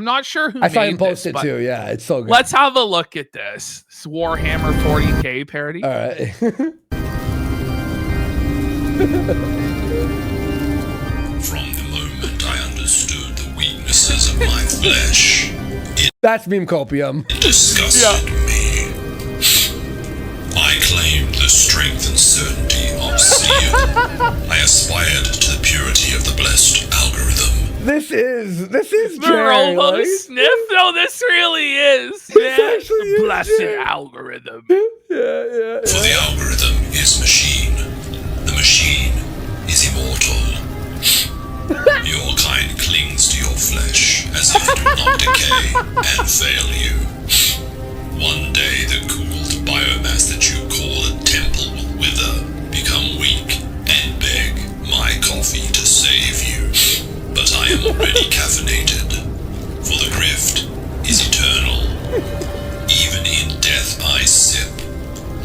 I'm not sure who I saw him made post this, it but too. Yeah, it's so good. let's have a look at this. It's Warhammer 40K parody. All right. From the moment I understood the weaknesses of my flesh, That's meme copium. it disgusted me. I claimed the strength and certainty of Seal. I aspired to the purity of the blessed algorithm. This is The Jerry. Robo Like, sniff? No, this really is. Man, actually the is, blessed Jerry. algorithm. yeah. For the algorithm is machine. The machine is immortal. Your kind clings to your flesh as if it do not decay and fail you. One day the cooled biomass that you call a temple will wither, become weak, and beg my coffee to save you. But I am already caffeinated, for the rift is eternal. Even in death I sip.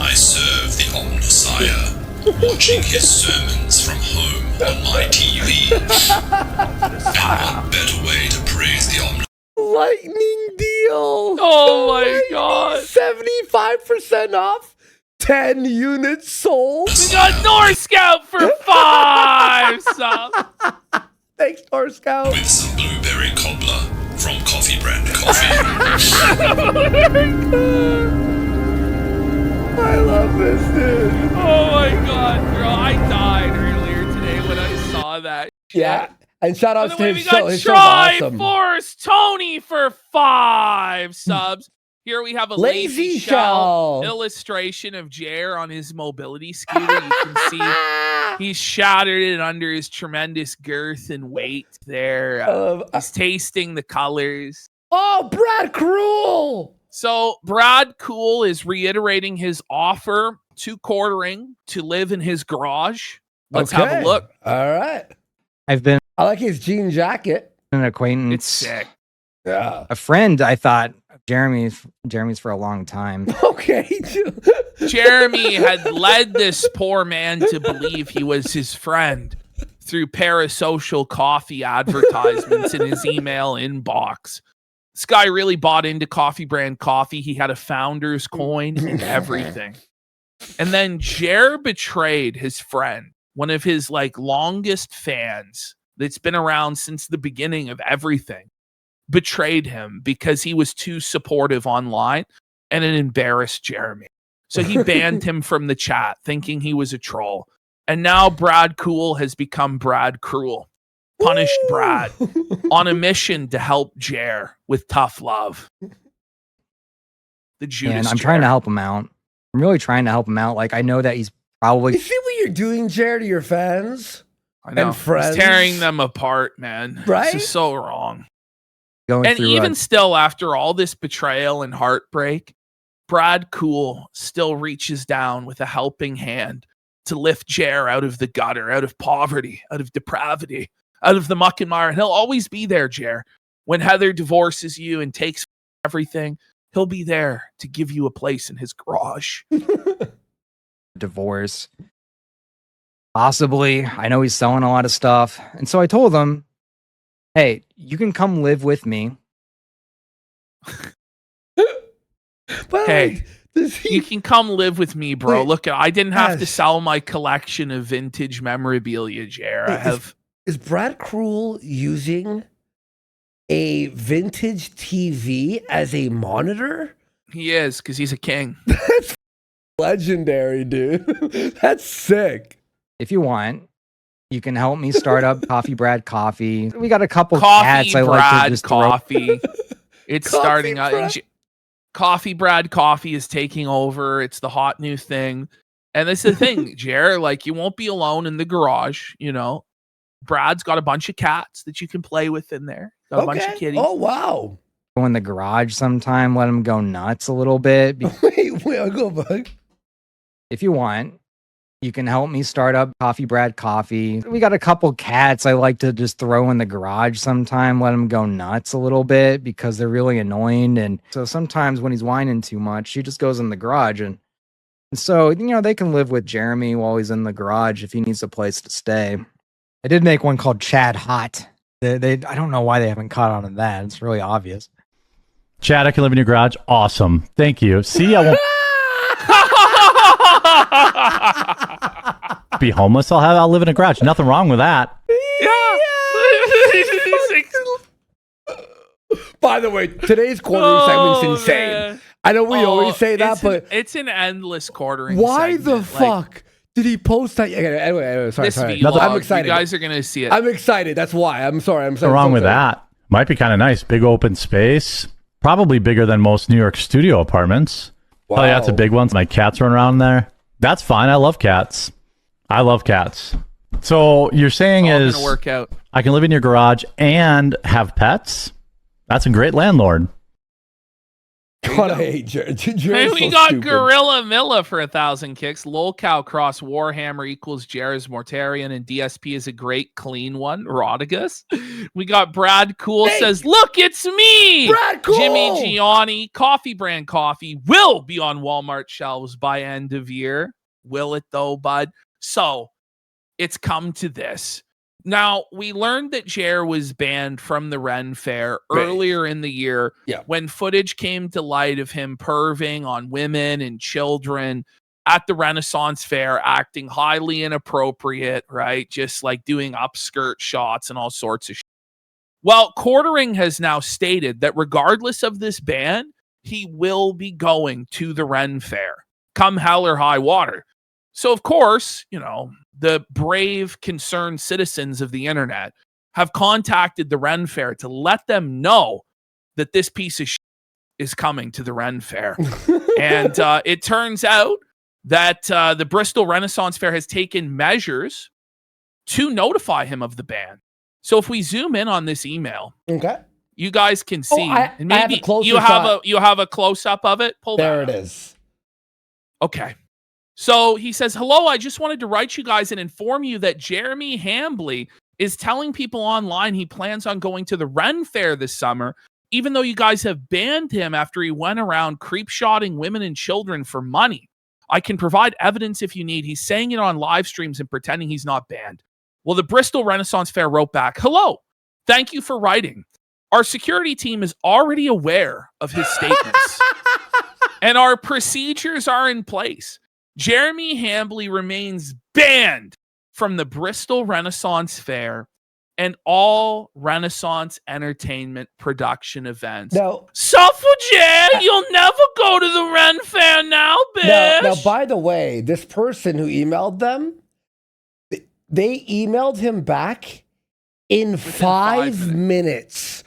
I serve the Omnissiah, watching his sermons from home on my TV. And what better way to praise the Omnissiah? Lightning deal. Oh my god. 75% off. 10 units sold. We got North Scout for 5 subs. Thanks, Star Scout. With some blueberry cobbler from Coffee Brand Coffee. I love this, dude. Oh my god, bro. I died earlier today when I saw that. Yeah. And shout By outs the to way, his we show. got His show's awesome. Triforce Tony for 5 subs. Here we have a Lazy Lazy Shell. Shell illustration of Jer on his mobility scooter. You can see he's shattered it under his tremendous girth and weight there. He's tasting the colors. Oh, Brad Cruel. So Brad Cool is reiterating his offer to Quartering to live in his garage. Let's have a look. All right. I've been I like his jean jacket. an acquaintance. It's sick. Yeah. A friend, I thought, Jeremy's for a long time. Okay. Jeremy had led this poor man to believe he was his friend through parasocial coffee advertisements in his email inbox. This guy really bought into Coffee Brand Coffee. He had a founder's coin and everything. And then Jer betrayed his friend, one of his longest fans that's been around since the beginning of everything, betrayed him because he was too supportive online and it embarrassed Jeremy. So he banned him from the chat, thinking he was a troll. And now Brad Cool has become Brad Cruel. Punished Brad on a mission to help Jer with tough love. The Judas And I'm Jer. trying to help him out. I'm really trying to help him out. I know that he's probably You see what you're doing, Jared, to your fans? I know. and friends. He's tearing them apart, man. Right? This is so wrong. going And through even still, after all this betrayal and heartbreak, Brad Cool still reaches down with a helping hand to lift Jer out of the gutter, out of poverty, out of depravity, out of the muck and mire. And he'll always be there, Jer. When Heather divorces you and takes everything, he'll be there to give you a place in his garage. divorce. Possibly. I know he's selling a lot of stuff. And so I told him, hey, you can come live with me. But Hey, does he? You can come live with me, bro. Wait, Look, I didn't have to Ash. sell my collection of vintage memorabilia, Jer. I Wait, have... Is Brad Cruel using a vintage TV as a monitor? He is, because he's a king. That's legendary, dude. That's sick. If you want, you can help me start up Coffee Brad Coffee. We got a couple Coffee cats I like Brad to just throw. Coffee. It's Coffee starting out. Brad. Coffee Brad Coffee is taking over. It's the hot new thing. And this is the thing, Jer, you won't be alone in the garage, you know. Brad's got a bunch of cats that you can play with in there. Got a bunch of kitties. Oh, wow. Go in the garage sometime, let him go nuts a little bit. Wait, I'll go back. If you want, you can help me start up Coffee Brad Coffee. We got a couple cats I like to just throw in the garage sometime, let them go nuts a little bit because they're really annoying. And so sometimes when he's whining too much, he just goes in the garage. And so, they can live with Jeremy while he's in the garage if he needs a place to stay. I did make one called Chad Hot. I don't know why they haven't caught on to that. It's really obvious. Chad, I can live in your garage. Awesome. Thank you. See, I won't be homeless. I'll live in a garage. Nothing wrong with that. Yeah. By the way, today's quartering segment's insane. Man. I know we always say that, but it's an endless quartering. why the segment. Like, fuck did he post that? Okay, anyway, sorry. this sorry. vlog, I'm excited. You guys are gonna see it. I'm excited. That's why. I'm sorry. Nothing wrong with that. Might be kind of nice. Big open space. Probably bigger than most New York studio apartments. Wow. Oh, yeah, that's a big one. My cats run around there. That's fine. I love cats. So you're saying It's all is gonna work out. I can live in your garage and have pets? That's a great landlord. God, I hate Jared. Jared's Hey, we so got stupid. Gorilla Milla for 1,000 kicks. Lolcow Cross Warhammer equals Jairus Mortarian, and DSP is a great clean one. Rodigus. We got Brad Cool Hey! says, "Look, it's me, Brad Cool! Jimmy Gianni. Coffee brand coffee will be on Walmart shelves by end of year. Will it though, bud? So it's come to this. Now, we learned that Jer was banned from the Ren Fair Right. earlier in the year Yeah. when footage came to light of him perving on women and children at the Renaissance Fair, acting highly inappropriate, right? Just like doing upskirt shots and all sorts of shit. Well, Quartering has now stated that regardless of this ban, he will be going to the Ren Fair, come hell or high water. So, of course, you know, the brave, concerned citizens of the internet have contacted the Ren Fair to let them know that this piece of shit is coming to the Ren Fair. And it turns out that the Bristol Renaissance Fair has taken measures to notify him of the ban. So if we zoom in on this email, Okay. you guys can see. I and have a maybe closer you have shot. you have a close up of it. Pull There that it up. is. Okay. So he says, "Hello, I just wanted to write you guys and inform you that Jeremy Hambley is telling people online he plans on going to the Ren Fair this summer, even though you guys have banned him after he went around creep-shotting women and children for money. I can provide evidence if you need. He's saying it on live streams and pretending he's not banned." Well, the Bristol Renaissance Fair wrote back, "Hello, thank you for writing. Our security team is already aware of his statements, and our procedures are in place. Jeremy Hambley remains banned from the Bristol Renaissance Fair and all Renaissance entertainment production events." Now, Suffragette, you'll never go to the Ren Fair now, bitch. now, by the way, this person who emailed them, they emailed him back in 5 minutes.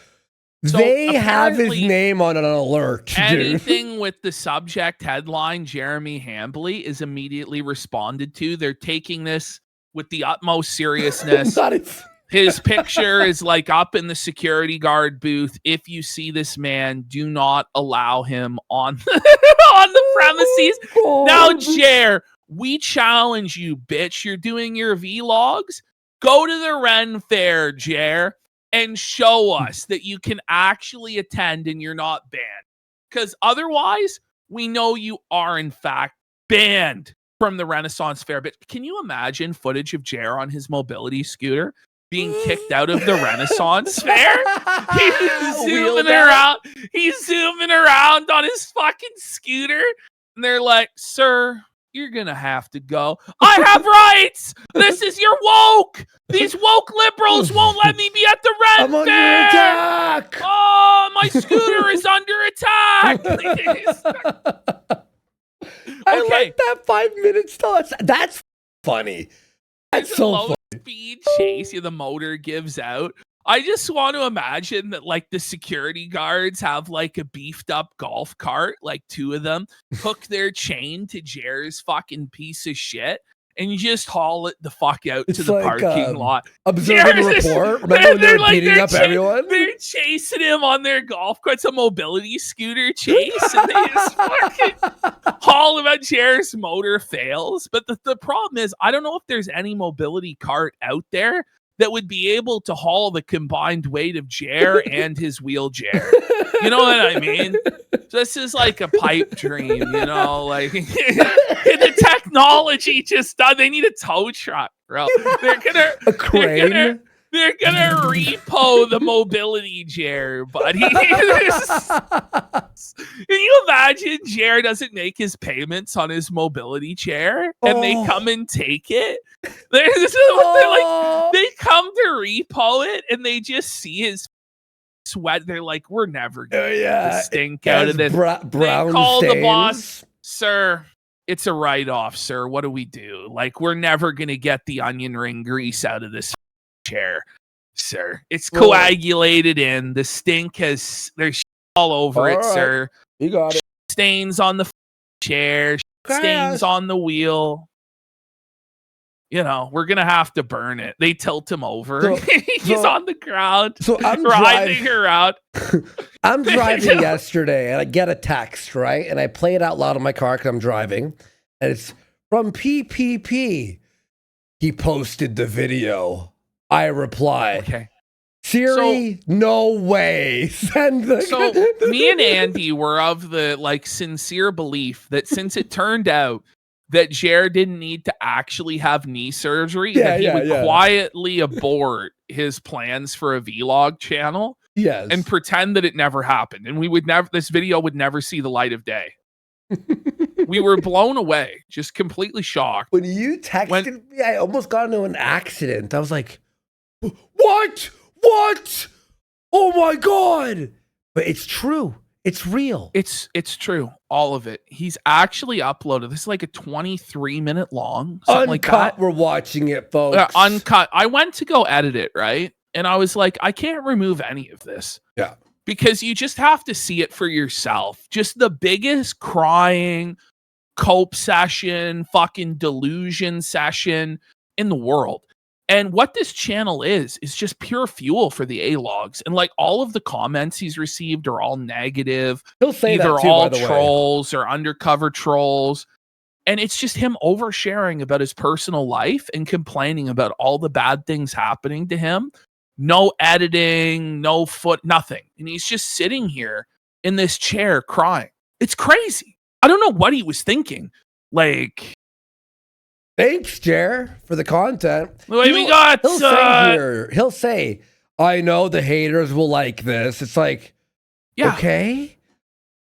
So They have his apparently name on an alert, dude. Anything with the subject headline Jeremy Hambley is immediately responded to. They're taking this with the utmost seriousness. Not if- His picture is like up in the security guard booth. If you see this man, do not allow him on on the premises. Now, Jer, we challenge you, bitch. You're doing your vlogs. Go to the Ren Fair, Jer, and show us that you can actually attend and you're not banned. Because otherwise, we know you are, in fact, banned from the Renaissance Fair. But can you imagine footage of Jer on his mobility scooter being kicked out of the Renaissance Fair? He's zooming around. He's zooming around on his fucking scooter. And they're like, "Sir, you're going to have to go." "I have rights. This is your woke. These woke liberals won't let me be at the Ren I'm under Fair. attack. Oh, my scooter is under attack." I Okay. like that 5 minutes though. That's funny. That's It's a so low funny. speed chase. The motor gives out. I just want to imagine that like the security guards have like a beefed up golf cart, like two of them, hook their chain to Jer's fucking piece of shit and just haul it the fuck out It's to the like, parking lot. Observe and Jer's just- report. Remember when they were like, beating they're up everyone? They're chasing him on their golf cart. It's a mobility scooter chase, and they just fucking haul him out. Jer's motor fails. But the problem is, I don't know if there's any mobility cart out there that would be able to haul the combined weight of Jer and his wheelchair. You know what I mean? This is like a pipe dream, you know? Like the technology just done. They need a tow truck, bro. They're gonna A crane? They're gonna repo the mobility chair, buddy. Can you imagine Jer doesn't make his payments on his mobility chair and they come and take it? They're like, they come to repo it and they just see his sweat. They're like, we're never gonna get the stink out of this. Brown they call stains. the boss, sir. It's a write-off, sir. What do we do? Like, we're never gonna get the onion ring grease out of this chair, sir. It's coagulated in. The stink there's all over it, sir. You got it. Stains on the chair, stains on the wheel. You know, we're gonna have to burn it. They tilt him over. He's on the ground. So I'm driving around. I'm driving yesterday and I get a text, right? And I play it out loud in my car because I'm driving. And it's from PPP. He posted the video. I reply, okay. Siri, no way. Send the So me and Andy were of the like sincere belief that since it turned out that Jer didn't need to actually have knee surgery, that he would quietly abort his plans for a vlog channel and pretend that it never happened. And this video would never see the light of day. We were blown away, just completely shocked. When you texted me, I almost got into an accident. I was like, what? Oh my God. But it's true. It's real. It's true. All of it. He's actually uploaded. This is like a 23-minute long. Uncut. Like that. We're watching it, folks. Uncut. I went to go edit it, right? And I was like, I can't remove any of this. Yeah. Because you just have to see it for yourself. Just the biggest crying cope session, fucking delusion session in the world. And what this channel is just pure fuel for the A-logs. And like all of the comments he's received are all negative. He'll say either that too, all by the trolls or undercover trolls. And it's just him oversharing about his personal life and complaining about all the bad things happening to him. No editing, no nothing. And he's just sitting here in this chair crying. It's crazy. I don't know what he was thinking. Like, thanks, Jer, for the content. He'll say, I know the haters will like this. It's like, okay.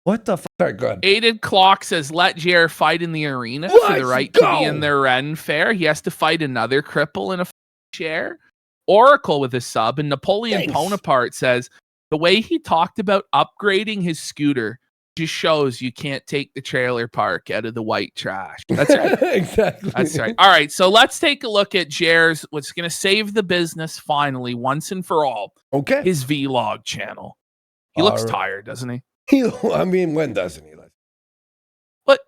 What the fuck? Good. Aided Clock says, let Jer fight in the arena for the right to be in the Ren Fair. He has to fight another cripple in a chair. Oracle with a sub. And Napoleon Bonaparte says, the way he talked about upgrading his scooter just shows you can't take the trailer park out of the white trash. That's right. Exactly. That's right. All right. So let's take a look at Jer's, what's going to save the business finally, once and for all. Okay. His vlog channel. He looks tired, doesn't he? I mean, when doesn't he? But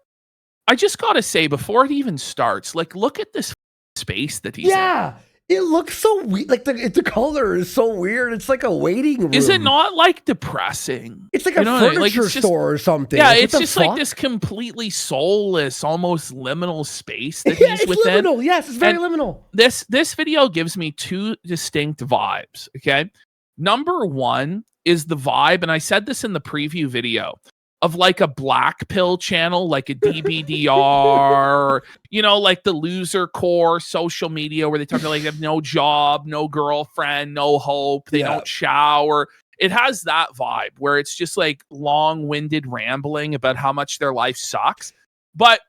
I just got to say, before it even starts, like, look at this space that he's in. It looks so weird. Like the color is so weird. It's like a waiting room. Is it not like depressing? It's like a furniture store or something. Yeah, it's just like this completely soulless, almost liminal space that he's within. Liminal. Yes, it's very liminal. This video gives me two distinct vibes. Okay, number one is the vibe, and I said this in the preview video, of like a black pill channel, like a DBDR, you know, like the loser core social media where they talk about like they have no job, no girlfriend, no hope, they don't shower. It has that vibe where it's just like long-winded rambling about how much their life sucks. But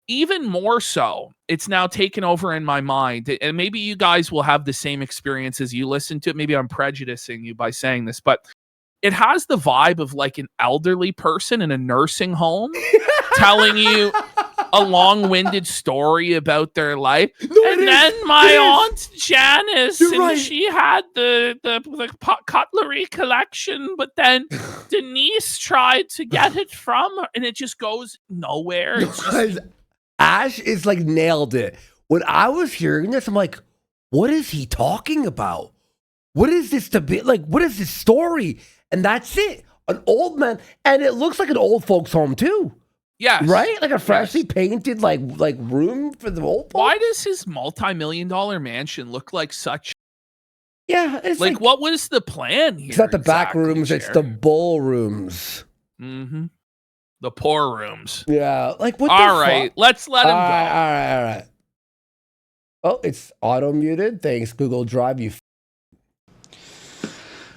even more so, it's now taken over in my mind. And maybe you guys will have the same experience as you listen to it. Maybe I'm prejudicing you by saying this, but it has the vibe of like an elderly person in a nursing home telling you a long-winded story about their life. Then my aunt Janice, she had the cutlery collection, but then Denise tried to get it from her, and it just goes nowhere. Ash is like nailed it. When I was hearing this, I'm like, what is he talking about? What is this debate? Like, what is this story? And that's it. An old man. And it looks like an old folks home too. Yes. Right? Like a freshly painted like room for the old folks. Why does his multi-million-dollar mansion look like such? Yeah. It's like what was the plan here? It's not the back rooms. It's the bull rooms. Mm-hmm. The poor rooms. Yeah. Like what all right. Let's let him go. All right. Oh, it's auto muted. Thanks, Google Drive. You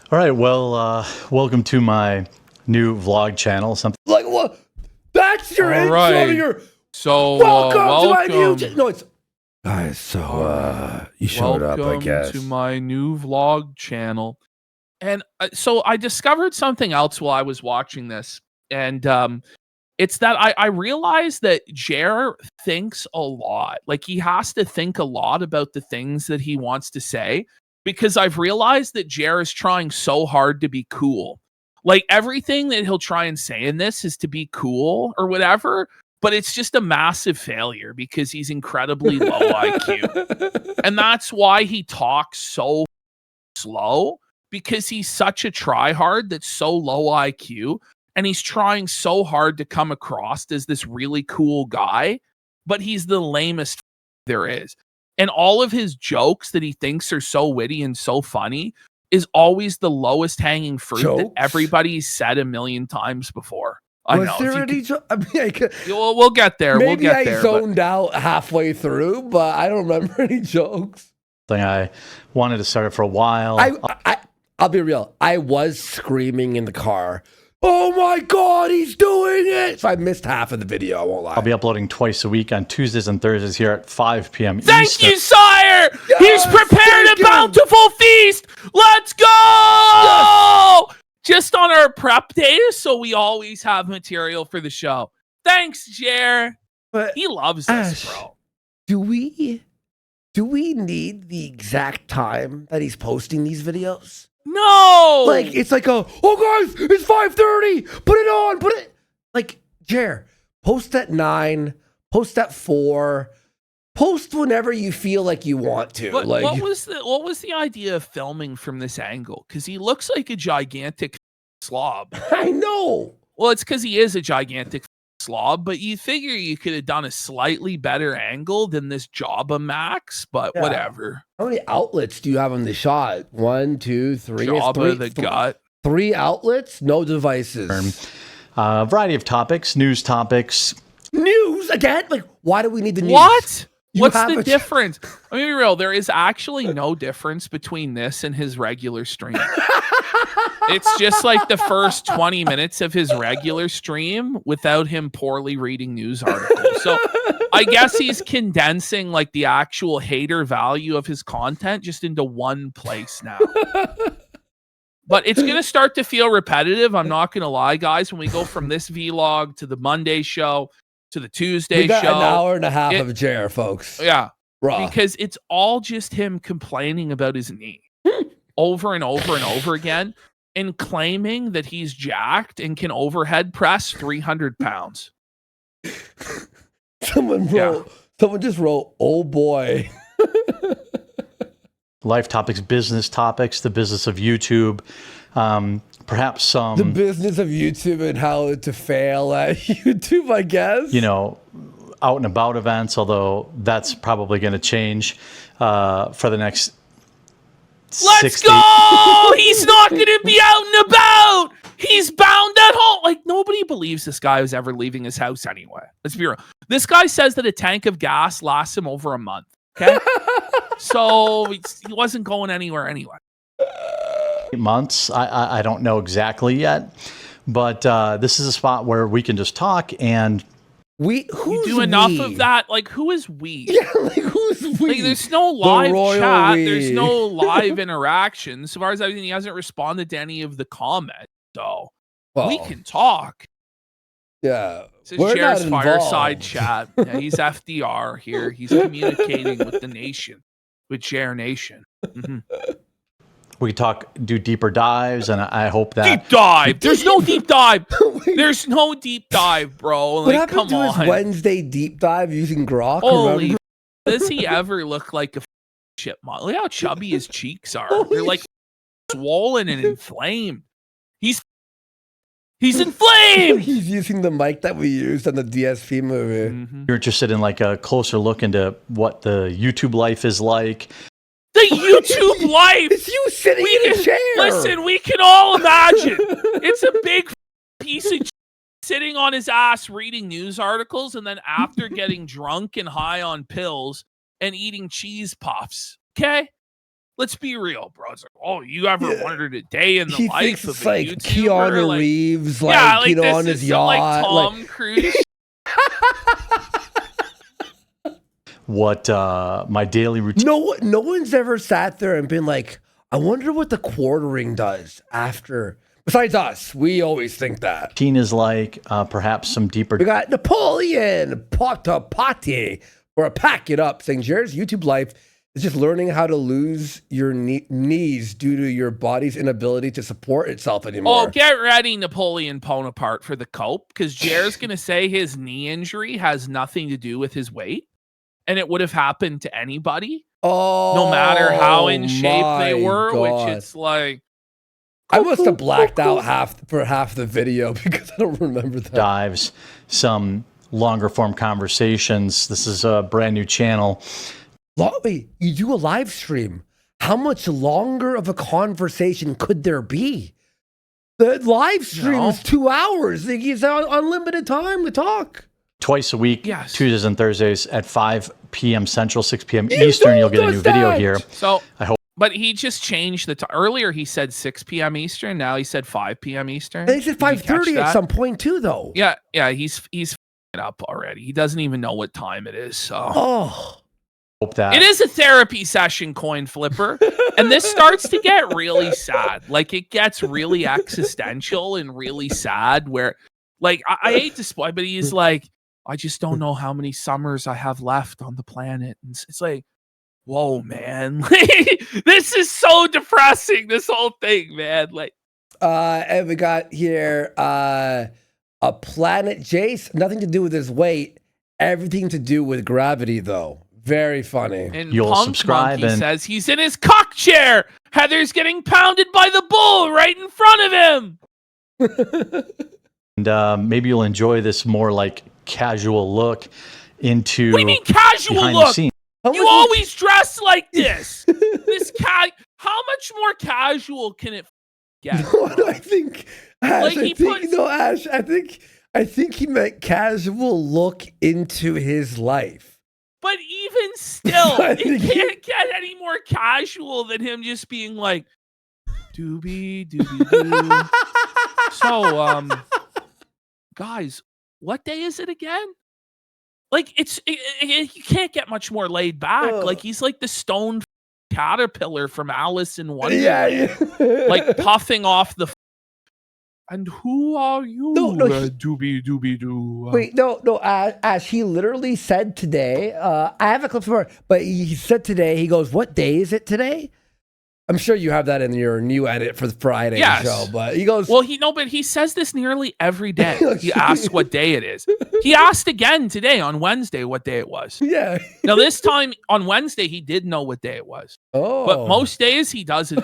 All right, well, welcome to my new vlog channel. Something Like what? That's your All intro right. to your So welcome to my new. welcome, No, it's guys. So you showed up, I welcome guess. to my new vlog channel. And so I discovered something else while I was watching this, and it's that I realized that Jer thinks a lot. Like he has to think a lot about the things that he wants to say, because I've realized that Jer is trying so hard to be cool. Like everything that he'll try and say in this is to be cool or whatever, but it's just a massive failure because he's incredibly low IQ. And that's why he talks so slow, because he's such a tryhard that's so low IQ, and he's trying so hard to come across as this really cool guy, but he's the lamest there is. And all of his jokes that he thinks are so witty and so funny is always the lowest hanging fruit that Jokes? everybody's said a million times before. I Was know. there if you any? I mean, I could, we'll get there. maybe We'll get I there. but- zoned out halfway through, but I don't remember any jokes. I wanted to start it for a while. I'll be real. I was screaming in the car. Oh my God, he's doing it! So I missed half of the video. I won't lie. I'll be uploading twice a week on Tuesdays and Thursdays here at 5 p.m. Thank Eastern. you, sire! He's Yes, prepared thank a you. bountiful feast! Let's go! Just on our prep days, so we always have material for the show. Thanks, Jer. But He loves this, Ash, bro. do we need the exact time that he's posting these videos? No! Like it's like oh guys, it's 5:30. Put it on. Put it like Jer. Post at 9. Post at 4. Post whenever you feel like you want to. What like what was the idea of filming from this angle? Because he looks like a gigantic slob. I know. Well, it's because he is a gigantic slob, but you figure you could have done a slightly better angle than this Jabba Max, but Yeah. whatever. How many outlets do you have on the shot? 1, 2, 3. It's Jabba the gut. 3 outlets, no devices. A variety of topics, news topics. News again? Like, why do we need the news? What? You What's have the a- difference? I mean, be real. There is actually no difference between this and his regular stream. It's just like the first 20 minutes of his regular stream without him poorly reading news articles. So I guess he's condensing like the actual hater value of his content just into one place now. But it's going to start to feel repetitive. I'm not going to lie, guys. When we go from this vlog to the Monday show to the Tuesday We got show. an hour and a half It- of Jer, folks. Yeah. Raw. Because it's all just him complaining about his knee over and over and over again and claiming that he's jacked and can overhead press 300 pounds. Someone just wrote, oh boy. Life topics, business topics, the business of YouTube, perhaps some, The business of YouTube and how to fail at YouTube, I guess. out and about events, although that's probably going to change for the next Let's 60. go! He's not going to be out and about. He's bound at home. Like, nobody believes this guy was ever leaving his house anyway. Let's be real. This guy says that a tank of gas lasts him over a month. Okay? So he wasn't going anywhere anyway. months. I don't know exactly yet, but this is a spot where we can just talk and Who's You do enough we? of that. Like, who is we? Yeah, like who's we? Like, there's no live royal chat. we. There's no live interaction. As far as I think, he hasn't responded to any of the comments. So Well, we can talk. Yeah. This is We're not Jer's fireside involved. chat. Yeah, he's FDR here. He's communicating with the nation, with Jer Nation. Mhm. we do deeper dives, and I hope that Deep dive. There's no deep dive. There's no deep dive, bro. What Like, happened come to on. his Wednesday deep dive using Grok? Holy, remember? does he ever look like a chipmunk? Look how chubby his cheeks are. Holy They're like swollen and inflamed. He's inflamed. He's using the mic that we used on the DSP movie. Mhm. you're interested in like a closer look into what the YouTube life is like. The YouTube life. It's you sitting We in a can- chair. Listen, we can all imagine. It's a big piece of sitting on his ass reading news articles and then after getting drunk and high on pills and eating cheese puffs. Okay? let's be real, bro. It's like, oh, you ever wondered a day in the He life thinks of it's a like YouTuber? Keanu Like, Reeves, like, yeah, like this on is his some, yacht. like Tom Cruise. What my daily routine No one's ever sat there and been like, I wonder what the quartering does after. Besides us, we always think that. is like, perhaps some deeper We got Napoleon Potapati or a pack it up saying Jared's YouTube life is just learning how to lose your knees due to your body's inability to support itself anymore. Oh, get ready, Napoleon Bonaparte, for the cope, because Jared's going to say his knee injury has nothing to do with his weight, and it would have happened to anybody, no matter how in shape they were, which it's like... I must have blacked out half the video because I don't remember that. dives, some longer form conversations. This is a brand new channel. Wait, you do a live stream. How much longer of a conversation could there be? The live stream is 2 hours. It's unlimited time to talk. Twice a week, Yes. Tuesdays and Thursdays at 5 p.m. Central, 6 p.m. Eastern. You'll get a new video here. So, I hope. but he just changed the time. Earlier he said 6 p.m. Eastern. Now he said 5 p.m. Eastern. And he said Did you catch 5:30 at that? some point too, though. Yeah, he's it up already. He doesn't even know what time it is. So Oh, Hope that it is a therapy session, Coin Flipper, and this starts to get really sad. Like it gets really existential and really sad. Where, like, I hate to spoil, but he's like, I just don't know how many summers I have left on the planet, and it's like, whoa, man, this is so depressing. This whole thing, man, like. and we got here a Planet Jace. Nothing to do with his weight. Everything to do with gravity, though. Very funny. And You'll Punk subscribe Monkey and- says he's in his cock chair. Heather's getting pounded by the bull right in front of him. and maybe you'll enjoy this more like casual look into What do you mean casual behind the look? scenes. You always dress like this. How much more casual can it get? I think Ash. Like, he puts- Ash. I think he meant casual look into his life. But even still, I it think he- can't get any more casual than him just being like, doobie doobie doo. So, guys, what day is it again? Like, you can't get much more laid back. Ugh. Like, he's like the stone caterpillar from Alice in Wonderland, Yeah. like puffing off the. And who are you? No, doobie doobie doo. Wait, no, Ash, he literally said today, I have a clip from her, but he said today, he goes, what day is it today? I'm sure you have that in your new edit for the Friday Yes. show, but he goes, Well, but he says this nearly every day. He asks what day it is. He asked again today on Wednesday what day it was. yeah. Now, this time on Wednesday, he did know what day it was. Oh. But most days, he doesn't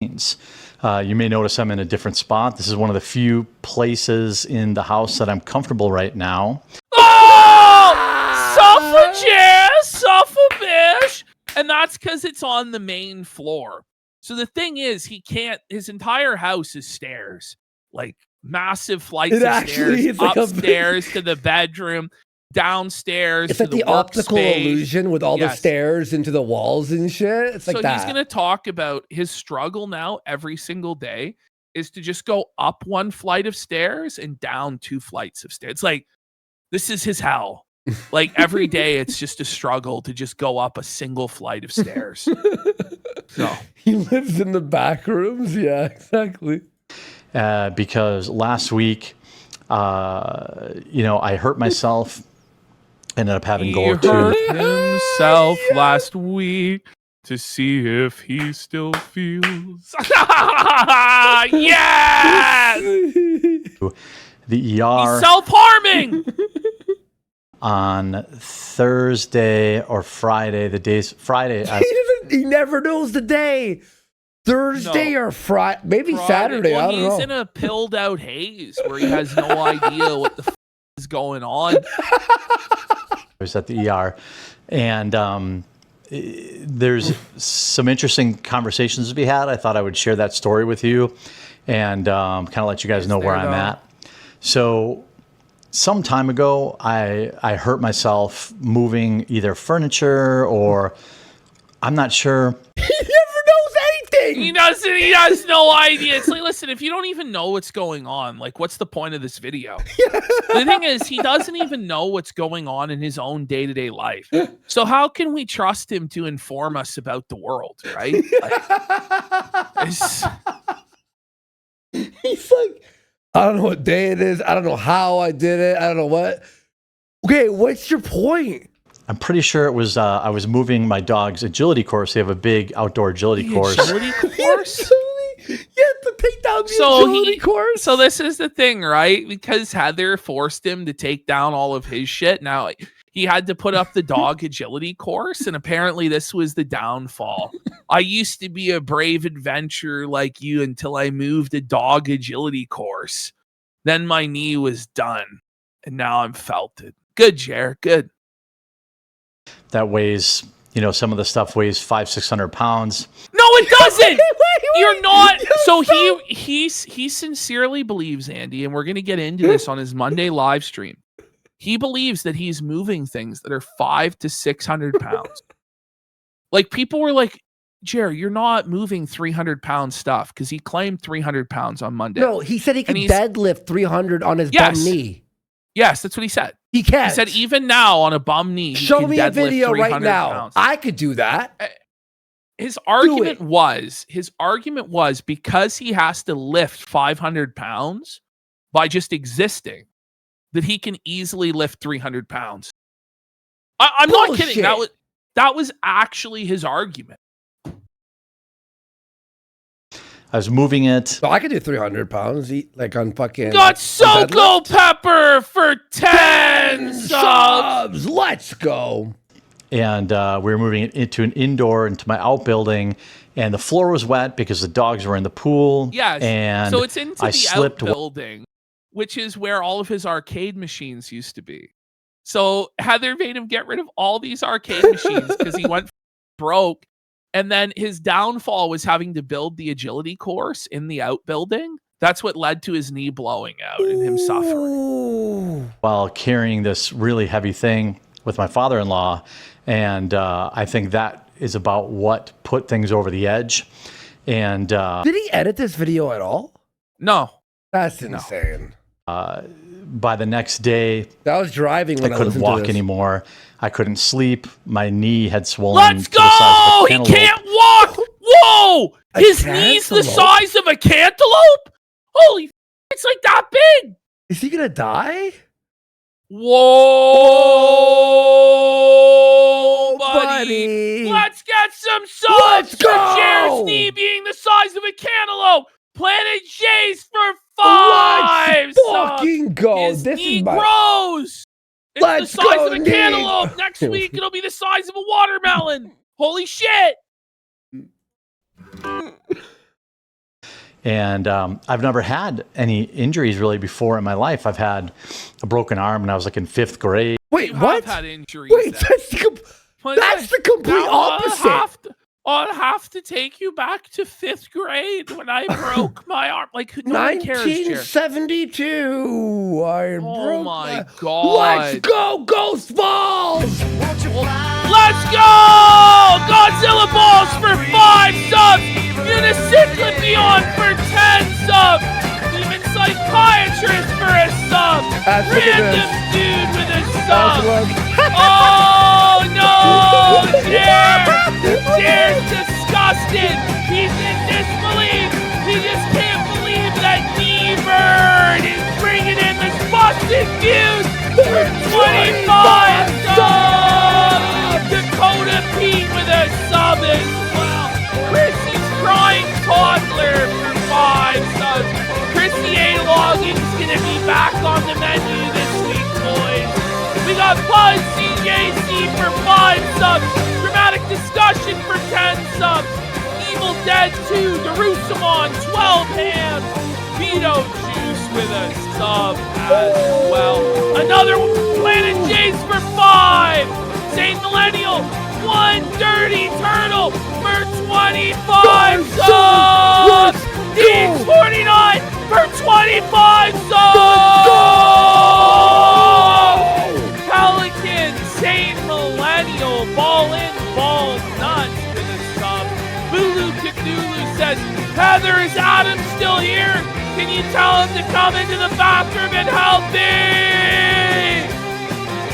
know. You may notice I'm in a different spot. This is one of the few places in the house that I'm comfortable right now. Oh! Suffer-bish! And that's because it's on the main floor. So the thing is, his entire house is stairs. Like, massive flights It of actually stairs, is like a- upstairs to the bedroom, downstairs It's to like the the optical workspace. illusion with all the Yes. stairs into the walls and shit. It's like So that. he's going to talk about his struggle now every single day is to just go up one flight of stairs and down 2 flights of stairs. It's like, this is his hell. Like every day it's just a struggle to just go up a single flight of stairs. So He lives in the back rooms. Yeah, exactly. Because last week, I hurt myself. Ended up having to he go to hurt himself last week to see if he still feels. Yes! the ER He's self-harming! on Thursday or Friday. Friday. He never knows the day. Thursday or Friday, maybe Saturday. Well, I don't he's know. in a pilled out haze where he has no idea what the is going on. I was at the ER, and there's some interesting conversations to be had. I thought I would share that story with you, and kind of let you guys know where I'm at. So, some time ago, I hurt myself moving either furniture or I'm not sure. He never knows anything. He doesn't. He has no idea. It's like, listen, if you don't even know what's going on, like, what's the point of this video? The thing is, he doesn't even know what's going on in his own day-to-day life. So how can we trust him to inform us about the world, right? It's- He's like, I don't know what day it is. I don't know how I did it. I don't know what. Okay, what's your point? I'm pretty sure it was I was moving my dog's agility course. They have a big outdoor agility course. Agility course? You have to take down the So agility course. So this is the thing, right? Because Heather forced him to take down all of his shit. Now he had to put up the dog agility course, and apparently this was the downfall. I used to be a brave adventurer like you until I moved a dog agility course. Then my knee was done, and now I'm felted. Good, Jer. Good. That weighs, some of the stuff weighs 500-600 pounds. No, it doesn't. Wait. You're not. So he sincerely believes, Andy, and we're gonna get into this on his Monday live stream. He believes that he's moving things that are 500 to 600 pounds. Like, people were like, Jerry, you're not moving 300-pound stuff, because he claimed 300 pounds on Monday. No, he said he could And he's- deadlift 300 on his Yes. bum knee. Yes, that's what he said. He can't. He said even now on a bum knee, he Show can me a deadlift video right 300 now. pounds. I could do that. His argument was because he has to lift 500 pounds by just existing, that he can easily lift 300 pounds. I'm not kidding. Bullshit. That was actually his argument. I was moving it. So I could do 300 pounds, like on fucking. Got on deadlift. Soko Pepper for 10 subs. Let's go. And we were moving it into my outbuilding, and the floor was wet because the dogs were in the pool. Yes. And So it's into I the slipped. outbuilding, which is where all of his arcade machines used to be. So Heather made him get rid of all these arcade machines because he went broke. And then his downfall was having to build the agility course in the outbuilding. That's what led to his knee blowing out and him suffering. Ooh. While carrying this really heavy thing with my father-in-law, and I think that is about what put things over the edge. And Did he edit this video at all? No. That's insane. by the next day, That was driving I when I, couldn't listened walk to this. anymore. I couldn't sleep. My knee had swollen. Let's to the size go! of a He cantaloupe. can't walk! Whoa! A His knee's the cantaloupe? size of a cantaloupe? Holy f- it's like that big! Is he gonna die? Whoa, buddy! Let's get some subs Let's for go! Jared's knee being the size of a cantaloupe. Planet J's for 5 Let's subs. fucking go. His This knee is my. grows. It's Let's the size go, of a knee. cantaloupe. Next week it'll be the size of a watermelon. Holy shit! And I've never had any injuries really before in my life. I've had a broken arm when I was like in 5th grade. Wait, You what? have had injuries. Wait, then. that's the complete Now opposite. I'll have to take you back to 5th grade when I broke my arm. Like, no one cares, Jared. 1972. I Oh broke my God. Let's go, Ghost Balls! Let's go! Godzilla Balls for 5 subs! Unicyclopeon for 10 subs! Even Psychiatrist for a sub! Look at Random this. dude with a That's sub! what- Oh no! Jared's disgusted! He's in disbelief! He just can't believe that D-Bird is bringing in this busted views for 25 subs! Dakota Pete with a sub as well! Chrissy's crying toddler for 5 subs! Chrissy A. Loggins gonna be back on the menu this week, boys! We got Buzz CJC for 5 subs. Dramatic Discussion for 10 subs. Evil Dead 2, Jerusalem 12 hands. Vito Juice with a sub as well. Another Planet Jace for 5. Saint Millennial, one Dirty Turtle for 25 subs. D49 for 25 subs. Pelican, Saint Millennial, ball in, ball nuts, tell him to come into the bathroom and help me!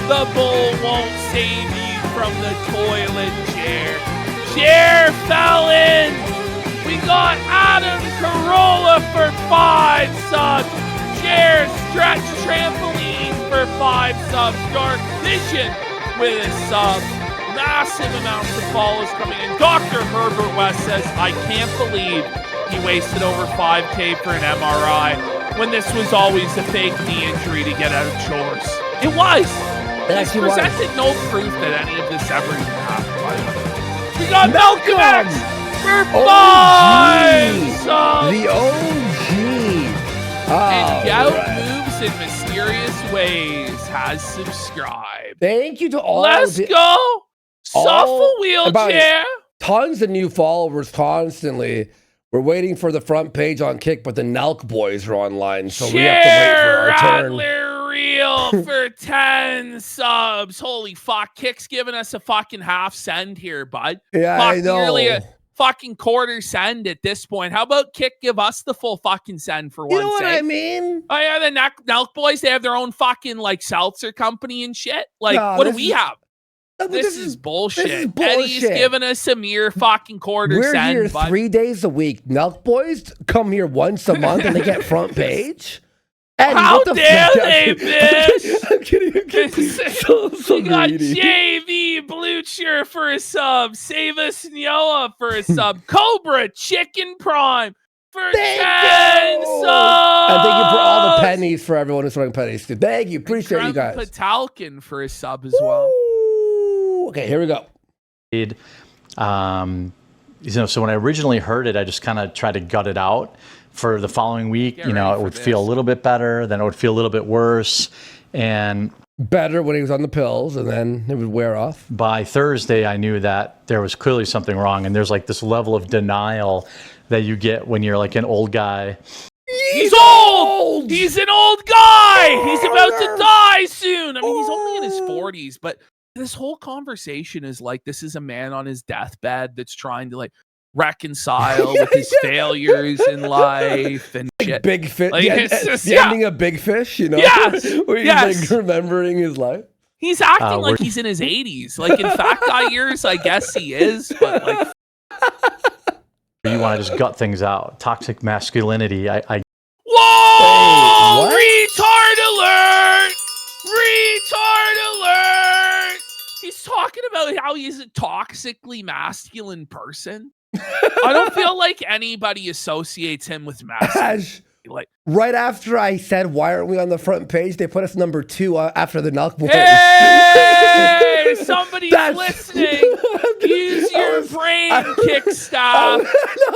The bull won't save you from the toilet chair. Chair fell in. We got Adam Carolla for 5 subs. Chair Stretch Trampoline for 5 subs. Dark Vision with a sub. Massive amounts of follows coming in. Dr. Herbert West says, I can't believe he wasted over $5K for an MRI when this was always a fake knee injury to get out of chores. It was. He's presented no proof that any of this ever even happened, by the way. We got Malcolm X for 5 subs. The OG. And Gout Moves in Mysterious Ways has subscribed. Thank you to all. Let's go. Shuffle wheelchair. Tons of new followers constantly. We're waiting for the front page on Kick, but the Nelk boys are online, so we have to wait for our turn. Rattler Reel for 10 subs. Holy fuck. Kick's giving us a fucking half send here, bud. Yeah, fuck, I know. Nearly a fucking quarter send at this point. How about Kick give us the full fucking send for You one know what sake? I mean? Oh yeah, the Nelk boys, they have their own fucking like seltzer company and shit. Like, No, what do this we is- have? No, but This is bullshit. This is Eddie's bullshit. giving us a mere fucking quarter We're send, here bud. 3 days a week. Nelk boys come here once a month and they get front page. Eddie, How what the dare fuck? they, bitch? I'm kidding. So We got greedy. JV Blucher for a sub. Save us Nyoa for a sub. Cobra Chicken Prime for 10 Thank you. subs. And thank you for all the pennies for everyone who's throwing pennies. Too. Thank you. Appreciate you Krem guys. Patalkin for a sub as well. Woo. Okay, here we go. So when I originally heard it, I just kind of tried to gut it out for the following week. Get You know, ready it for would this. feel a little bit better, then it would feel a little bit worse. And Better when he was on the pills, and then it would wear off. by Thursday, I knew that there was clearly something wrong. And there's like this level of denial that you get when you're like an old guy. He's old! He's an old guy! He's about to die soon! I mean, he's only in his 40s, but this whole conversation is like this is a man on his deathbed that's trying to like reconcile with his failures in life and shit. Big Fish. Like, it's just- the yeah. ending of Big Fish, you know? Yes, Where he's yes. like remembering his life. He's acting like we're- he's in his 80s. Like in fact guy years, I guess he is, but like You want to just gut things out. Toxic masculinity. I whoa! Hey, Retard alert! Retard alert! He's talking about how he's a toxically masculine person. I don't feel like anybody associates him with masculinity. Ash, Like, right after I said, why aren't we on the front page? They put us number 2 after the Nelk boys. hey, somebody's That's- listening. Use your brain, Kickstaff.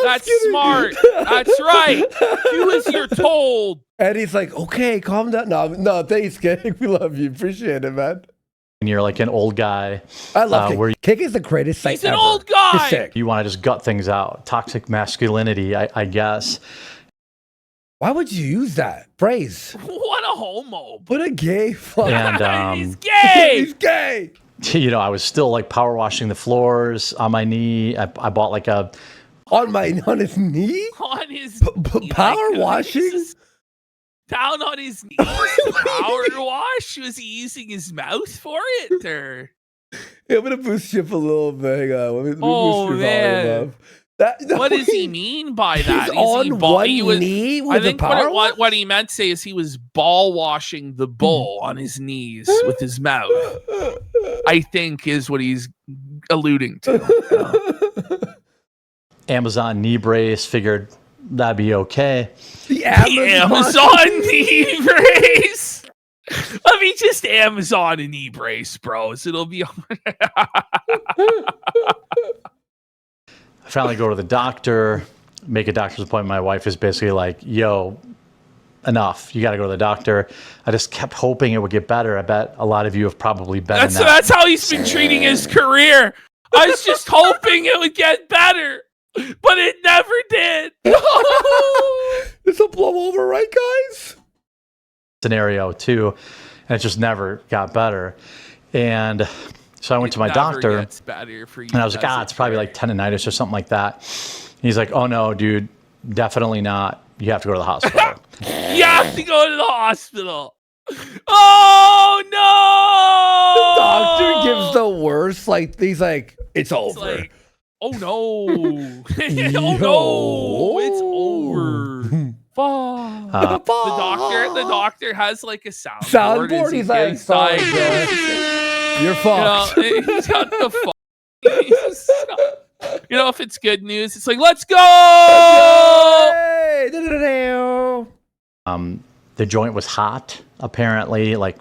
That's smart. That's right. Do as you're told. And he's like, okay, calm down. No, thanks, Kick. We love you. Appreciate it, man. and you're like an old guy. I love Kick. where Kick is the greatest site He's an ever. old guy. He's sick. you want to just gut things out. Toxic masculinity, I guess. Why would you use that phrase? What a homo. What a gay fuck. And He's gay. He's gay. you know, I was still like power washing the floors on my knee. I bought like a On his knee? On his knee, Power like, washing? he's down on his knees. Power wash. Was he using his mouth for it? Or Yeah, I'm gonna boost you up a little bit. Hang on. Let me Oh, boost your man. volume up. No, what does he mean by that? He's Is he on one he was- knee I with a think power what he meant to say is he was ball washing the bull on his knees with his mouth. I think is what he's alluding to. Amazon knee brace. Figured that'd be okay. The Amazon knee brace. Let me just Amazon a knee brace, bros. It'll be I finally go to the doctor, make a doctor's appointment. My wife is basically like, yo, enough. You got to go to the doctor. I just kept hoping it would get better. I bet a lot of you have probably been in that. that's how he's been treating his career. I was just hoping it would get better, but it never did. This will blow over, right, guys? Scenario too, and it just never got better. And so I went to my doctor, Gets better for you, and I was like, does it, it's probably Trey? like tendonitis or something like that. And he's like, oh no, dude, definitely not. you have to go to the hospital. You have to go to the hospital. Oh no! Doctor gives the worst. Like he's like, it's over. Like, oh no! Oh no! It's over. Fuck. The doctor has like a soundboard. as he He's like, gives sorry, diagnosis. you're fucked. He's got the fuck. If it's good news, it's like, let's go! Hey! The joint was hot, apparently, like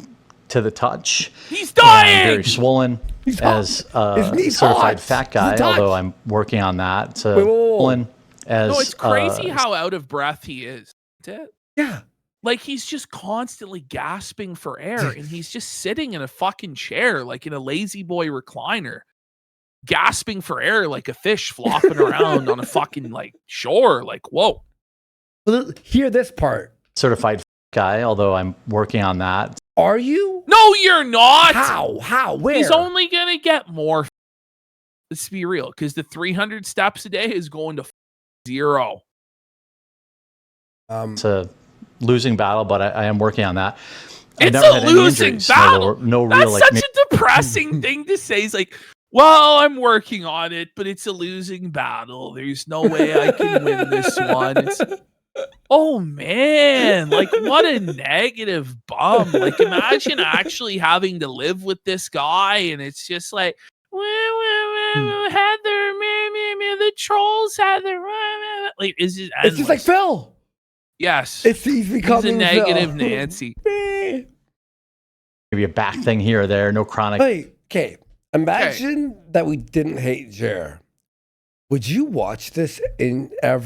to the touch. He's And dying! very swollen. He's As His a knee's certified hot. fat guy, He's hot. although I'm working on that. It's Wait, whoa, whoa. swollen as No, it's crazy how out of breath he is. Isn't it? Yeah. Like he's just constantly gasping for air and he's just sitting in a fucking chair, like in a lazy boy recliner, gasping for air like a fish flopping around on a fucking like shore. Like, whoa. Well, hear this part. certified fat guy, although I'm working on that. Are you? No, you're not. How? Where? He's only gonna get more. Let's be real, because the 300 steps a day is going to 0. It's a losing battle, but I am working on that. It's never a had any losing injuries. battle. No That's real like such a depressing thing to say. He's like, well, I'm working on it, but it's a losing battle. There's no way I can win this one. Oh man, like what a negative bum. Like imagine actually having to live with this guy and it's just like Heather, the trolls, Heather. Like it's just endless. It's just like Phil. Yes. He's becoming a negative Phil. Nancy. maybe a back thing here or there, no chronic. Hey, okay. Imagine that we didn't hate Jer. Would you watch this in a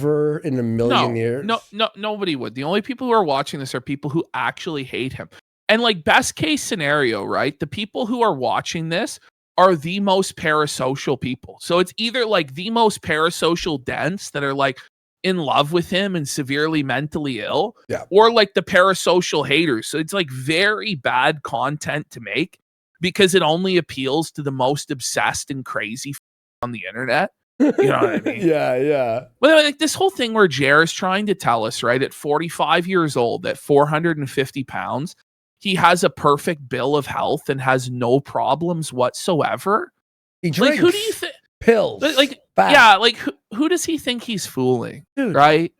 million years? No, nobody would. The only people who are watching this are people who actually hate him. And like best case scenario, right? The people who are watching this are the most parasocial people. So it's either like the most parasocial dense that are like in love with him and severely mentally ill, Yeah. or like the parasocial haters. So it's like very bad content to make because it only appeals to the most obsessed and crazy on the internet. You know what I mean? Yeah. Well, like this whole thing where Jer is trying to tell us, right, at 45 years old, at 450 pounds, he has a perfect bill of health and has no problems whatsoever. He Like, drinks who do you think? pills. Like, fat. yeah, like who does he think he's fooling, Dude, right?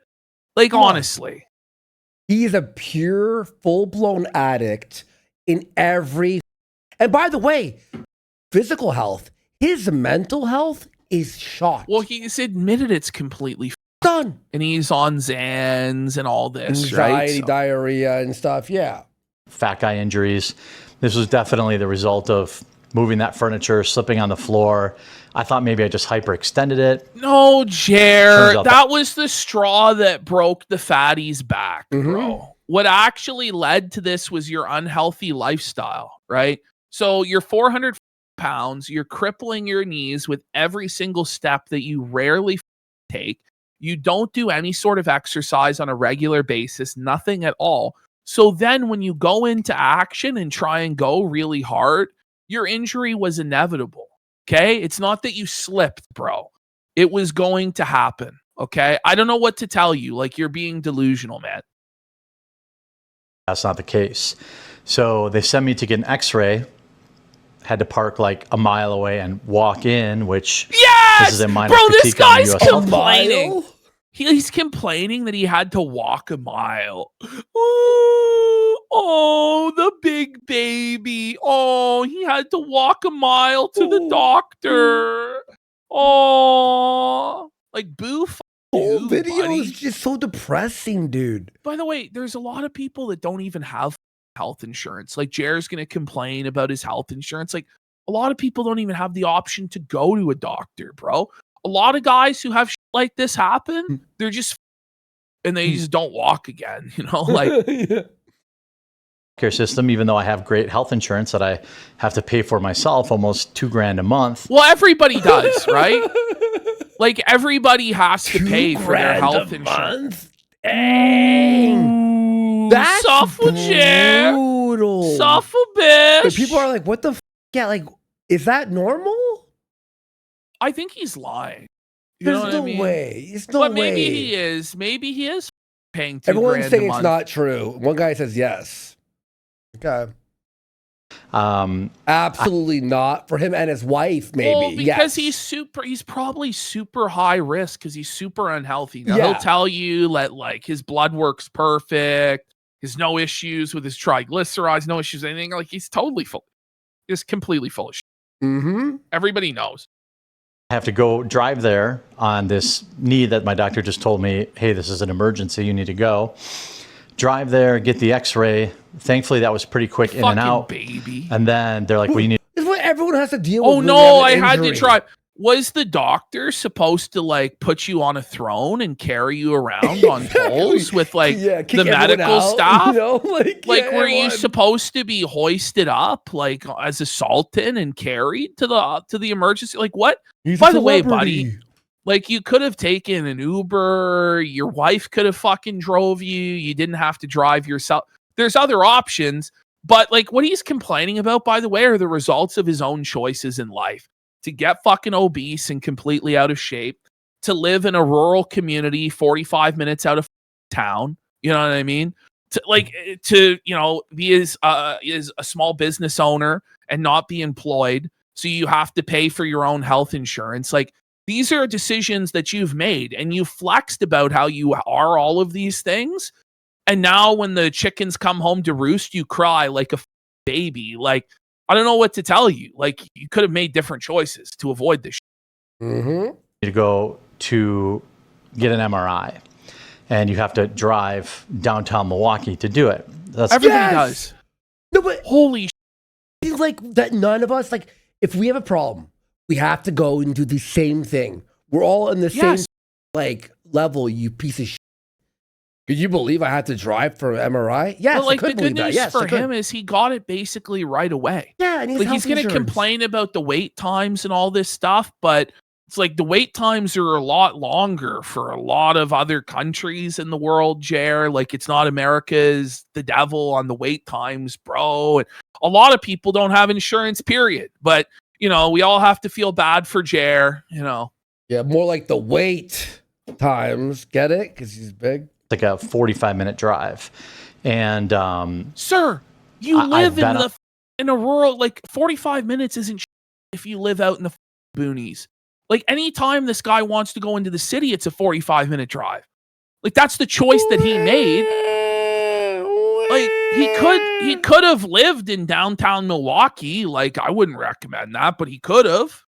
Like, come on. honestly, he is a pure, full-blown addict in every. And by the way, physical health, his mental health is shot. well, he's admitted it's completely Done. and he's on Xans and all this, Anxiety, right? So- diarrhea, and stuff. Yeah. Fat guy injuries. This was definitely the result of moving that furniture, slipping on the floor. I thought maybe I just hyperextended it. No, Jer, Turns out that was the straw that broke the fatty's back, Mhm. bro. What actually led to this was your unhealthy lifestyle, right? So you're 400 pounds, you're crippling your knees with every single step that you rarely take. You don't do any sort of exercise on a regular basis, nothing at all. So then when you go into action and try and go really hard, your injury was inevitable. Okay? It's not that you slipped, bro. It was going to happen. Okay? I don't know what to tell you. Like you're being delusional, man. That's not the case. So they sent me to get an x-ray. Had to park like a mile away and walk in, which Yes! this is a minor Bro, this critique on guy's US health. complaining. Mile? He's complaining that he had to walk a mile. Ooh, oh, the big baby. Oh, he had to walk a mile to the Ooh. doctor. Oh, like boo. Whole you, video buddy. is just so depressing, dude. By the way, there's a lot of people that don't even have health insurance. Like Jer's going to complain about his health insurance. Like a lot of people don't even have the option to go to a doctor, bro. A lot of guys who have shit like this happen, they're just and they just don't walk again, you know? Like Care system, even though I have great health insurance that I have to pay for myself, almost $2,000 a month. well, everybody does, right? Like everybody has to pay for their $2,000 health a insurance. month? Dang. Ooh, That's suffer, Jer. brutal. Suffer, bitch. But people are like, what the f? Yeah, like, is that normal? I think he's lying. You know There's what no I mean? way. There's no But way. maybe he is. Maybe he is paying $2,000 Everyone's a saying it's month. not true. One guy says yes. Okay. Absolutely not for him and his wife. Maybe Well, because yes. he's probably super high risk because he's super unhealthy. Now Yeah. he'll tell you that like his blood work's perfect, there's no issues with his triglycerides, no issues anything. Like he's totally full, he's completely full of shit. Mm-hmm. Everybody knows. I have to go drive there on this need that my doctor just told me, hey, this is an emergency, you need to go. Drive there, get the x-ray. Thankfully, that was pretty quick in Fucking and out. baby. And then they're like, well, you need This is what everyone has to deal with. Oh when no, they I have an had to injury. try. Was the doctor supposed to like put you on a throne and carry you around on poles with like Yeah, kick the everyone medical out, staff? You know? Like yeah, Were you everyone. supposed to be hoisted up like as a sultan and carried to the emergency? Like what? He's a By the way, buddy, celebrity. like you could have taken an Uber, your wife could have fucking drove you, you didn't have to drive yourself. There's other options, but like what he's complaining about, by the way, are the results of his own choices in life. To get fucking obese and completely out of shape, to live in a rural community 45 minutes out of town, you know what I mean? To be as a small business owner and not be employed, so you have to pay for your own health insurance. Like these are decisions that you've made, and you flexed about how you are all of these things. And now when the chickens come home to roost, you cry like a baby. Like, I don't know what to tell you. Like, you could have made different choices to avoid this. Mm-hmm. to go to get an MRI. And you have to drive downtown Milwaukee to do it. That's Everybody Yes! does. No, but Holy it's like that. None of us like if we have a problem, we have to go and do the same thing. We're all in the Yes. same like level. You piece of shit. Could you believe I had to drive for an MRI? Yes, But like I could the believe good that. news Yes, for I could. him is he got it basically right away. Yeah, and Like he's going gonna complain about the wait times and all this stuff, but it's like the wait times are a lot longer for a lot of other countries in the world, Jer. Like it's not America's the devil on the wait times, bro. And a lot of people don't have insurance, period. But you know, we all have to feel bad for Jer, you know. Yeah, more like the wait times. Get it? Because he's big. like a 45-minute drive. And Sir, you I've live been in a rural, like 45 minutes isn't if you live out in the boonies. Like anytime this guy wants to go into the city, it's a 45-minute drive. Like that's the choice that he made. Like he could have lived in downtown Milwaukee. Like I wouldn't recommend that, but he could have.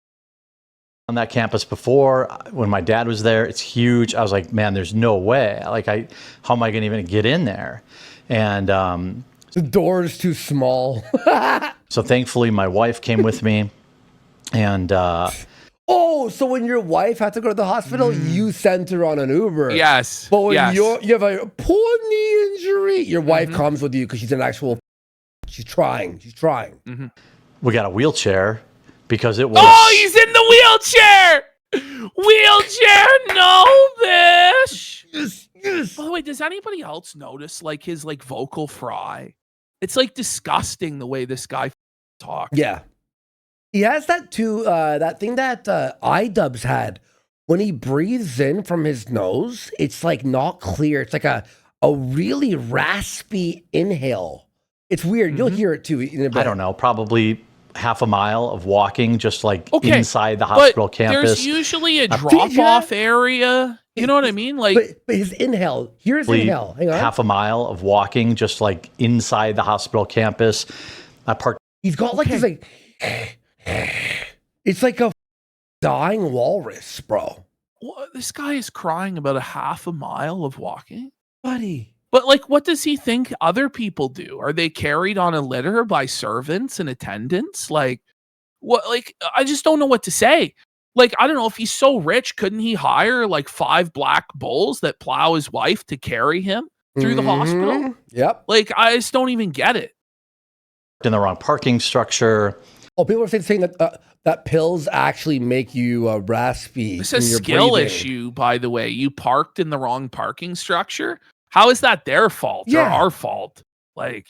on that campus before when my dad was there. It's huge. I was like, man, there's no way. Like, how am I going to even get in there? And The door is too small. so thankfully, my wife came with me. And Oh, so when your wife had to go to the hospital, you sent her on an Uber. Yes. But when yes. you have a poor knee injury, your wife comes with you because she's an actual. She's trying. She's trying. we got a wheelchair because it was. Oh, he's in the wheelchair. Wheelchair, no, bish. Yes, yes. By the way, does anybody else notice like his like vocal fry? It's like disgusting the way this guy talks. Yeah. He has that too. That thing that iDubbbz had when he breathes in from his nose. It's like not clear. It's like a really raspy inhale. It's weird. You'll hear it too. In a bit. I don't know, probably half a mile of walking just like Okay, inside the but hospital campus. there's usually a Did drop you off have- area. You know what I mean? Like But his inhale. Here's inhale. Hang on. half a mile of walking just like inside the hospital campus. I parked He's got like this like. It's like a dying walrus, bro. this guy is crying about a half a mile of walking. Buddy. But like, what does he think other people do? Are they carried on a litter by servants and attendants? Like, what? Like, I just don't know what to say. Like, I don't know if he's so rich, couldn't he hire like 5 black bulls that plow his wife to carry him through the hospital? Mhm. Yep. Like, I just don't even get it. in the wrong parking structure. Oh, people are saying that that pills actually make you raspy. It's a when you're skill breathing. issue, by the way. You parked in the wrong parking structure. How is that their fault or Yeah. our fault? Like,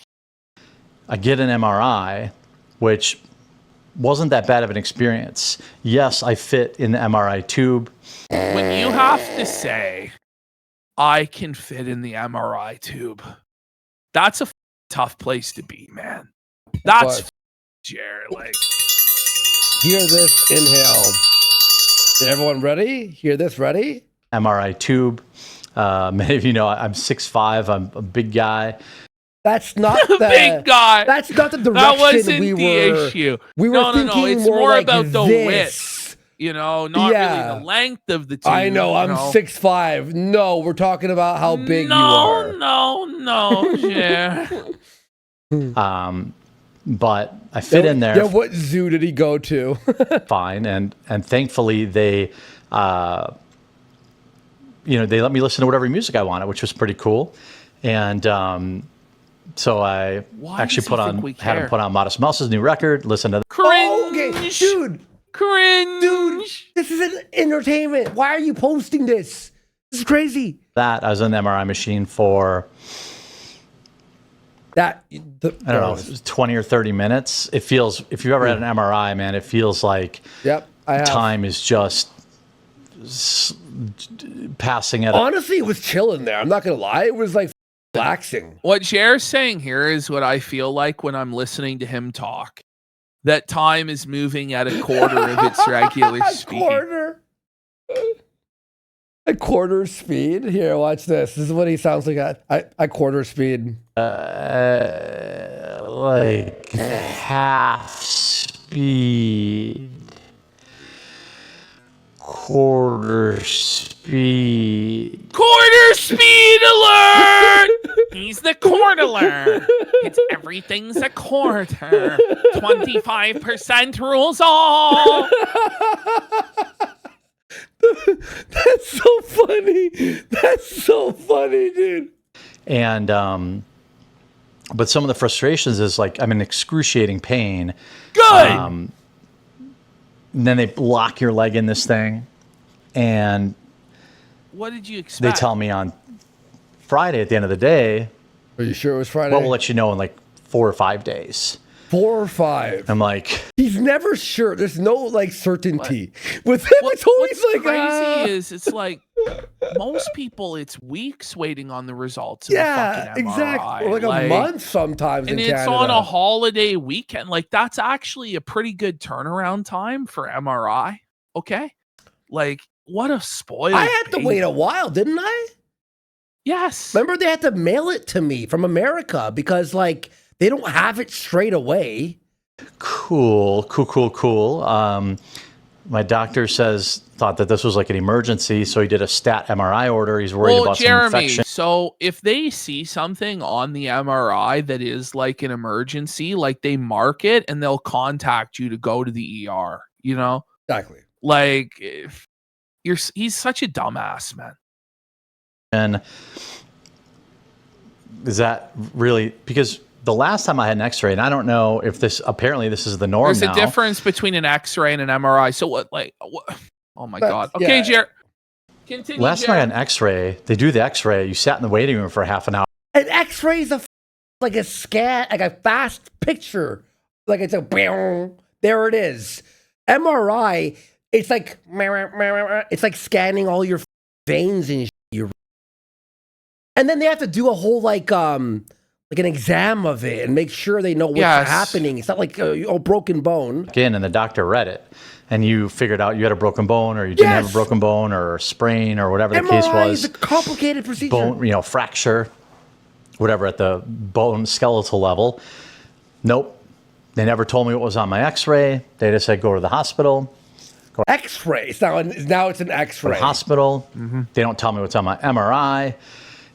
I get an MRI, which wasn't that bad of an experience. Yes, I fit in the MRI tube. when you have to say I can fit in the MRI tube. That's a tough place to be, man. That's Jared. Like, hear this, inhale. Everyone ready? Hear this, ready? MRI tube. Many of you know I'm 6'5". I'm a big guy. That's not the big guy. That's not the direction That wasn't we the were. issue. We were thinking It's more like about the this. width. You know, not really the length of the tube. I know. I'm 6'5". No, we're talking about how big you are. No, Jared. But I fit in there. Yeah, what zoo did he go to? Fine, and thankfully they, they let me listen to whatever music I wanted, which was pretty cool. And so I actually had him put on Modest Mouse's new record. Listen to Cringe. Okay, dude. Cringe. Dude, this is an entertainment. Why are you posting this? This is crazy. that. I was in the MRI machine for I don't know, 20 or 30 minutes. It feels, if you've ever had an MRI, man, it feels like Yep, I have. time is just passing at Honestly, it was chill in there. I'm not gonna lie. It was like relaxing. What Jared's saying here is what I feel like when I'm listening to him talk. That time is moving at a quarter of its regular speed. A quarter speed. Here, watch this. This is what he sounds like at quarter speed. like half speed, quarter speed. Quarter speed alert! He's the quarter. It's everything's a quarter. 25% rules all. That's so funny. That's so funny, dude. And but some of the frustrations is like I'm in excruciating pain. Good. And then they lock your leg in this thing, and What did you they expect? tell me on Friday at the end of the day, Are you sure it was Friday? well, we'll let you know in like 4 or 5 days. 4 or 5. I'm like, He's never sure. There's no like certainty with him. It's always What's like crazy is it's like most people it's weeks waiting on the results of a yeah, fucking MRI. exactly. Or like a month sometimes. And in it's Canada. on a holiday weekend. Like that's actually a pretty good turnaround time for MRI. Okay. Like what a spoiled. I had to baby. wait a while, didn't I? Yes. Remember they had to mail it to me from America because like they don't have it straight away. cool. My doctor thought that this was like an emergency, so he did a stat MRI order. He's worried about some Jeremy, infection. so if they see something on the MRI that is like an emergency, like they mark it and they'll contact you to go to the ER, you know? Exactly. Like if he's such a dumbass, man. And is that really, because the last time I had an x-ray, and I don't know if apparently this is the norm There's now. a difference between an X-ray and an MRI. So what, oh my God. Okay, yeah. Jared. Continue, Last time I had Jared. an x-ray, they do the x-ray, you sat in the waiting room for half an hour. An X-ray is like a scan, like a fast picture. Like it's a bang, there it is. MRI, it's like scanning all your veins and shit. And then they have to do a whole like an exam of it and make sure they know what's happening. It's not like a broken bone. And the doctor read it, and you figured out you had a broken bone, or you didn't have a broken bone, or a sprain, or whatever the case MRI was. is a complicated procedure. Bone, fracture, whatever at the bone skeletal level. Nope. They never told me what was on my x-ray. They just said, go to the hospital. X-ray. Now it's an X-ray. Go to the hospital. They don't tell me what's on my MRI.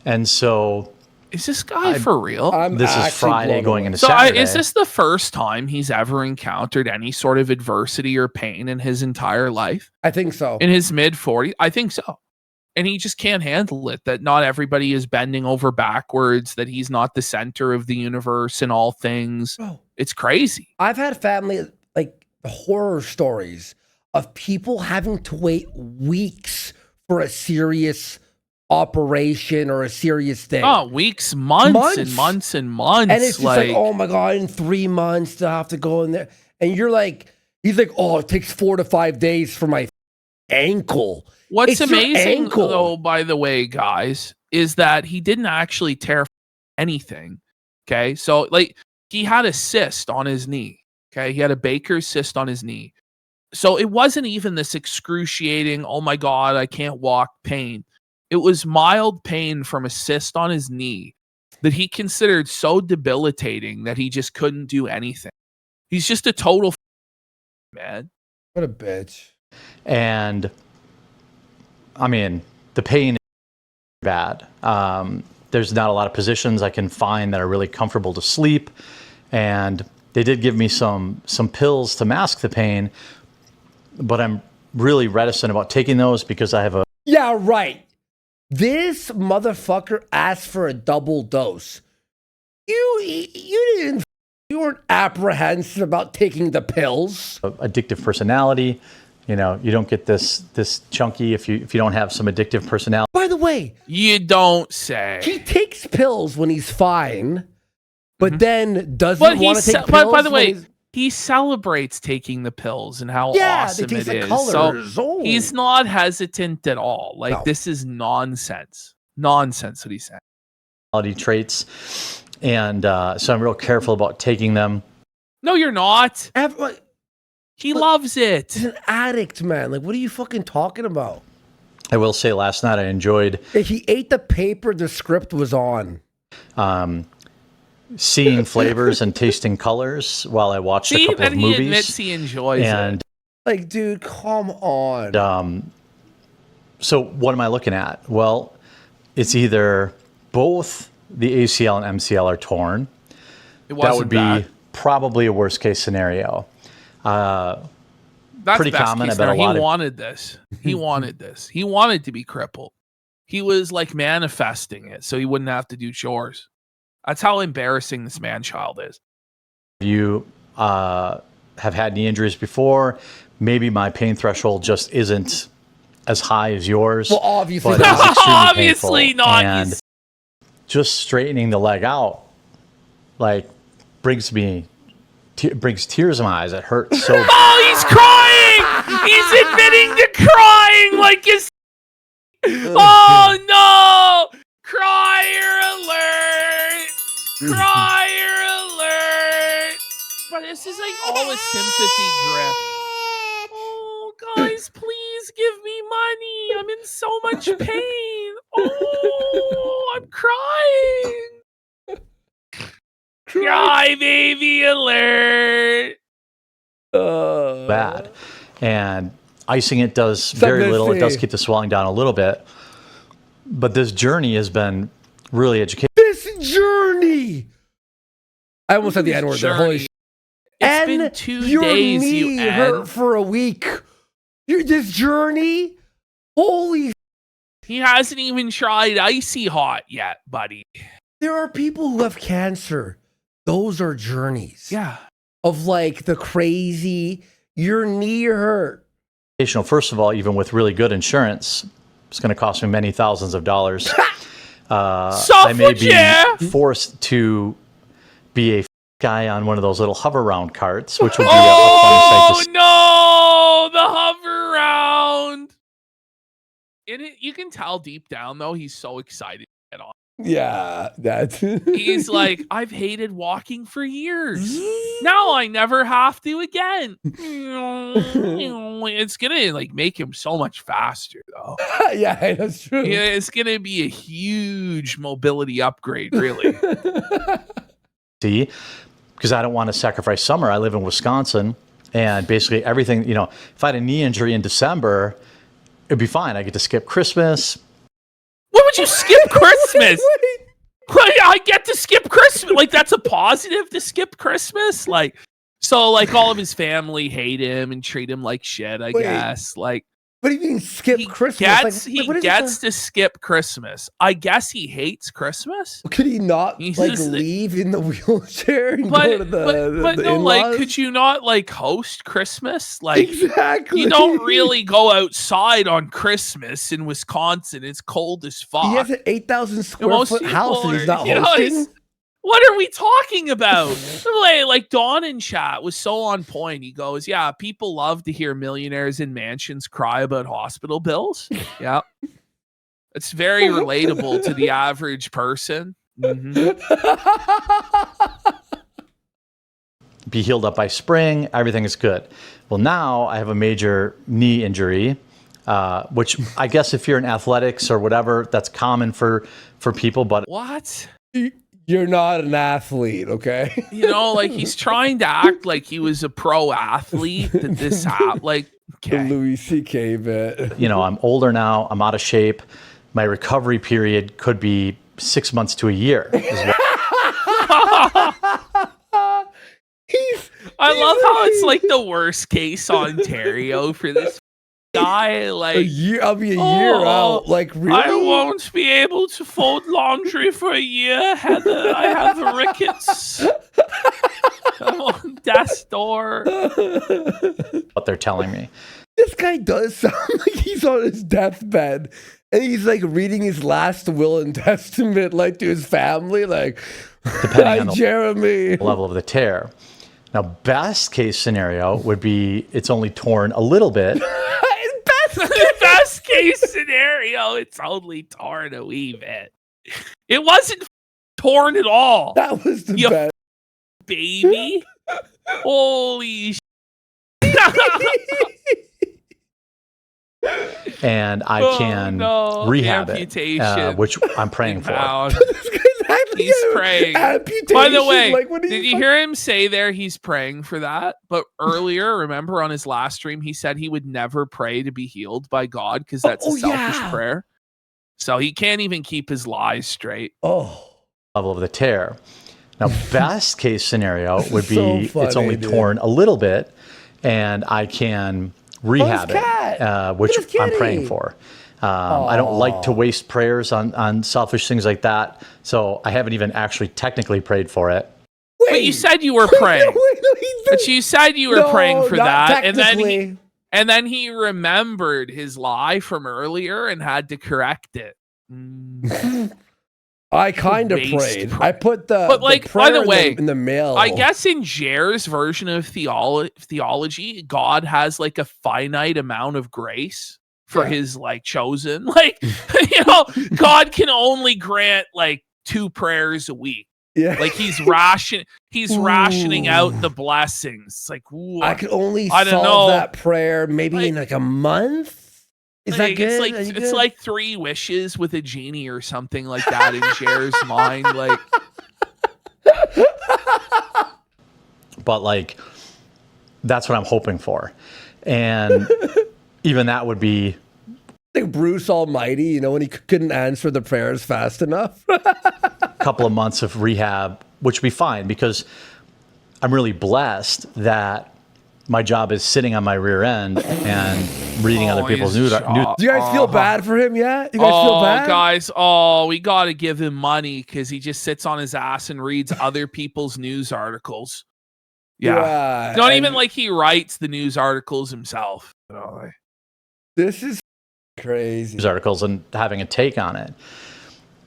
And so Is this guy for real? this is actually Friday blown going away. into So Saturday. is this the first time he's ever encountered any sort of adversity or pain in his entire life? I think so. In his mid 40s? I think so. And he just can't handle it, that not everybody is bending over backwards, that he's not the center of the universe and all things. Bro, It's crazy. I've had family, like horror stories of people having to wait weeks for a serious operation or a serious thing. Oh, weeks, months and months and months. And it's just like, oh my God, in 3 months they'll have to go in there. And you're like, he's like, oh, it takes 4 to 5 days for my ankle. What's It's your amazing, ankle. though, by the way, guys, is that he didn't actually tear anything. Okay. So, like, he had a cyst on his knee. Okay. He had a Baker's cyst on his knee. So, it wasn't even this excruciating, oh my God, I can't walk pain. It was mild pain from a cyst on his knee that he considered so debilitating that he just couldn't do anything. He's just a total man. What a bitch. And I mean, the pain is bad. There's not a lot of positions I can find that are really comfortable to sleep. And they did give me some pills to mask the pain, but I'm really reticent about taking those because I have a Yeah, right. This motherfucker asked for a double dose. You weren't apprehensive about taking the pills. addictive personality. You know, you don't get this chunky if you don't have some addictive personality. By the way, You don't say. he takes pills when he's fine, but then doesn't But want to take pills. but by the when way, he's- he celebrates taking the pills and how yeah, awesome they taste it like is. colors. So Oh. he's not hesitant at all. Like, No. this is nonsense. Nonsense what he's saying. Traits, and so I'm real careful about taking them. No, you're not. Like, He But- loves it. he's an addict, man. Like, what are you fucking talking about? I will say, last night I enjoyed If he ate the paper the script was on. seeing flavors and tasting colors while I watched a See, couple that of he admits movies. he enjoys And it. Like, dude, come on. so what am I looking at? Well, it's either both the ACL and MCL are torn. It That wasn't would be bad. probably a worst case scenario. That's pretty best common. case I bet a scenario. lot He of- wanted this. He wanted this. He wanted to be crippled. He was like manifesting it so he wouldn't have to do chores. That's how embarrassing this man child is. You have had knee injuries before. Maybe my pain threshold just isn't as high as yours. Well, obviously but it's not. extremely Obviously painful. not. And He's- just straightening the leg out, like, brings tears in my eyes. It hurts so. Oh, he's crying! He's admitting to crying like his. Oh no! Crier alert! Crier alert! But this is like all a sympathy grip. Oh, guys, please give me money. I'm in so much pain. Oh, I'm crying. Cry baby alert. Bad. And icing it does very little. It does keep the swelling down a little bit. But this journey has been really educational. This journey. I almost said the N word there. Holy Journey. shit. It's And been 2 your days, knee you hurt N. for a week. This journey. Holy. He hasn't even tried icy hot yet, buddy. There are people who have cancer. Those are journeys. Yeah. Of like the crazy. Your knee hurt. First of all, even with really good insurance, it's going to cost me many thousands of dollars. I may be Suffragette! forced to be a guy on one of those little hover round carts, which would be a Oh fun sight to no, the hover round. In it, you can tell deep down though he's so excited to get on. Yeah, that's. He's like, I've hated walking for years. Now I never have to again. It's gonna like make him so much faster though. Yeah, that's true. Yeah, it's gonna be a huge mobility upgrade, really. see, because I don't want to sacrifice summer. I live in Wisconsin, and basically everything, you know, if I had a knee injury in December, it'd be fine. I get to skip Christmas. Why would you skip Christmas? Like, I get to skip Christmas. Like, that's a positive to skip Christmas. Like, so like all of his family hate him and treat him like shit, I Wait. guess. Like, What do you mean skip he Christmas? gets, Like, he what is gets the- to skip Christmas. I guess he hates Christmas. Could he not He's like just- leave in the wheelchair and But go to the but the no, like, in-laws? could you not like host Christmas? Like, Exactly. you don't really go outside on Christmas in Wisconsin. It's cold as fuck. He has an 8,000 square Most foot house and people he's not are- you know, hosting. it's- What are we talking about? Like Don in chat was so on point. He goes, yeah, people love to hear millionaires in mansions cry about hospital bills. Yeah. It's very relatable to the average person. Mm-hmm. Be healed up by spring. Everything is good. Well, now I have a major knee injury, which I guess if you're in athletics or whatever, that's common for people. But What? You're not an athlete, okay? You know, like he's trying to act like he was a pro athlete. That this happened. Like, The okay. Louis C.K. bit. I'm older now. I'm out of shape. My recovery period could be 6 months to a year. I love how it's like the worst case Ontario for this guy. Like, I'll be a year Oh, out. Like, really? I won't be able to fold laundry for a year, Heather. I have rickets. I'm on death's door. What they're telling me. This guy does sound like he's on his deathbed. And he's like reading his last will and testament, like to his family, like, Depending hi, on the Jeremy. level of the tear. Now, best case scenario would be it's only torn a little bit. Best case scenario, it's only torn a wee bit. It wasn't torn at all, That was the You best. baby. Holy And I can rehab amputation. it, which I'm praying for. Inbound. This guy's acting He's out praying. amputation. By the way, like, what are did you hear him say there he's praying for that? But earlier, remember on his last stream, he said he would never pray to be healed by God because that's a selfish yeah. prayer. So he can't even keep his lies straight. Oh, Level of the tear. Now, best case scenario would be So it's funny, only dude. torn a little bit, and I can rehab cat. it, which Look at I'm his praying kitty. for. I don't like to waste prayers on selfish things like that, so I haven't even actually technically prayed for it. wait. But you said you were praying. No, he But you said you were praying for not that, technically. and then he remembered his lie from earlier and had to correct it. I kind of Waste prayed. prayer. I put the But, like, the by the prayer way, in the mail. I guess in Jer's version of theology, God has like a finite amount of grace for Yeah. his like chosen. Like, God can only grant like 2 prayers a week. Yeah. Like he's rationing out Ooh. the blessings. It's like, ooh, I could only I don't solve know. that prayer maybe Like- in like a month. Is that like, good? It's like Are you it's good? like 3 wishes with a genie or something like that in Jer's mind. Like, But like, that's what I'm hoping for, and even that would be like Bruce Almighty, when he couldn't answer the prayers fast enough. a couple of months of rehab, which would be fine because I'm really blessed that my job is sitting on my rear end and reading other people's news. Do you guys feel bad for him yet? You guys feel bad? Guys, we got to give him money because he just sits on his ass and reads other people's news articles. Yeah. Not even and like he writes the news articles himself. this is crazy. News articles and having a take on it.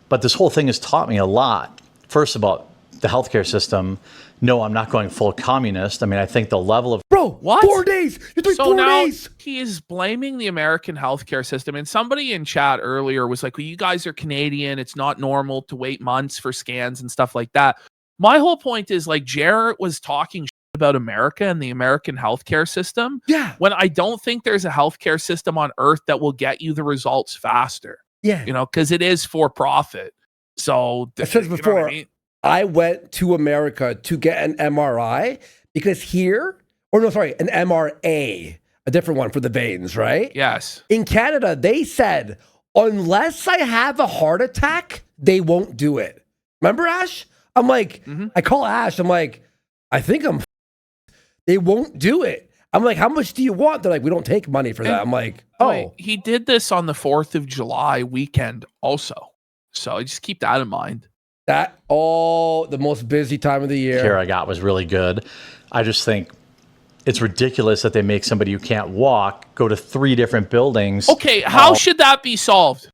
But this whole thing has taught me a lot. First, about the healthcare system. No, I'm not going full communist. I mean, I think the level of Bro, What? 4 days. You're doing So 4 now days. he is blaming the American healthcare system. And somebody in chat earlier was like, well, you guys are Canadian. It's not normal to wait months for scans and stuff like that. My whole point is like Jarrett was talking about America and the American healthcare system Yeah. when I don't think there's a healthcare system on earth that will get you the results faster, Yeah. because it is for profit. So I said you know what before, I mean? I went to America to get an MRI because here, an MRA, a different one for the veins, right? Yes. In Canada, they said, unless I have a heart attack, they won't do it. Remember, Ash? I'm like, I call Ash. I'm like, I think I'm. They won't do it. I'm like, how much do you want? They're like, we don't take money for that. I'm like, oh. He did this on the 4th of July weekend also. So just keep that in mind. The most busy time of the year. care I got was really good. I just think it's ridiculous that they make somebody who can't walk go to 3 different buildings. Okay, how should that be solved?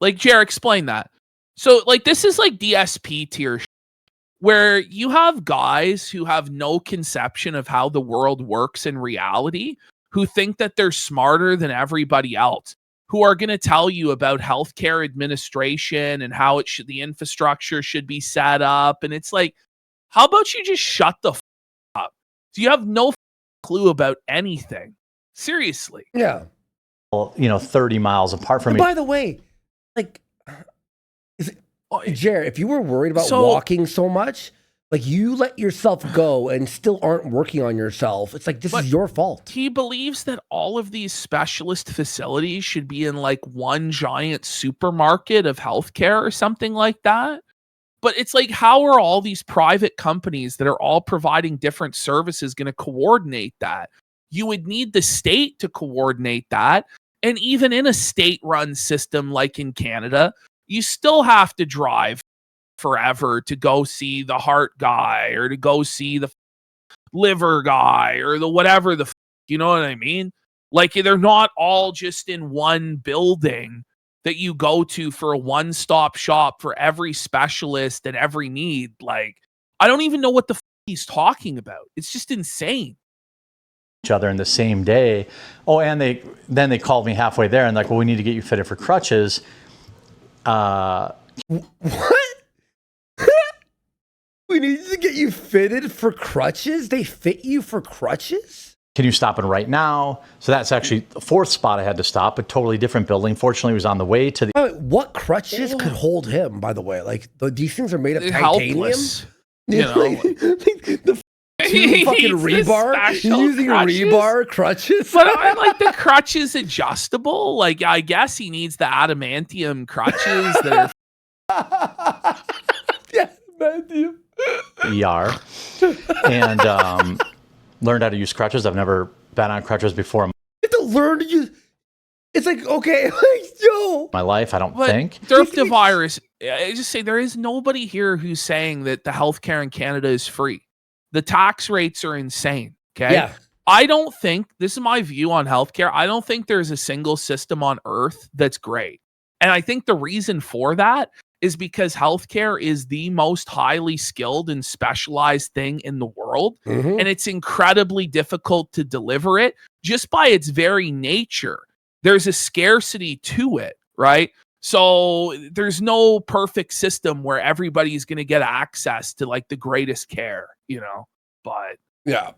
Like, Jared, explain that. So, like, this is like DSP tier. where you have guys who have no conception of how the world works in reality, who think that they're smarter than everybody else, who are going to tell you about healthcare administration and how the infrastructure should be set up. And it's like, how about you just shut the up? Do you have no clue about anything? Seriously. Yeah. 30 miles apart from And me. by the way, like, Jared, if you were worried about walking so much, like you let yourself go and still aren't working on yourself, it's like, this is your fault. He believes that all of these specialist facilities should be in like one giant supermarket of healthcare or something like that. But it's like, how are all these private companies that are all providing different services going to coordinate that? You would need the state to coordinate that. And even in a state-run system like in Canada, you still have to drive forever to go see the heart guy or to go see the liver guy or the whatever the you know what I mean? Like, they're not all just in one building that you go to for a one-stop shop for every specialist and every need. Like, I don't even know what the he's talking about. It's just insane. Each other in the same day. Oh, and then they called me halfway there and like, well, we need to get you fitted for crutches. What? We need to get you fitted for crutches? They fit you for crutches? Can you stop it right now? So that's actually the fourth spot I had to stop, a totally different building. Fortunately, it was on the way to the... What crutches could hold him, by the way? Like, these things are made of They're titanium? helpless. You know? The two fucking rebar? You're using crutches? rebar crutches? But are like the crutches adjustable? Like, I guess he needs the adamantium crutches that are... Yeah, adamantium. ER and learned how to use crutches. I've never been on crutches before in You have to learn to use... It's like, okay, like, yo. my life, I don't But think. Derp virus, I just say there is nobody here who's saying that the healthcare in Canada is free. The tax rates are insane. Okay. Yeah. I don't think, this is my view on healthcare, I don't think there's a single system on earth that's great. And I think the reason for that is because healthcare is the most highly skilled and specialized thing in the world. Mhm. And it's incredibly difficult to deliver it just by its very nature. There's a scarcity to it, right? So there's no perfect system where everybody's going to get access to like the greatest care, you know, but Yeah.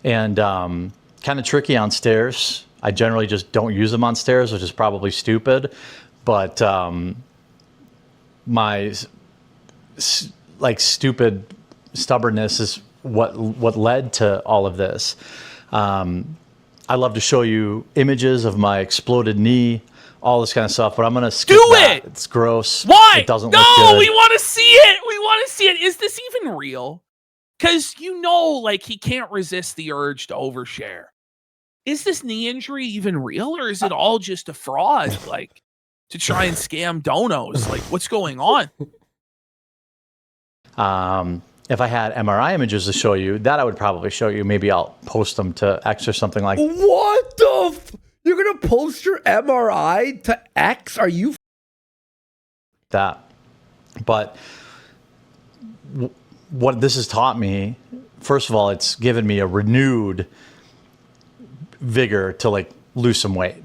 And kind of tricky on stairs. I generally just don't use them on stairs, which is probably stupid. But my stupid stubbornness is what led to all of this. I love to show you images of my exploded knee, all this kind of stuff, but I'm gonna skip that. it! It's gross. why? It doesn't no, look good. we want to see it. We want to see it. Is this even real? Because like he can't resist the urge to overshare. Is this knee injury even real, or is it all just a fraud, like to try and scam donos? Like, what's going on? If I had MRI images to show you, that I would probably show you. Maybe I'll post them to X or something like that. What the You're going to post your MRI to X? Are you But what this has taught me, first of all, it's given me a renewed vigor to like lose some weight.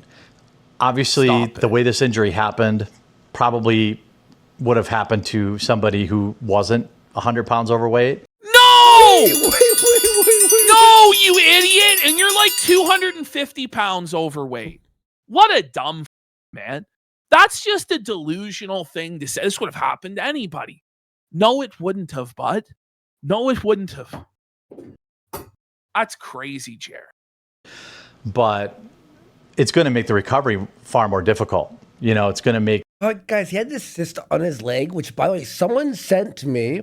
Obviously, the way this injury happened probably would have happened to somebody who wasn't 100 pounds overweight. No! Wait. No, you idiot! And you're like 250 pounds overweight. What a dumb man. That's just a delusional thing to say. This would have happened to anybody. No, it wouldn't have, bud. No, it wouldn't have. That's crazy, Jared. But it's going to make the recovery far more difficult. You know, it's going to make... Guys, he had this cyst on his leg, which, by the way, someone sent me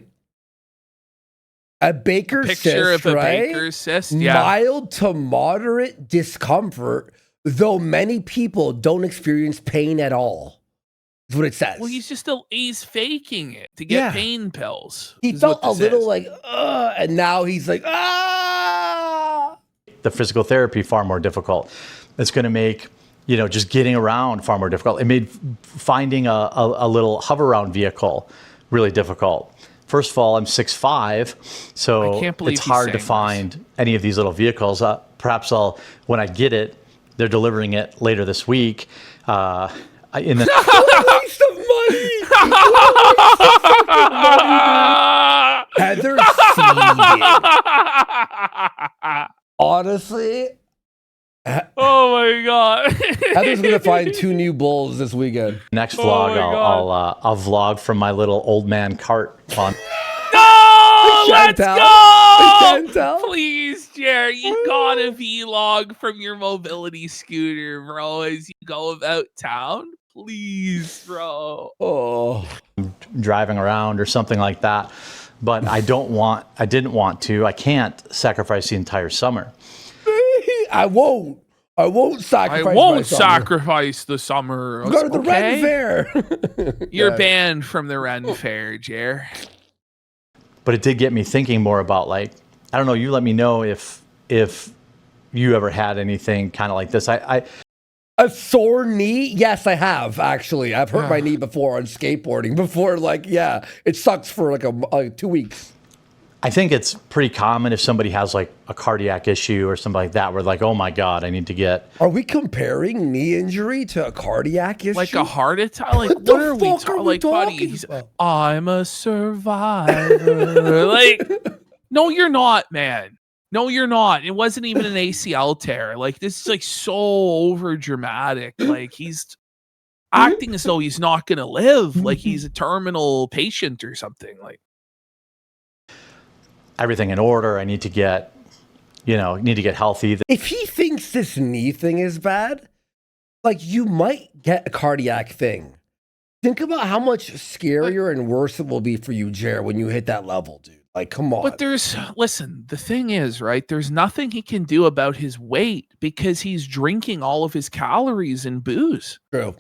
a Baker's Picture cyst, of a right? Baker's cyst, yeah. Mild to moderate discomfort, though many people don't experience pain at all. That's what it says. Well, he's faking it to get Yeah. pain pills. He is felt what a this little is. like, and now he's like, the physical therapy far more difficult. It's going to make, you know, just getting around far more difficult. It made finding a little hover around vehicle really difficult. first of all, I'm 6'5", so I can't believe it's he's hard to saying this. find any of these little vehicles. Perhaps when I get it, they're delivering it later this week. In the Waste of money. Heather seeded. Honestly, Oh my god. Heather's gonna find 2 new bulls this weekend. next Oh vlog, my I'll vlog from my little old man cart on. No, let's Chantel? go! Chantel? Please, Jerry, you gotta vlog from your mobility scooter, bro, as you go about town. Please, bro. Oh, driving around or something like that. But I didn't want to. I can't sacrifice the entire summer. I won't. I won't I sacrifice. my won't summer. sacrifice the summer. Go to the Okay? Ren Fair. You're Yeah. banned from the Ren Fair, Jer. But it did get me thinking more about, like, I don't know, you let me know if you ever had anything kind of like this. A sore knee? Yes, I have actually. I've hurt my knee before on skateboarding. Before, like, yeah, it sucks for like 2 weeks. I think it's pretty common if somebody has like a cardiac issue or something like that, where like, oh my God, I need to get. Are we comparing knee injury to a cardiac issue? Like a heart attack? Like, What the what are we fuck talking? are we Like, buddy, talking he's, about? I'm a survivor. Like, no, you're not, man. No, you're not. It wasn't even an ACL tear. Like, this is like so over dramatic. Like, he's acting as though he's not gonna live. Like he's a terminal patient or something. Like, Everything in order. I need to get, need to get healthy. If he thinks this knee thing is bad, like, you might get a cardiac thing. Think about how much scarier and worse it will be for you, Jer, when you hit that level, dude. Like, come on. but listen, the thing is, right? There's nothing he can do about his weight because he's drinking all of his calories and booze. True.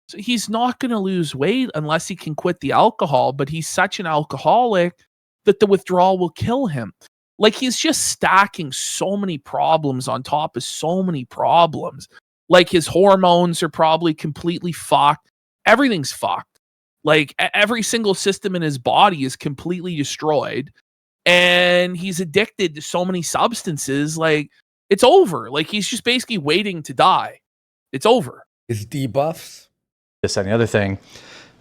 So he's not going to lose weight unless he can quit the alcohol, but he's such an alcoholic that the withdrawal will kill him. Like, he's just stacking so many problems on top of so many problems. Like, his hormones are probably completely fucked. Everything's fucked. Like, every single system in his body is completely destroyed. And he's addicted to so many substances. Like, it's over. Like, he's just basically waiting to die. It's over. His debuffs. This and the other thing.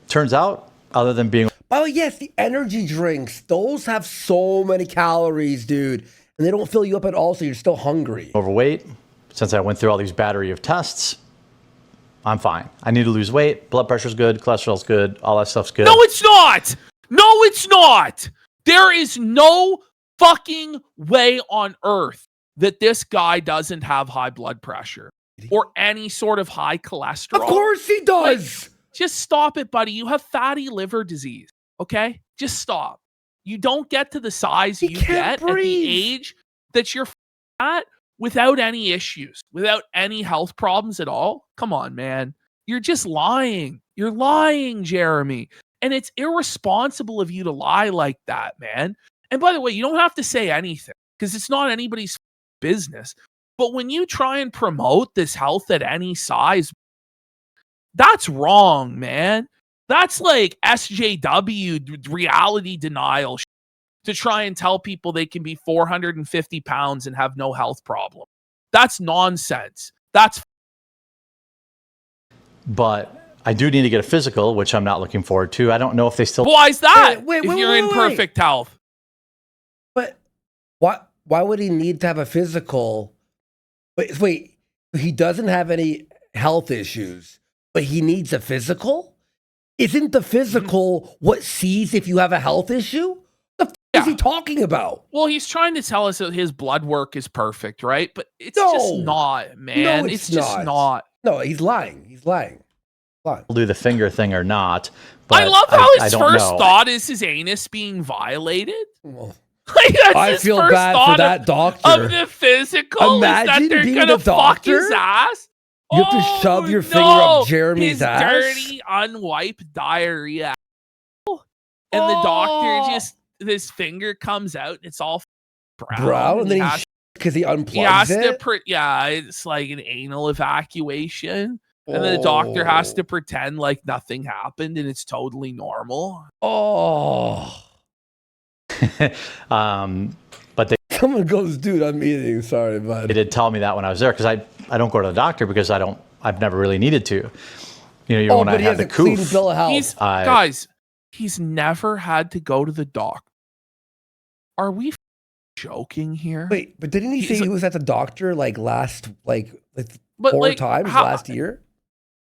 Turns out, other than being Oh, yes, the energy drinks. Those have so many calories, dude. And they don't fill you up at all, so you're still hungry. overweight, since I went through all these battery of tests, I'm fine. I need to lose weight. Blood pressure's good. Cholesterol's good. All that stuff's good. No, it's not. No, it's not. There is no fucking way on earth that this guy doesn't have high blood pressure or any sort of high cholesterol. Of course he does. Just stop it, buddy. You have fatty liver disease. Okay? Just stop. You don't get to the size He you can't get at breathe. the age that you're at without any issues, without any health problems at all. Come on, man. You're just lying. You're lying, Jeremy. And it's irresponsible of you to lie like that, man. And by the way, you don't have to say anything because it's not anybody's business. But when you try and promote this health at any size, that's wrong, man. That's like SJW reality denial to try and tell people they can be 450 pounds and have no health problem. That's nonsense. That's But I do need to get a physical, which I'm not looking forward to. I don't know if they still. why is that? Wait, if wait, you're wait, in wait. perfect health. But why would he need to have a physical? Wait, he doesn't have any health issues, but he needs a physical? Isn't the physical what sees if you have a health issue? The f- is he talking about? Well, he's trying to tell us that his blood work is perfect, right? But it's No. just not, man. it's just not. not. No, he's lying. He's lying. do the finger thing or not. But I love how I his don't first know. thought is his anus being violated. Well, Like, that's I his feel first bad thought for that of doctor. the physical. Imagine is that they're being gonna the fuck his doctor. ass. You have to shove your finger up Jeremy's his ass? dirty, unwiped diarrhea. And the doctor just, his finger comes out and it's all brown. and then he he has, because he unplugs he has it. to, it's like an anal evacuation. And then the doctor has to pretend like nothing happened and it's totally normal. Oh, But they Someone goes, dude, I'm eating. Sorry, bud. did tell me that when I was there because I don't go to the doctor because I've never really needed to. Even Oh, when I but he had has the a clean coof. bill of health. He's guys, he's never had to go to the doctor. Are we joking here? Wait, but didn't he say he was at the doctor like last, like But, 4 like, times how- last year?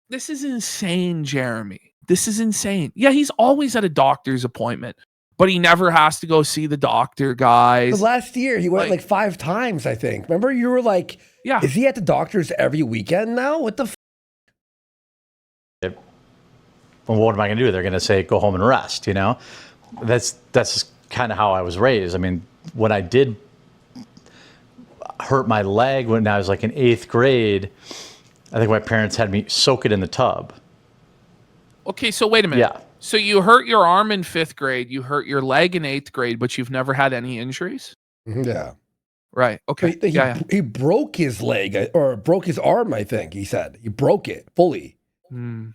This is insane, Jeremy. This is insane. Yeah, he's always at a doctor's appointment, but he never has to go see the doctor, guys. The last year he went Like- like 5 times, I think. Remember, you were like, Yeah. is he at the doctor's every weekend now? What the? Well, what am I going to do? They're going to say go home and rest. That's kind of how I was raised. I mean, when I did hurt my leg when I was like in 8th grade, I think my parents had me soak it in the tub. Okay, so wait a minute. Yeah. So you hurt your arm in 5th grade, you hurt your leg in 8th grade, but you've never had any injuries? Yeah. Right. Okay. He, Yeah. he broke his leg or broke his arm. I think he said he broke it fully. Hmm.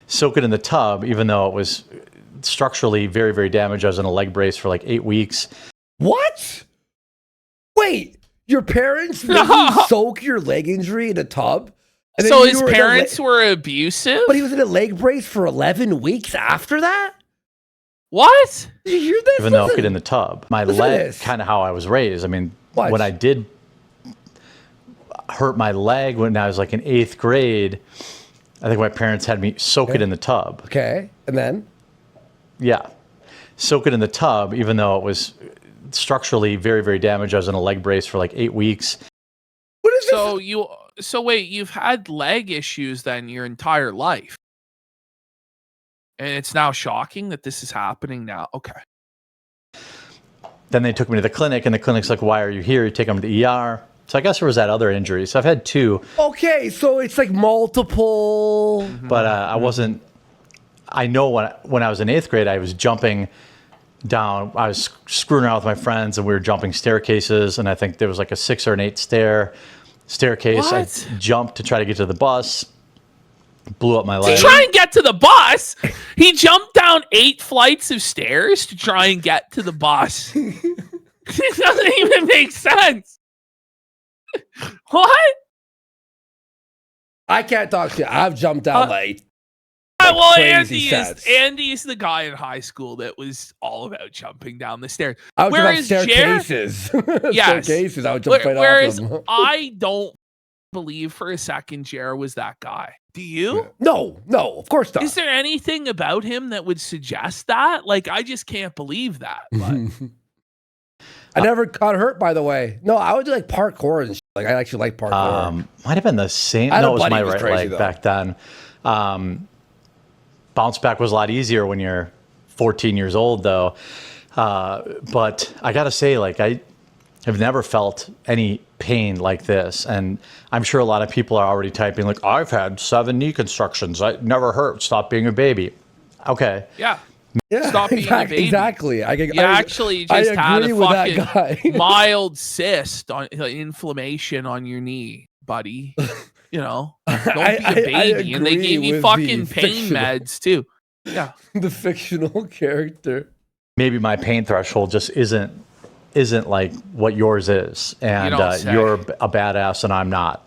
Soak it in the tub, even though it was structurally very, very damaged. I was in a leg brace for like 8 weeks. What? Wait, your parents made you soak your leg injury in a tub? And then So you his were in a parents were abusive? but he was in a leg brace for 11 weeks after that? What? Did you hear this? Even though I Listen. could in the tub. My Listen to leg, this. kind of how I was raised. I mean, What? when I did hurt my leg when I was like in 8th grade, I think my parents had me soak it in the tub. Okay, and then? Yeah. Soak it in the tub, even though it was structurally very, very damaged. I was in a leg brace for like 8 weeks. What is So wait, you've had leg issues then your entire life. And it's now shocking that this is happening now. Okay. Then they took me to the clinic, and the clinic's like, why are you here? You take them to the ER. So I guess there was that other injury. So I've had 2. this? Okay, so it's like multiple. But I wasn't. I know when I was in 8th grade, I was jumping down. I was screwing around with my friends, and we were jumping staircases. And I think there was like a 6 or an 8 staircase. What? I jumped to try to get to the bus. Blew up my leg. To try and get to the bus, he jumped down 8 flights of stairs to try and get to the bus. It doesn't even make sense. What? I can't talk to you. I've jumped down like Well, crazy sets. Andy's the guy in high school that was all about jumping down the stairs. I would jump off Whereas Jer- staircases. Yes. Staircases. I would jump right Whereas off them. I don't believe for a second Jer was that guy. Do you? No, of course not. Is there anything about him that would suggest that? Like, I just can't believe that. But I never got hurt, by the way. No, I would do like parkour and shit. Like I actually like parkour. Might have been the same. I had No, a it was buddy my who was right crazy, leg though. back then. Bounce back was a lot easier when you're 14 years old, though. But I gotta say, like I have never felt any pain like this, and I'm sure a lot of people are already typing like, "I've had 7 knee constructions. I never hurt. Stop being a baby." Okay. yeah, Yeah, stop being a baby. Exactly. you actually just had a with that fucking guy. mild cyst on inflammation on your knee, buddy. You know, don't be a baby. And they agree gave you with fucking the pain fictional- meds too. Yeah. The fictional character. Maybe my pain threshold just isn't like what yours is, and don't say. you're a badass and I'm not.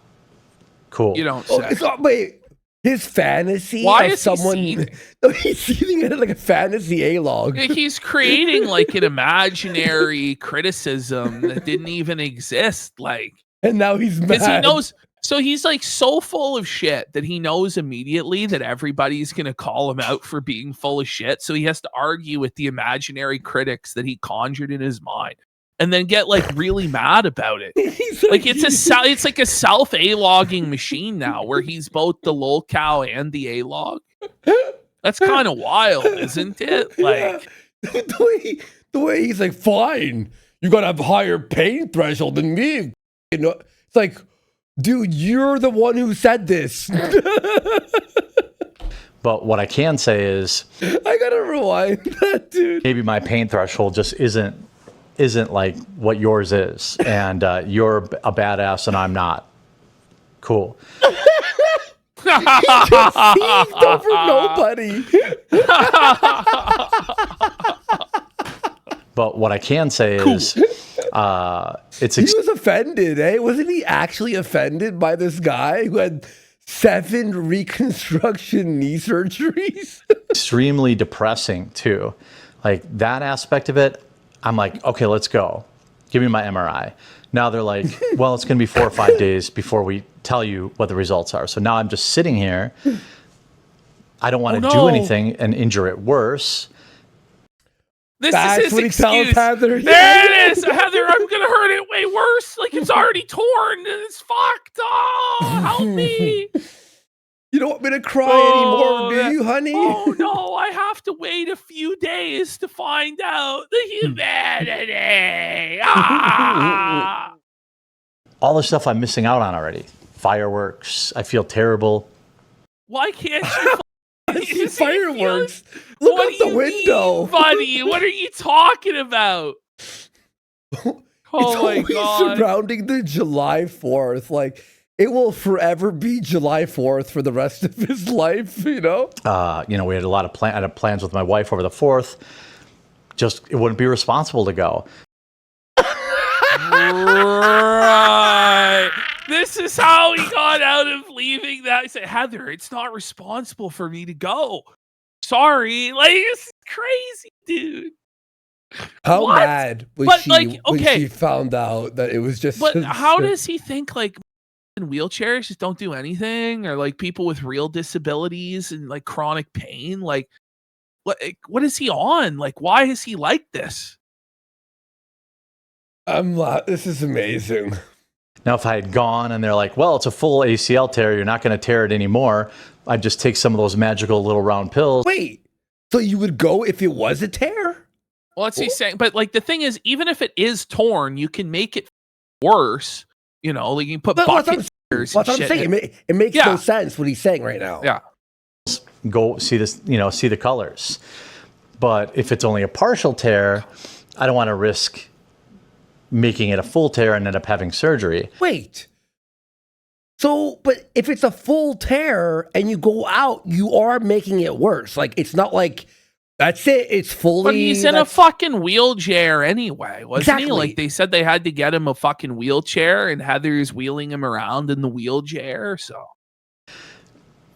Cool. You don't Oh, say. so, wait, his fantasy Why of is he someone. seeing- No, he's seeing it like a fantasy A-log. He's creating like an imaginary criticism that didn't even exist. Like, And now he's mad. because he knows. So he's like so full of shit that he knows immediately that everybody's going to call him out for being full of shit. So he has to argue with the imaginary critics that he conjured in his mind and then get like really mad about it. He's Like it's like a self A-logging machine now where he's both the lolcow and the A-log. That's kind of wild, isn't it? Like, the way he's like, fine, you gotta have higher pain threshold than me. You know, it's like, dude, you're the one who said this. But what I can say is I gotta rewind that, dude. maybe my pain threshold just isn't like what yours is, and you're a badass and I'm not. Cool. Seized over nobody. But what I can say is, it's He was offended, eh? Wasn't he actually offended by this guy who had 7 reconstruction knee surgeries? extremely depressing too. Like that aspect of it, I'm like, okay, let's go. Give me my MRI. Now they're like, well, it's going to be 4 or 5 days before we tell you what the results are. So now I'm just sitting here. I don't want to do anything and injure it worse. This That's is what his he tells excuse. Heather. There it is. Heather, I'm going to hurt it way worse. Like it's already torn and it's fucked. Oh, help me. You don't want me to cry Oh, anymore, do you, honey? Oh no, I have to wait a few days to find out the humanity. Ah! All the stuff I'm missing out on already. Fireworks. I feel terrible. Why can't you? I see Is he fireworks. feeling- Look What out do the you window. mean, buddy? What are you talking about? Oh It's my always god! surrounding the July 4th. Like, it will forever be July 4th for the rest of his life, you know? We had a lot of I had plans with my wife over the 4th. Just, it wouldn't be responsible to go. Right. This is how he got out of leaving that. He said, Heather, it's not responsible for me to go. Sorry. Like, it's crazy, dude. How What? mad was But, she like, when okay. she found out that it was just... But how does he think, like, in wheelchairs just don't do anything? Or, like, people with real disabilities and, like, chronic pain? Like, what is he on? Like, why is he like this? This is amazing. Now, if I had gone and they're like, well, it's a full ACL tear, you're not going to tear it anymore, I'd just take some of those magical little round pills. Wait, so you would go if it was a tear? Well, that's what he's saying. But, like, the thing is, even if it is torn, you can make it worse. You know, like, you can put But that's what bucket I'm- tears That's and what I'm shit. saying. It makes Yeah. no sense what he's saying right now. Yeah. Go see this, see the colors. But if it's only a partial tear, I don't want to risk making it a full tear and end up having surgery. Wait. So, but if it's a full tear and you go out, you are making it worse. Like, it's not like, that's it, it's fully... But he's in a that's- fucking wheelchair anyway, wasn't he? Exactly. Like, they said they had to get him a fucking wheelchair, and Heather's wheeling him around in the wheelchair, so...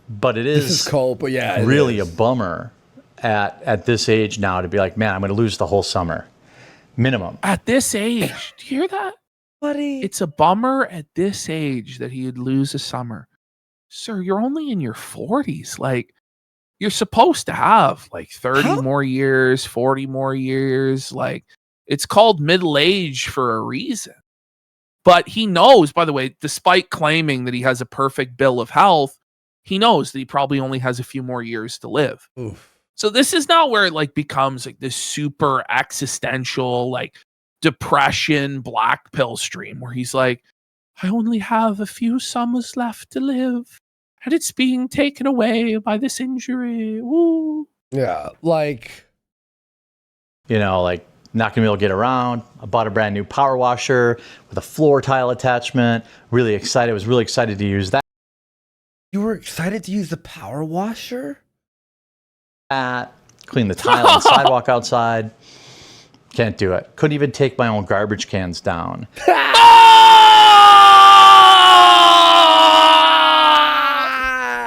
But it This is cold, but yeah. it really is. a bummer at this age now to be like, man, I'm going to lose the whole summer. Minimum. At this age, do you hear that? Buddy. It's a bummer at this age that he'd lose a summer. Sir, you're only in your 40s. Like, you're supposed to have like 30 How- more years, 40 more years. Like, it's called middle age for a reason. But he knows, by the way, despite claiming that he has a perfect bill of health, he knows that he probably only has a few more years to live. Oof. So this is not where it like becomes like this super existential, like depression, black pill stream where he's like, I only have a few summers left to live and it's being taken away by this injury. Woo. Yeah, like... Like not going to be able to get around. I bought a brand new power washer with a floor tile attachment. Really excited. I was really excited to use that. You were excited to use the power washer? Clean the tile and sidewalk outside. Can't do it. Couldn't even take my own garbage cans down.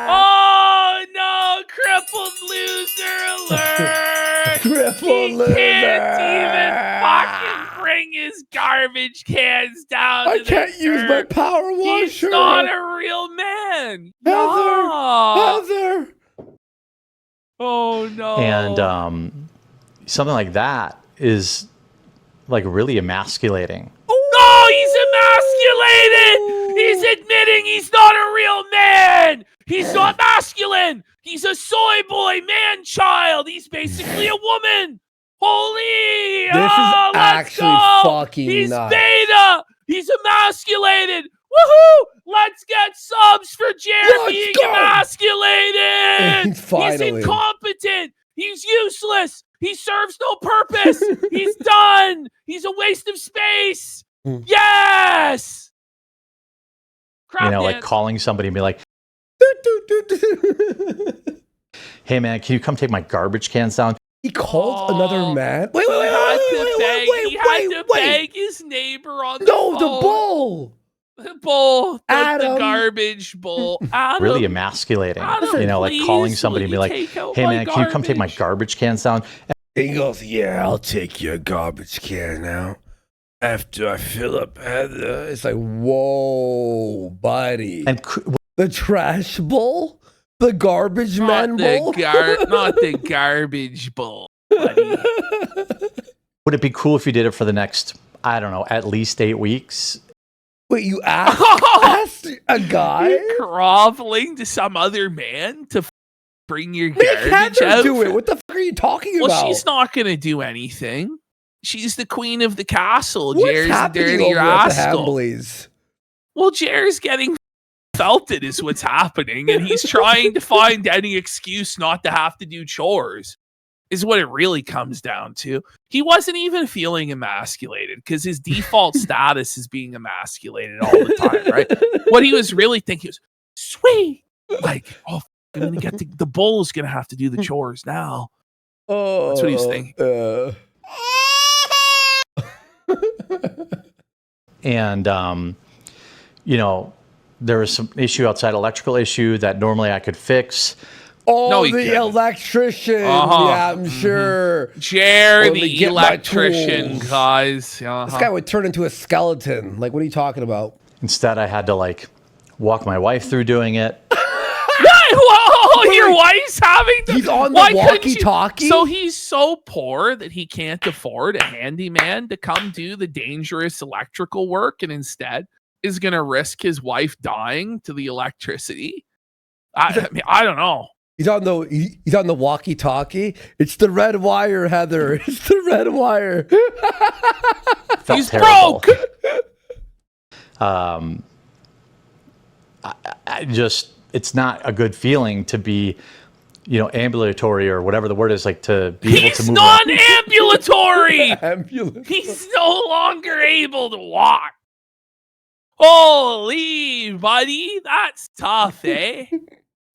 Oh no, crippled loser alert! Crippled He loser! can't even fucking bring his garbage cans down. I to the can't use my curb. power washer! He's not a real man. Heather! No. Heather! Oh no. And something like that is like really emasculating. No, he's emasculated. He's admitting he's not a real man. He's not masculine. He's a soy boy, man child. He's basically a woman. Holy! This is let's actually go. fucking He's nuts. beta. He's emasculated. Woohoo! Let's get subs for Jared Let's being go. emasculated. He's Finally. incompetent. He's useless. He serves no purpose. He's done. He's a waste of space. Mm. Yes. Crap Like dance. calling somebody and be like, hey man, can you come take my garbage cans down? He called another man. Wait, He had to beg his neighbor on the phone. No, the bull. The bull. Adam. The garbage bull. Adam, Really emasculating. Adam, You know, like please, calling somebody and be will like, you take out "Hey my man, can you come take my garbage?" garbage cans down?" He goes, yeah, I'll take your garbage can now. After I fill up Heather. It's like, whoa, buddy. And The trash bowl? The garbage man bowl? Not the garbage bowl, buddy. would it be cool if you did it for the next, I don't know, at least 8 weeks? Wait, you asked a guy? You're groveling to some other man to bring your Make garbage Heather out? do it. What the fuck are you talking Well, about? she's not going to do anything. She's the queen of the castle. What's Jer's a happening dirty over at the rascal. Hambleys? Well, Jer's getting felted is what's happening, and he's trying to find any excuse not to have to do chores, is what it really comes down to. He wasn't even feeling emasculated because his default status is being emasculated all the time, right? What he was really thinking was, sweet, like, oh, I'm gonna get the bull's gonna have to do the chores now. Oh, That's what he's thinking. And, you know, there was some issue outside, electrical issue that normally I could fix. Oh, No, he the couldn't. electrician. Uh-huh. Yeah, I'm sure. Jer, Let me the get my electrician, tools. guys. This guy would turn into a skeleton. Like, what are you talking about? Instead, I had to like walk my wife through doing it. Whoa, your wife's having to... He's on the Why couldn't you- walkie-talkie? So he's so poor that he can't afford a handyman to come do the dangerous electrical work, and instead is going to risk his wife dying to the electricity. I mean, I don't know. He's on the walkie-talkie. It's the red wire, Heather. It's the red wire. Felt He's terrible. broke. I just, it's not a good feeling to be, you know, ambulatory or whatever the word is, like to be able to He's move. non-ambulatory. Ambulance. He's no longer able to walk. Holy, buddy, that's tough, eh?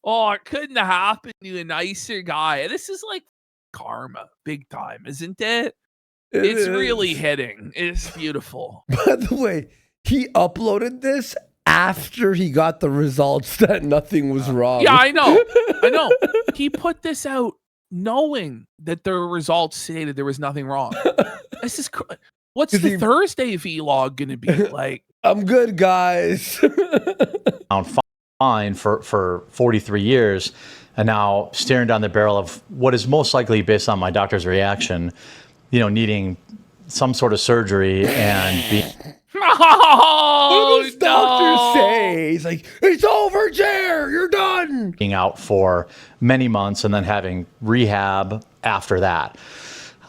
Oh, it couldn't have happened to a nicer guy. This is like karma, big time, isn't it? It It's is. really hitting. It's beautiful. By the way, he uploaded this after he got the results that nothing was wrong. Yeah, I know. He put this out knowing that the results stated there was nothing wrong. This is what's 'Cause the he- Thursday vlog gonna be like? I'm good, guys. Found fine for 43 years, and now staring down the barrel of what is most likely, based on my doctor's reaction, you know, needing some sort of surgery and being What Oh, does doctor no. say? He's like, it's over, Jer. You're done. out for many months and then having rehab after that.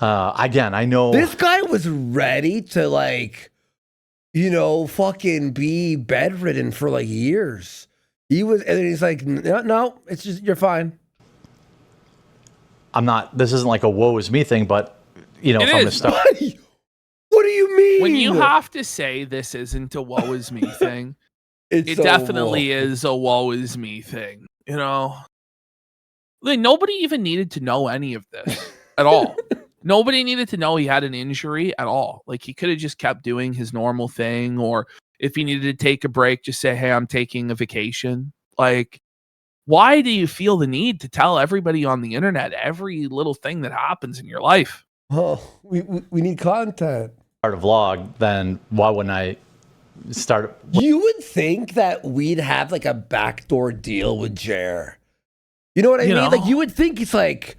Again, I know This guy was ready to, like, you know, fucking be bedridden for like years. He was, and then he's like, no, it's just, you're fine. I'm not, this isn't like a woe is me thing, but, you know, It if I'm going to is. start. What do you mean? When you have to say this isn't a woe is me thing, It's it so definitely woke. is a woe is me thing. You know, like nobody even needed to know any of this at all. Nobody needed to know he had an injury at all. Like he could have just kept doing his normal thing, or if he needed to take a break, just say, "Hey, I'm taking a vacation." Like, why do you feel the need to tell everybody on the internet every little thing that happens in your life? Oh, we need content. A vlog, then why wouldn't I start? You would think that we'd have like a backdoor deal with Jer. You know what I You mean? know? Like you would think it's like,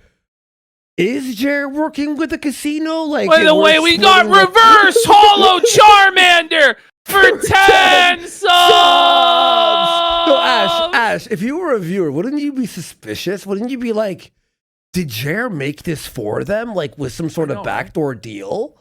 is Jer working with a casino? Like, By and the we're way, we got splitting the- reverse hollow Charmander for 10 subs. No, Ash, if you were a viewer, wouldn't you be suspicious? Wouldn't you be like, did Jer make this for them? Like with some sort I know, of right? backdoor deal?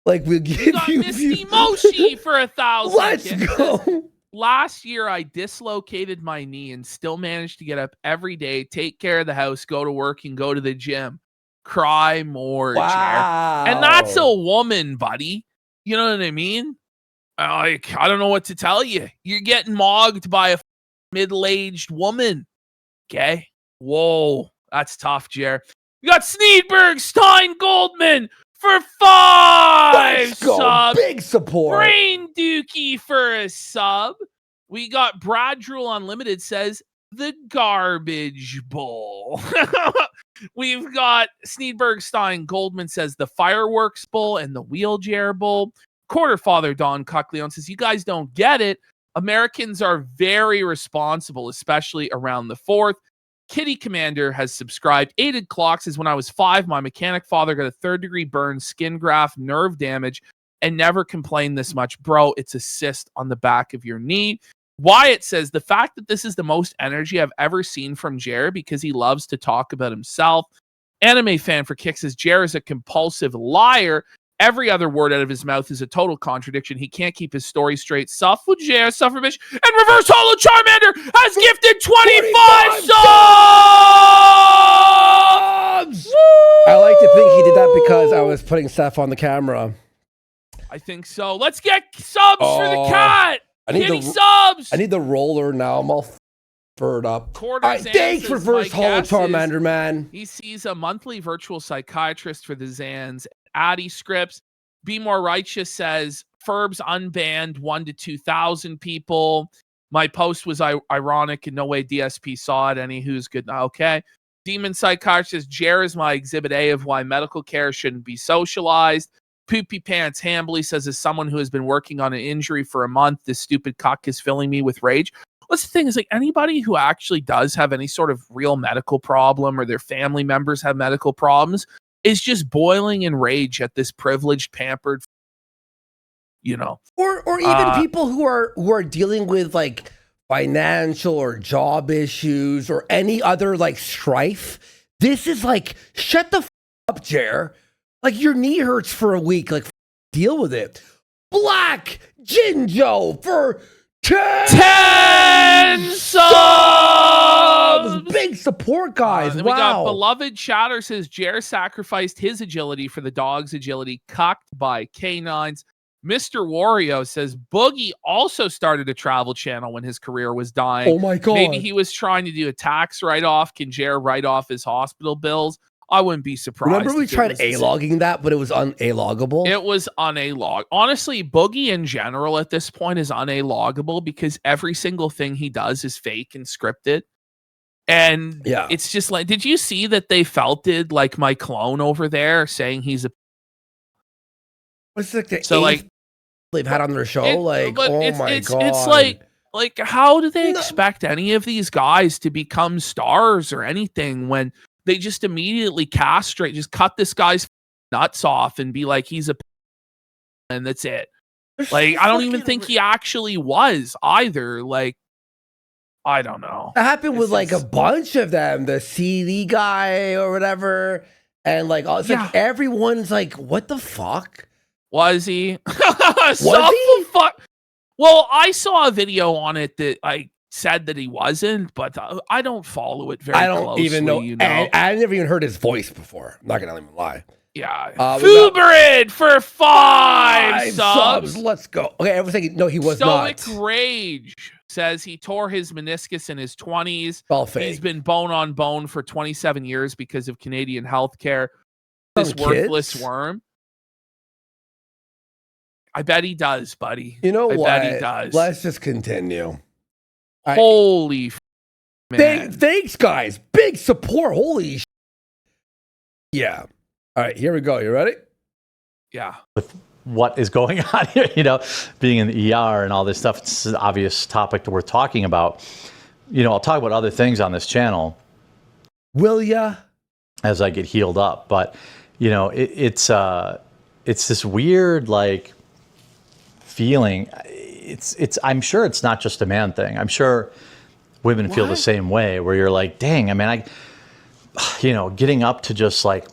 Like we'll We give got you Misty views. Moshi for 1,000. Let's kisses. go. Last year, I dislocated my knee and still managed to get up every day, take care of the house, go to work, and go to the gym. Cry more, Jer. Wow. And that's a woman, buddy. You know what I mean? Like, I don't know what to tell you. You're getting mogged by a middle-aged woman. Okay? Whoa, that's tough, Jer. We got Sneedberg, Stein, Goldman for 5 Let's go. subs. Big support. Brain Dookie for a sub. We got Brad Drool Unlimited says the Garbage Bowl. We've got Sneedberg, Stein, Goldman says the Fireworks Bowl and the Wheelchair Bowl. Quarterfather Don Cuckleon says, you guys don't get it. Americans are very responsible, especially around the 4th. Kitty Commander has subscribed. Aided Clock says, when I was 5, my mechanic father got a 3rd-degree burn, skin graft, nerve damage, and never complained this much. Bro, it's a cyst on the back of your knee. Wyatt says, the fact that this is the most energy I've ever seen from Jer because he loves to talk about himself. Anime Fan for Kick says, Jer is a compulsive liar. Every other word out of his mouth is a total contradiction. He can't keep his story straight. Suffer Jer, Suffer Bitch, and Reverse Hollow Charmander has gifted 25 subs! I like to think he did that because I was putting stuff on the camera. I think so. Let's get subs for the cat. I need Kitty the subs. I need the roller now. I'm all furred up. Quarter All right, thanks, Reverse Hollow Charmander, man. He sees a monthly virtual psychiatrist for the Zans. Addy Scripts. Be More Righteous says, Ferbs unbanned 1 to 2,000 people. My post was ironic and no way DSP saw it. Any who's good. Okay. Demon Psychiatrist says, Jer is my exhibit A of why medical care shouldn't be socialized. Poopy Pants Hambly says, as someone who has been working on an injury for a month, this stupid cuck is filling me with rage. What's the thing is, like, anybody who actually does have any sort of real medical problem or their family members have medical problems is just boiling in rage at this privileged, pampered, or even people who are dealing with like financial or job issues or any other like strife. This is like, shut the up, Jer. Like, your knee hurts for a week. Like, deal with it. Black Jinjo for 10 subs. Big support, guys. Then wow. We got Beloved Chatter says, Jer sacrificed his agility for the dog's agility, cucked by canines. Mr. Wario says, Boogie also started a travel channel when his career was dying. Oh my God. Maybe he was trying to do a tax write-off. Can Jer write off his hospital bills? I wouldn't be surprised. Remember we tried A-logging that, but it was un-A-loggable? It was un-A-log. Honestly, Boogie in general at this point is un-A-loggable because every single thing he does is fake and scripted. And yeah, it's just like, did you see that they felted like my clone over there saying he's a... What's like the so like they've had on their show? Oh my God. It's like how do they expect any of these guys to become stars or anything when they just immediately castrate, just cut this guy's nuts off and be like, he's a and that's it. Like, I don't even think he actually was either. Like, I don't know. That happened with like a bunch of them, the CD guy or whatever. And like, it's like everyone's like, what the fuck? Was he? Was he? Fuck? Well, I saw a video on it that I said that he wasn't, but I don't follow it very closely. I don't even know. I've never even heard his voice before. I'm not going to even lie. Yeah. Fuberid for 5 subs. Let's go. Okay, everyone's saying, no, he was not. Stoic Rage says he tore his meniscus in his 20s. All fake. He's been bone on bone for 27 years because of Canadian healthcare. This worthless worm. I bet he does, buddy. You know what? I bet he does. Let's just continue. Holy man. Thanks, guys. Big support. Holy yeah. All right, here we go. You ready? Yeah. With what is going on here, being in the ER and all this stuff, it's an obvious topic that we're talking about. I'll talk about other things on this channel. Will ya? As I get healed up. But, it's this weird, like, feeling. I'm sure it's not just a man thing. I'm sure women feel the same way, where you're like, dang, I mean, getting up to just like,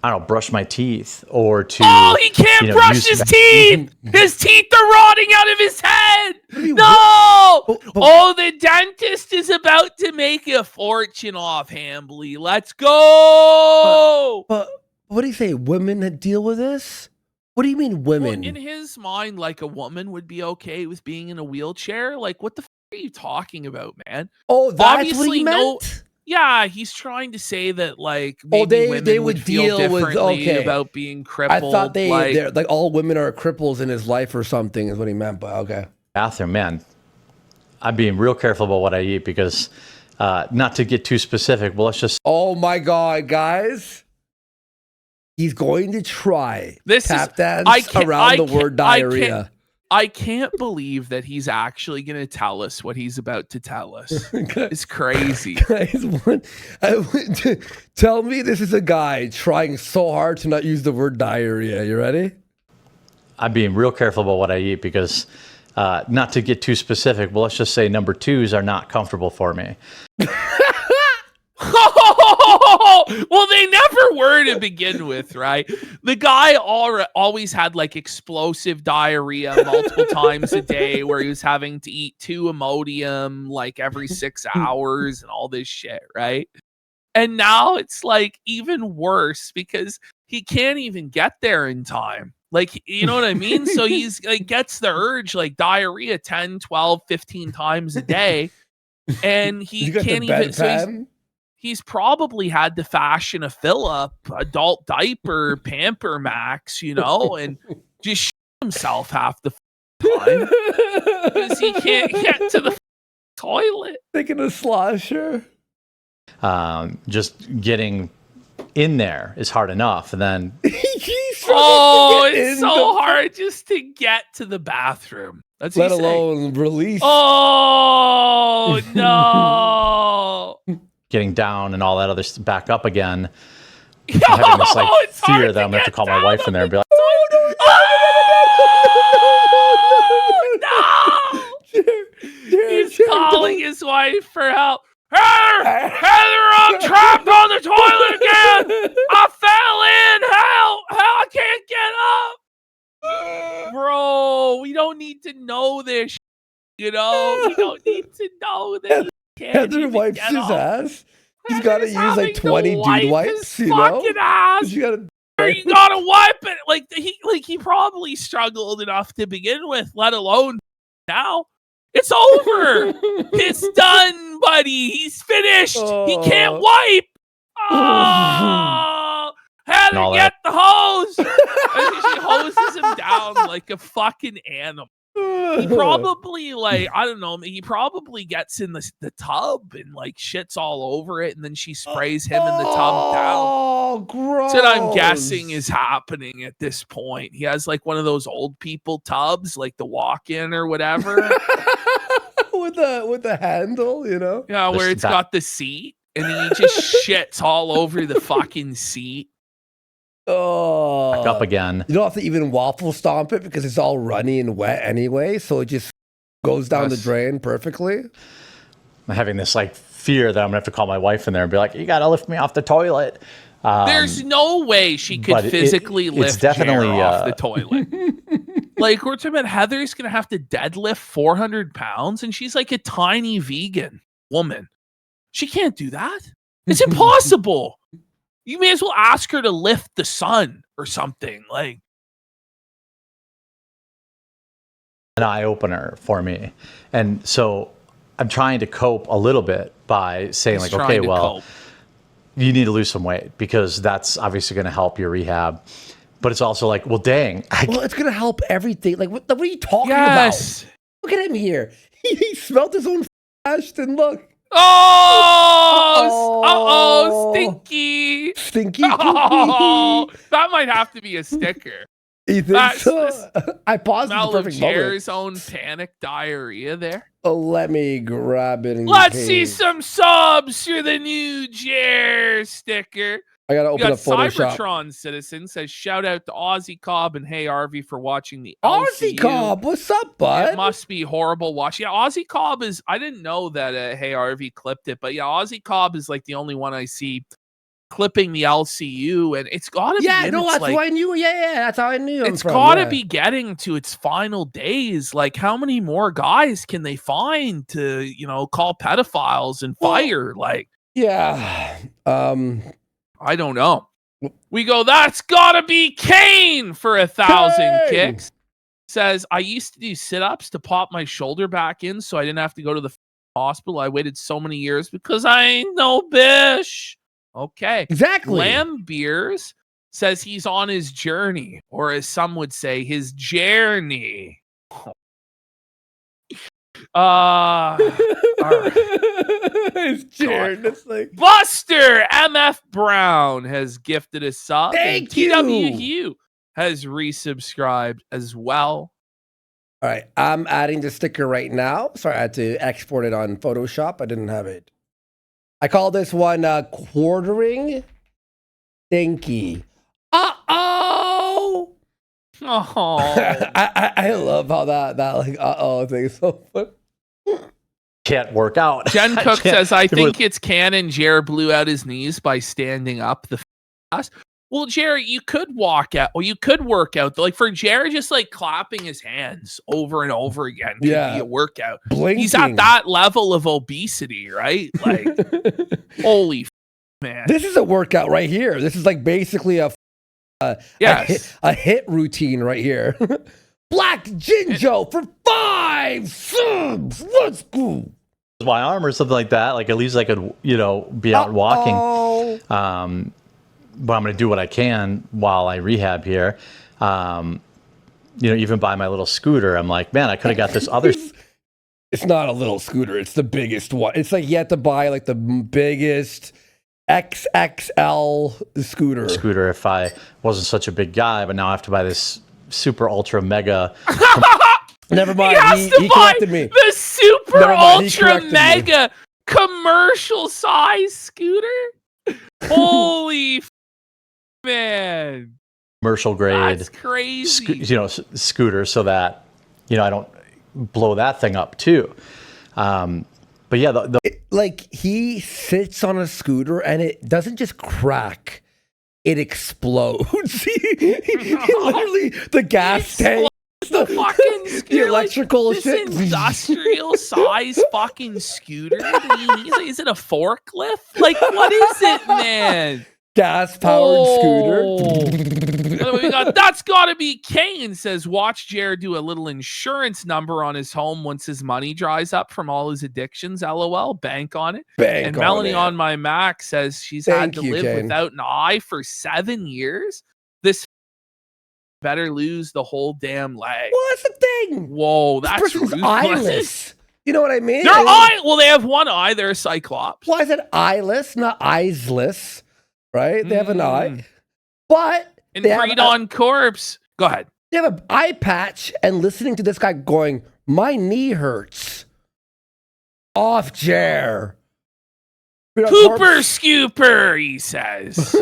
I don't know, brush my teeth or to... Oh, he can't brush his teeth! His teeth are rotting out of his head! No! The dentist is about to make a fortune off Hambly. Let's go! But what do you say? Women that deal with this? What do you mean women? Well, in his mind, like, a woman would be okay with being in a wheelchair? Like, what the f*** are you talking about, man? Oh, that's what he meant? Yeah, he's trying to say that like maybe they women would would feel deal with- differently okay. about being I crippled. thought like, they're like all women are cripples in his life or something is what he meant. But okay. bathroom, man, I'm being real careful about what I eat because not to get too specific, but let's just Oh my god, guys. He's going to try This is- tap dance I can't- around I the can't- word I can't- diarrhea. I can't believe that he's actually going to tell us what he's about to tell us. It's crazy. Guys, tell me this is a guy trying so hard to not use the word diarrhea. You ready? I'm being real careful about what I eat because not to get too specific, but let's just say number 2s are not comfortable for me. Well, they never were to begin with, right? The guy always had like explosive diarrhea multiple times a day where he was having to eat 2 Imodium like every 6 hours and all this shit, right? And now it's like even worse because he can't even get there in time. Like, you know what I mean? So he's like gets the urge like diarrhea 10, 12, 15 times a day. And he You got can't the even bedpan? he's probably had to fashion a fill-up adult diaper Pamper Max, you know, and just shit himself half the time because he can't get to the toilet. Thinking of slosher. Just getting in there is hard enough, and then He's Oh, trying to get it's in so the- hard just to get to the bathroom. That's what Let he's saying. alone release. Oh no! getting down and all that other stuff back up again. Yo, Having this like it's hard fear that I'm gonna have to get call my down wife on in there and be like, Oh, no! He's calling his wife for help. Heather, I'm trapped on the toilet again. I fell in. Help! I can't get up. Bro, we don't need to know this. You know, we don't need to know that he can't Heather even wipes get his up. ass. He's got to Heather's use like having to 20 wipe dude wipes, his you know? fucking ass. You gotta, You gotta wipe it. Like he probably struggled enough to begin with, let alone now. It's over. It's done, buddy. He's finished. He can't Oh. wipe. Oh, Heather, all get the hose. And she hoses him down like a fucking animal. He probably like I don't know. He probably gets in the tub and like shits all over it, and then she sprays him in the tub down. Oh, gross. That's what I'm guessing is happening at this point. He has like one of those old people tubs, like the walk-in or whatever. with the handle, you know? Yeah, where Just it's that- got the seat, and he just shits all over the fucking seat. Oh. back up again. You don't have to even waffle stomp it because it's all runny and wet anyway, so it just goes down the Yes. drain perfectly. I'm having this like fear that I'm gonna have to call my wife in there and be like, you gotta lift me off the toilet. There's no way she but could it- physically it's lift definitely, Jer off the toilet. Like we're talking about Heather's gonna have to deadlift 400 pounds, and she's like a tiny vegan woman. She can't do that. It's impossible. You may as well ask her to lift the sun or something. Like an eye opener for me. And so I'm trying to cope a little bit by saying he's like, trying okay, to well, cope. you need to lose some weight because that's obviously going to help your rehab. But it's also like, well, dang, Well, it's gonna help everything. Like, what are you talking Yes. about? Look at him here. He smelled his own Ashton. Look, Oh, Oh. stinky. stinky. Oh, that might have to be a sticker. You think That's so? I paused at the Smell of perfect moment. Jer's own panic diarrhea there. Oh, let me grab it. And Let's see paste. some subs for the new Jer sticker. I gotta We open got up Photoshop. Cybertron Citizen says shout out to Aussie Cobb and Hey Arvy for watching the Aussie LCU. Cobb, what's up, bud? It must be horrible watch. Yeah, Aussie Cobb is. I didn't know that Hey Arvy clipped it, but yeah, Aussie Cobb is like the only one I see clipping the LCU, and it's gotta Yeah, be. in no, its, that's like, who I knew. Yeah, that's how I knew him it's from. gotta yeah. be getting to its final days. Like, how many more guys can they find to, call pedophiles and Well- fire? Like, Yeah. I don't know. We go, that's gotta be Kane for 1,000 Kane! kicks. Says, I used to do sit-ups to pop my shoulder back in so I didn't have to go to the hospital. I waited so many years because I ain't no bish. Okay. Exactly. Lamb Beers says he's on his journey, or as some would say, his journey. All right. It's cheered. It's like, Buster MF Brown has gifted a sub. Thank and TW you. Hugh has resubscribed as well. all right, I'm adding the sticker right now. Sorry, I had to export it on Photoshop. I didn't have it. I call this one quartering stinky. Uh-oh! Oh, I love how that like uh-oh thing is so fun. Can't work out. Jen I Cook can't- says, I it was- think it's canon Jer blew out his knees by standing up the fast. Well, Jer, you could walk out, or you could work out. Like for Jer, just like clapping his hands over and over again could Yeah. be a workout. Blinking. He's at that level of obesity, right? Like, holy man. This is a workout right here. This is like basically a Yes. a hit routine right here. Black Jinjo for 5 subs. Let's go. my arm or something like that. Like at least I could, be out walking. Oh, But I'm going to do what I can while I rehab here. Even buy my little scooter. I'm like, man, I could have got this other it's not a little scooter. It's the biggest one. It's like you have to buy like the biggest XXL scooter. scooter if I wasn't such a big guy. But now I have to buy this super ultra mega. Never He mind. has to He buy corrected me. the super Never mind, he ultra corrected me. mega commercial size scooter. Holy man, commercial grade, that's crazy. scooter, so that I don't blow that thing up too. But yeah, Like he sits on a scooter and it doesn't just crack, it explodes. Literally, the gas tank, the fucking the scooter, electrical like, shit. this industrial size fucking scooter. That he needs, is it a forklift? Like, what is it, man? Gas powered scooter. By the way, we got that's gotta be Kane says watch Jared do a little insurance number on his home once his money dries up from all his addictions. LOL, bank on it. Bank And on Melanie it. on my Mac says she's Thank had to you, live Kane. without an eye for 7 years. This better lose the whole damn leg. Well, that's the thing. Whoa, This that's person's ruthless. eyeless. You know what I mean? They're eye. Well, they have one eye. They're a cyclops. Why is it eyeless, not eyesless? Right? They have an eye, Mm. but And they have Freed on Corpse. Go ahead. they have an eye patch, and listening to this guy going, "My knee hurts." Off chair. Pooper scooper, he says.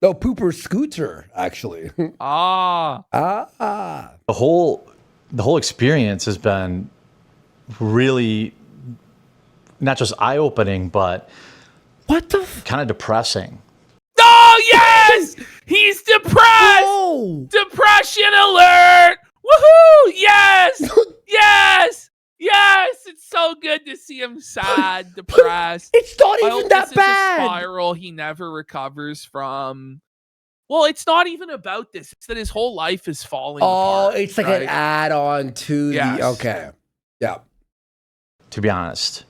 No, pooper scooter, actually. Ah. Ah. the whole experience has been really not just eye opening, but What the? kind of depressing. Oh, yes! He's depressed! Oh! Depression alert! Woohoo! Yes! Yes! Yes! It's so good to see him sad, depressed. It's not I even hope that this is a bad. spiral he never recovers from. Well, it's not even about this. It's that his whole life is falling Oh, apart. it's like right? an add-on to Yes. the. Okay. Yeah. To be honest,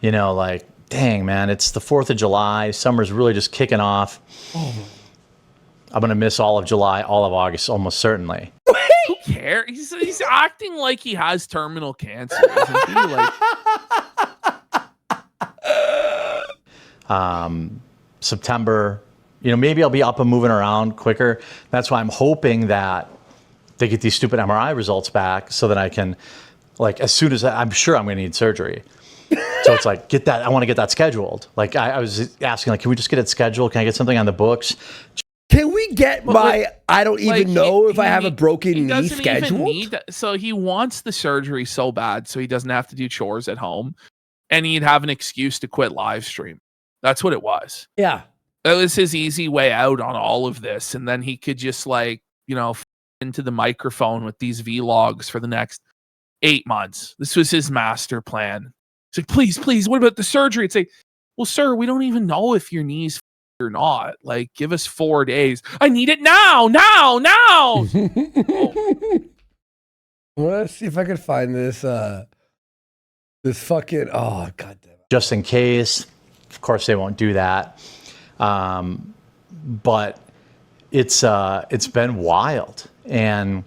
like, dang, man, it's the 4th of July. Summer's really just kicking off. I'm going to miss all of July, all of August, almost certainly. Who cares? He's acting like he has terminal cancer, isn't he? Like, September, maybe I'll be up and moving around quicker. That's why I'm hoping that they get these stupid MRI results back so that I can, like, as soon as I'm sure I'm going to need surgery. So it's like, I want to get that scheduled. Like I was asking, like, can we just get it scheduled? Can I get something on the books? Can we get I don't even like, know if I he have a need- broken he knee doesn't even scheduled? need that. So he wants the surgery so bad so he doesn't have to do chores at home, and he'd have an excuse to quit live stream. That's what it was. Yeah. That was his easy way out on all of this, and then he could just into the microphone with these vlogs for the next 8 months. This was his master plan. It's like, please, what about the surgery? It's like, well, sir, we don't even know if your knee's or not. Like, give us 4 days. I need it now. Let's see if I can find this This fucking oh god damn it. just in case. Of course, they won't do that. But it's been wild, and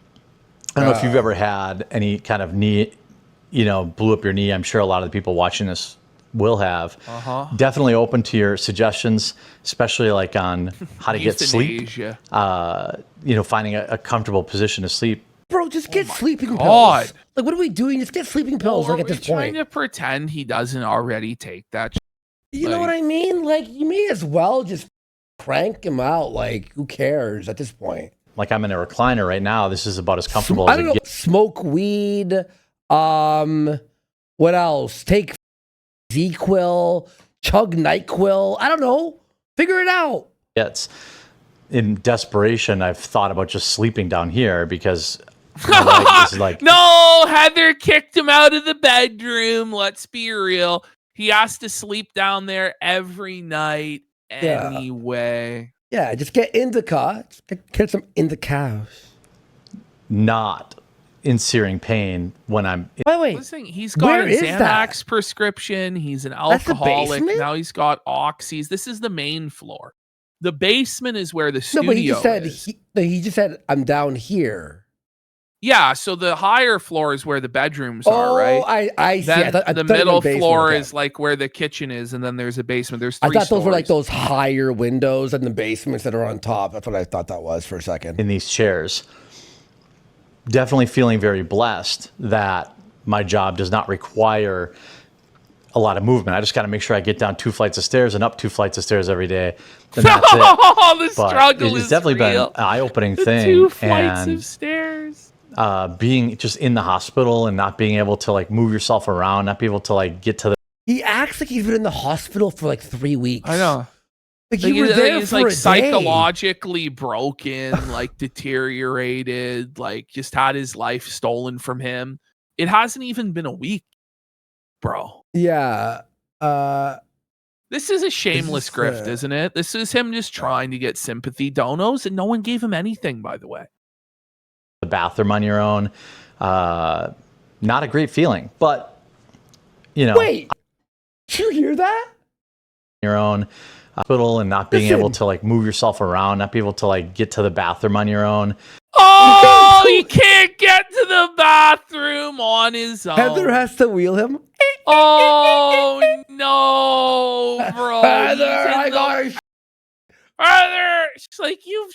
I don't know if you've ever had any kind of knee, blew up your knee. I'm sure a lot of the people watching this will have. Definitely open to your suggestions, especially like on how to get sleep. Euthanasia. Finding a comfortable position to sleep. Bro, just get sleeping God. pills. Like, what are we doing? Just get sleeping pills. Or Like at are this we trying point, to pretend he doesn't already take that? you know what I mean? Like, you may as well just crank him out. Like, who cares at this point? Like I'm in a recliner right now. This is about as comfortable I as don't it know. gets. Smoke weed. What else? Take ZQuil. Chug NyQuil. I don't know. Figure it out. In desperation, I've thought about just sleeping down here because my leg is like No, Heather kicked him out of the bedroom. Let's be real. He has to sleep down there every night Yeah. anyway. Yeah, just get indica. Just get some indica. not in searing pain when I'm By the way, Listen, he's got Where a is Xanax that? prescription. He's an That's the alcoholic. basement? Now he's got oxys. This is the main floor. The basement is where the no, studio but he just said is. he just said I'm down here. Yeah, so the higher floor is where the bedrooms are, right? I see. Then I thought, I the thought it middle was basement, floor okay. is like where the kitchen is, and then there's a basement. There's I three thought those were like stories. those higher windows and the basements that are on top. That's what I thought that was for a second. in these chairs. Definitely feeling very blessed that my job does not require a lot of movement. I just got to make sure I get down 2 flights of stairs and up 2 flights of stairs every day. And that's it. Oh, the But struggle it's is definitely real. been an eye-opening The thing. 2 flights and of stairs. being just in the hospital and not being able to like move yourself around, not be able to like get to the He acts like he's been in the hospital for like 3 weeks. I know. Like Like, you were there he's for like a day. psychologically broken, like deteriorated, like just had his life stolen from him. It hasn't even been a week, bro. Yeah. This is a shameless is, grift, isn't it? This is him just trying to get sympathy donos, and no one gave him anything, by the way. bathroom on your own. Not a great feeling, but Wait. Did you hear that? your own hospital and not being Listen. able to like move yourself around, not be able to like get to the bathroom on your own. Oh, he can't get to the bathroom on his own. Heather has to wheel him. Oh no, bro. Heather, He's in I the- got her. Heather, she's like, you've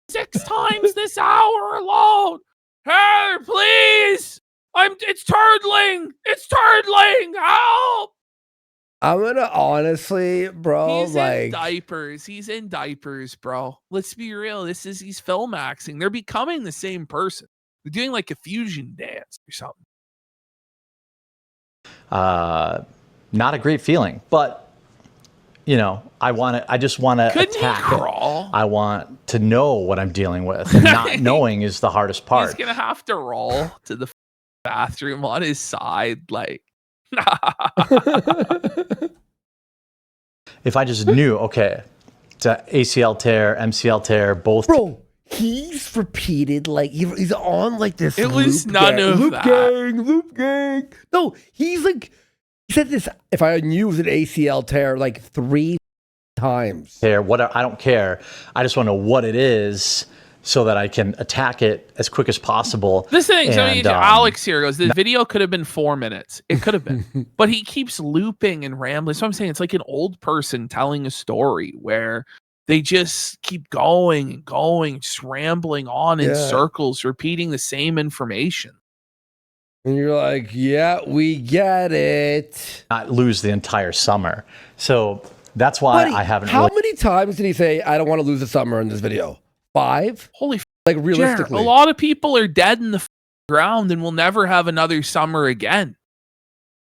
6 times this hour alone. Heather, please. It's turdling. It's turdling. Help. I'm gonna honestly, bro, He's in diapers. He's in diapers, bro. Let's be real. He's film acting. They're becoming the same person. They're doing like a fusion dance or something. Not a great feeling, but I just want to Couldn't he attack it. crawl? I want to know what I'm dealing with, and not knowing is the hardest part. He's gonna have to roll to the bathroom on his side, like. If I just knew, okay, it's a ACL tear, MCL tear, both. bro. He's repeated like he's on like this. It was loop none gang, of loop that. gang, loop gang. No, he's like he said this. If I knew it was an ACL tear, like 3 times. Tear, whatever. I don't care. I just want to know what it is so that I can attack it as quick as possible. This thing, so And, Alex here goes, the video could have been 4 minutes. It could have been. But he keeps looping and rambling. So I'm saying it's like an old person telling a story where they just keep going and going, just rambling on in Yeah. circles, repeating the same information. And you're like, yeah, we get it. not lose the entire summer. So that's why Buddy, I haven't how really. many times did he say, I don't want to lose the summer in this video? 5? Holy Like Jared, realistically. a lot of people are dead in the ground and will never have another summer again.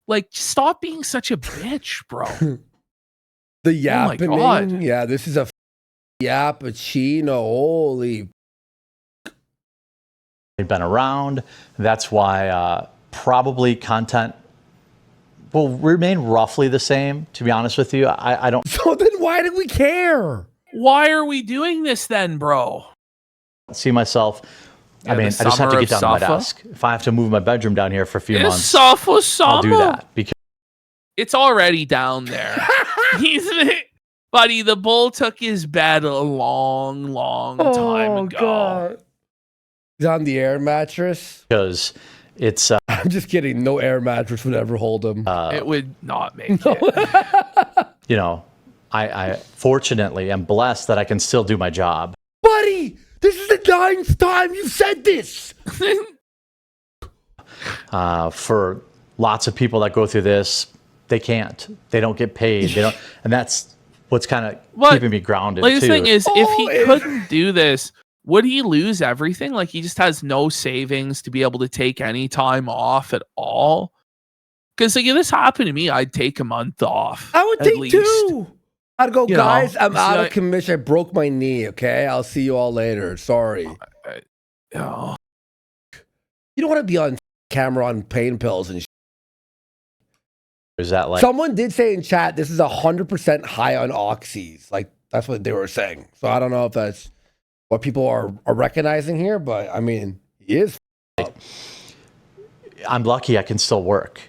Like, stop being such a bitch, bro. The Oh my yapping. God. Yeah, this is a yappuccino. Holy. They've been around. That's why probably content will remain roughly the same, to be honest with you. I don't So then why do we care? Why are we doing this then, bro? see myself. Yeah, I mean, I the just have to summer get of down to my Safa. desk. If I have to move my bedroom down here for a few It's months, Safa I'll summer. do that because It's already down there. Buddy, the bull took his bed a long, long time ago. God. He's on the air mattress. Because it's I'm just kidding. No air mattress would ever hold him. It would not make it. you know, I fortunately am blessed that I can still do my job. Buddy, this is the 9th time you've said this. For lots of people that go through this, they can't. They don't get paid. They don't, and that's what's kind of keeping me grounded. Like, the too. thing is, if he couldn't do this, would he lose everything? Like, he just has no savings to be able to take any time off at all. Because like, if this happened to me, I'd take a month off. I would at think least. too. I'd go, You guys, know, I'm so out I- of commission. I broke my knee. Okay, I'll see you all later. Sorry. Oh. You don't want to be on camera on pain pills and. Is that like Someone did say in chat, this is 100% high on oxys. Like, that's what they were saying. So I don't know if that's what people are recognizing here, but I mean, he is. I'm lucky I can still work.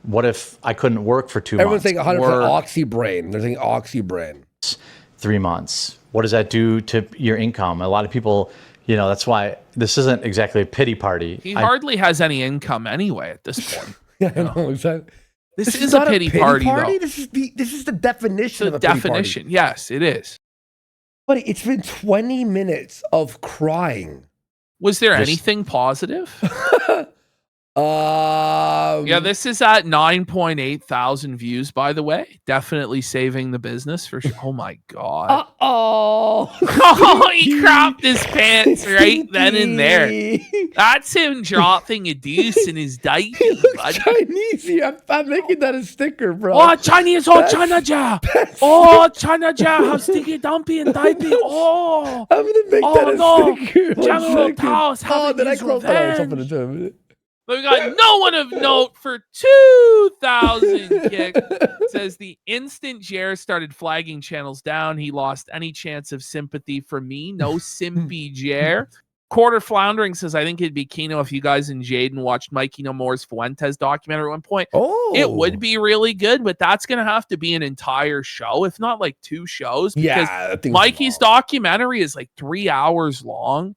What if I couldn't work for 2 Everyone's months? saying 100% Work. oxy brain. They're saying oxy brain. 3 months. What does that do to your income? A lot of people, you know, that's why this isn't exactly a pity party. He hardly has any income anyway at this point. Yeah, I know exactly. This is a not pity party, though. This is the definition It's of a a pity definition. party. Yes, it is. Buddy, it's been 20 minutes of crying. Was there This- anything positive? Yeah, Yeah, this is at 9.8 thousand views, by the way. Definitely saving the business for sure. Oh my God. oh, Oh, he crapped his pants right then and there. That's him dropping a deuce in his diaper, He looks buddy. Chinese here. I'm making that a sticker, bro. Oh, Chinese, oh, That's- China Jia. Oh, China Jia, how sticky dumpy and diaper. Oh, I'm gonna make Oh, that a no. sticker. One General second. Tao's Oh, having did I his close that? I was revenge. something to do a minute. we got no one of note for 2,000 kicks. Says the instant Jer started flagging channels down, he lost any chance of sympathy from me. No simpy Jer. Quarter Floundering says, I think it'd be Kino if you guys and Jaden watched Mikey No More's Fuentes documentary at one point. Oh, It would be really good, but that's going to have to be an entire show, if not like 2 shows. Because Yeah, that thing's Mikey's long. documentary is like 3 hours long.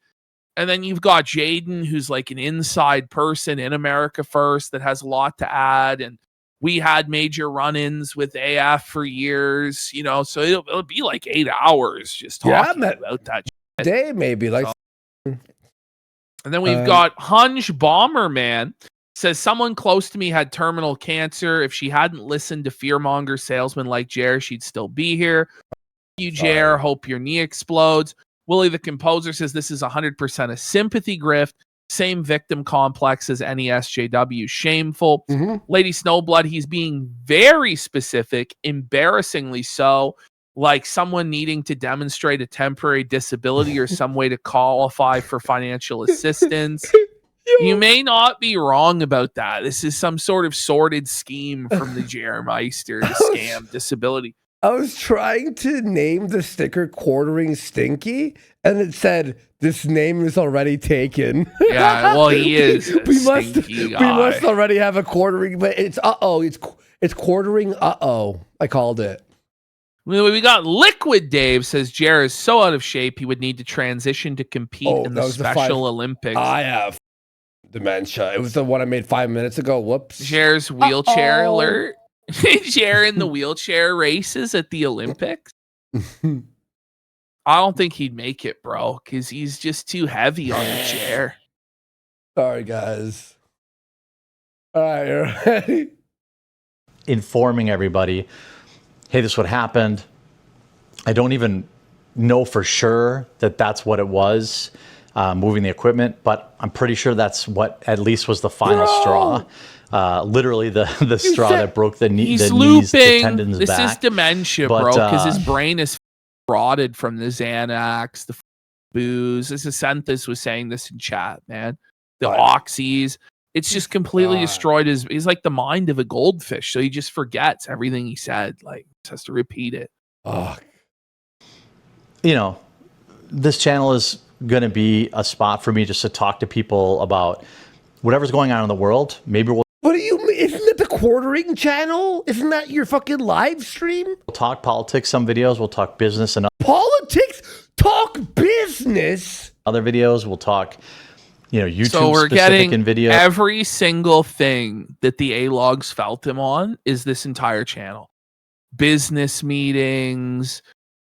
And then you've got Jaden, who's like an inside person in America First that has a lot to add. And we had major run-ins with AF for years, you know, so it'll be like 8 hours just Yeah, talking man. about that. Day maybe like. And then we've got Hunch Bomberman says someone close to me had terminal cancer. If she hadn't listened to fearmonger salesmen like Jer, she'd still be here. You, Jer, hope your knee explodes. Willie the Composer says this is 100% a sympathy grift. Same victim complex as NESJW. Shameful. Mhm. Lady Snowblood, he's being very specific, embarrassingly so, like someone needing to demonstrate a temporary disability or some way to qualify for financial assistance. You may not be wrong about that. This is some sort of sordid scheme from the Jeremeister to scam disability. I was trying to name the sticker Quartering Stinky, and it said, this name is already taken. Yeah, well, he is a we must stinky we guy. must already have a quartering, but it's it's quartering I called it. We got Liquid Dave says Jer is so out of shape he would need to transition to compete Oh, in that the was the Special 5 Olympics. I have dementia. It was the one I made 5 minutes ago. Whoops. Jer's wheelchair Uh-oh. alert. Jer in the wheelchair races at the Olympics. I don't think he'd make it, bro, because he's just too heavy on the chair. Sorry, guys. All right, you're ready? informing everybody, hey, this is what happened. I don't even know for sure that that's what it was, moving the equipment, but I'm pretty sure that's what at least was the final straw. Literally the straw said- that broke the knee, He's the knees, the looping. tendons This back. is dementia, But, bro, because his brain is rotted from the Xanax, the booze. This is Senthus was saying this in chat, man. The Right. oxys. It's just completely destroyed his. He's like the mind of a goldfish, so he just forgets everything he said. Like, just has to repeat it. Oh, You know, this channel is going to be a spot for me just to talk to people about whatever's going on in the world. Maybe we'll what do you mean? isn't it the Quartering channel? Isn't that your fucking live stream? We'll talk politics, some videos. We'll talk business and Politics? Talk business? other videos. We'll talk, YouTube So we're specific getting in video. every single thing that the A-Logs felt him on is this entire channel. Business meetings,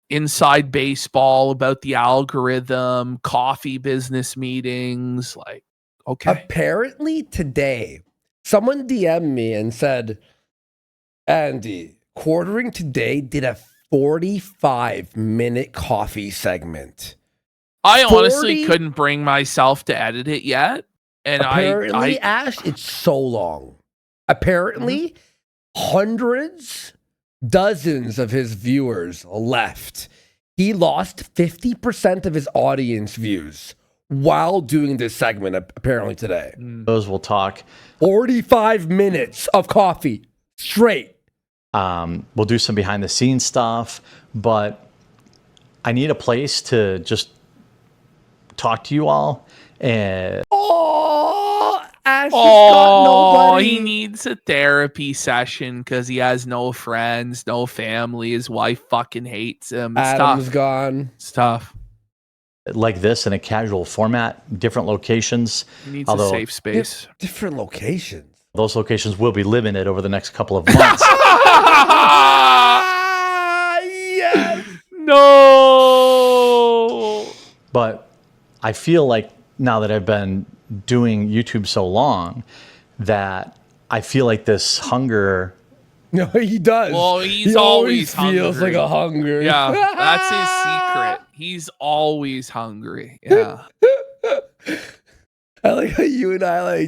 inside baseball about the algorithm, coffee business meetings. Like, okay. Apparently today, someone DM'd me and said, Andy, Quartering today did a 45-minute coffee segment. I honestly 40 couldn't bring myself to edit it yet. And Apparently, I Ash, it's so long. Apparently, hundreds, dozens of his viewers left. He lost 50% of his audience views while doing this segment, apparently today. Those we'll talk. 45 minutes of coffee straight. We'll do some behind the scenes stuff, but I need a place to just talk to you all. And Oh, Ash has got Oh, nobody. he needs a therapy session because he has no friends, no family. His wife fucking hates him. It's Adam's tough. gone. It's tough. like this in a casual format, different locations. He needs Although- a safe space. Different locations. Those locations will be limited over the next couple of months. Ah, yes. No. But I feel like now that I've been doing YouTube so long that I feel like this hunger, No, he does. Well, he's he always always feels hungry. like a hunger. Yeah, that's his secret. He's always hungry. Yeah. I like how you and I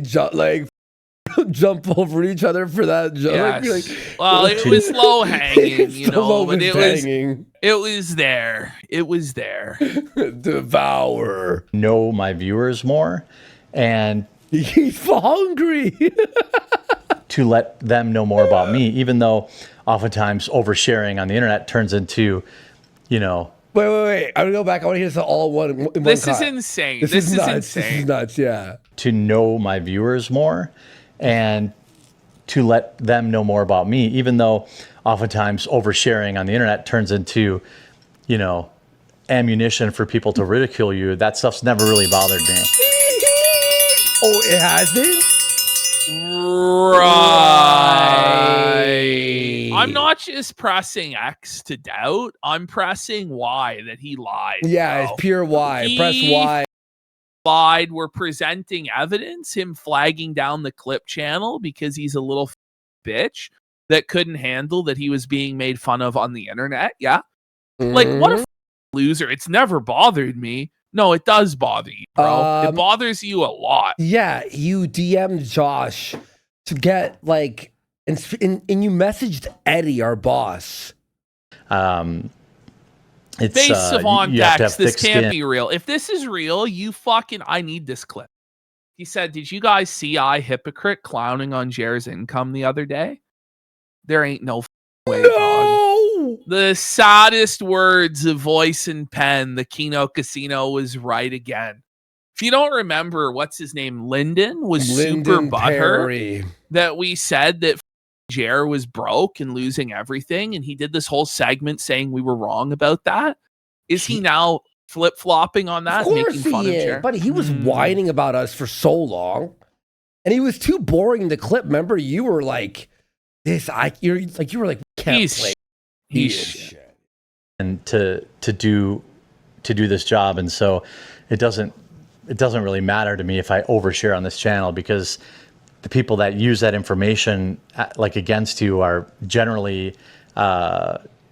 jump over each other for that joke. Yes. You're like, Well, it was low hanging, it's the but lowest it hanging. was there. It was there. Devour. know my viewers more and He's hungry. to let them know more about me, even though oftentimes oversharing on the internet turns into, Wait. I'm gonna go back. I want to hear this all in one This cut. is insane. This This is is nuts. insane. This is nuts. Yeah. to know my viewers more and to let them know more about me, even though oftentimes oversharing on the internet turns into, ammunition for people to ridicule you. That stuff's never really bothered me. Oh, it hasn't. Right. I'm not just pressing X to doubt. I'm pressing Y that he lied. Yeah, bro. it's pure Y. Press He Y. lied. We're presenting evidence, him flagging down the clip channel because he's a little bitch that couldn't handle that he was being made fun of on the internet. Yeah. Like, what a loser. It's never bothered me. No, it does bother you, bro. It bothers you a lot. Yeah, you DM'd Josh to get and you messaged Eddie, our boss. It's Face of on you have to Dex, have this thick can't skin. be real. If this is real, I need this clip. He said, did you guys see Hypocrite clowning on Jair's income the other day? There ain't no way, dog. No. The saddest words of voice and pen, the Keno Casino was right again. If you don't remember, what's his name? Lyndon was super butthurt Perry. that we said that Jair was broke and losing everything. And he did this whole segment saying we were wrong about that. Is he now flip-flopping on that, Of course making fun he of is, Jair? but he was whining about us for so long, and he was too boring to clip. Remember, you were like, "This, you were like, can't He's play." he's He is shit. And to do this job, and so it doesn't really matter to me if I overshare on this channel, because the people that use that information against you are generally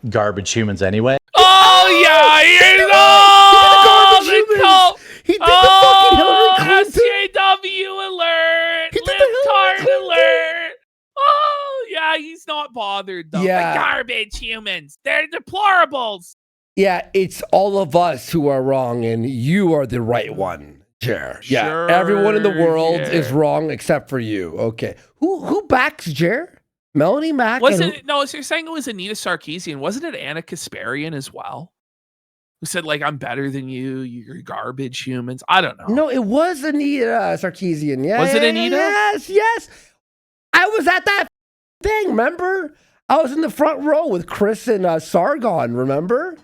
garbage humans anyway. Oh yeah, you garbage know humans. the cult. He did the fucking Hillary Clinton. SJW alert! He did the Hillary Libtard Clinton. alert! Oh yeah, he's not bothered though. Yeah. The garbage humans, they're deplorables. Yeah, it's all of us who are wrong, and you are the right one, Jer. Yeah, Sure, everyone in the world Jer. is wrong except for you. Okay, who backs Jer? Melanie Mack. Was and it? No, so you're saying it was Anita Sarkeesian. Wasn't it Anna Kasparian as well? Who said like, "I'm better than you. You're garbage humans." I don't know. No, it was Anita Sarkeesian. Yeah, Was it yeah, Anita? Yes, yes. I was at that thing, remember? I was in the front row with Chris and Sargon, remember?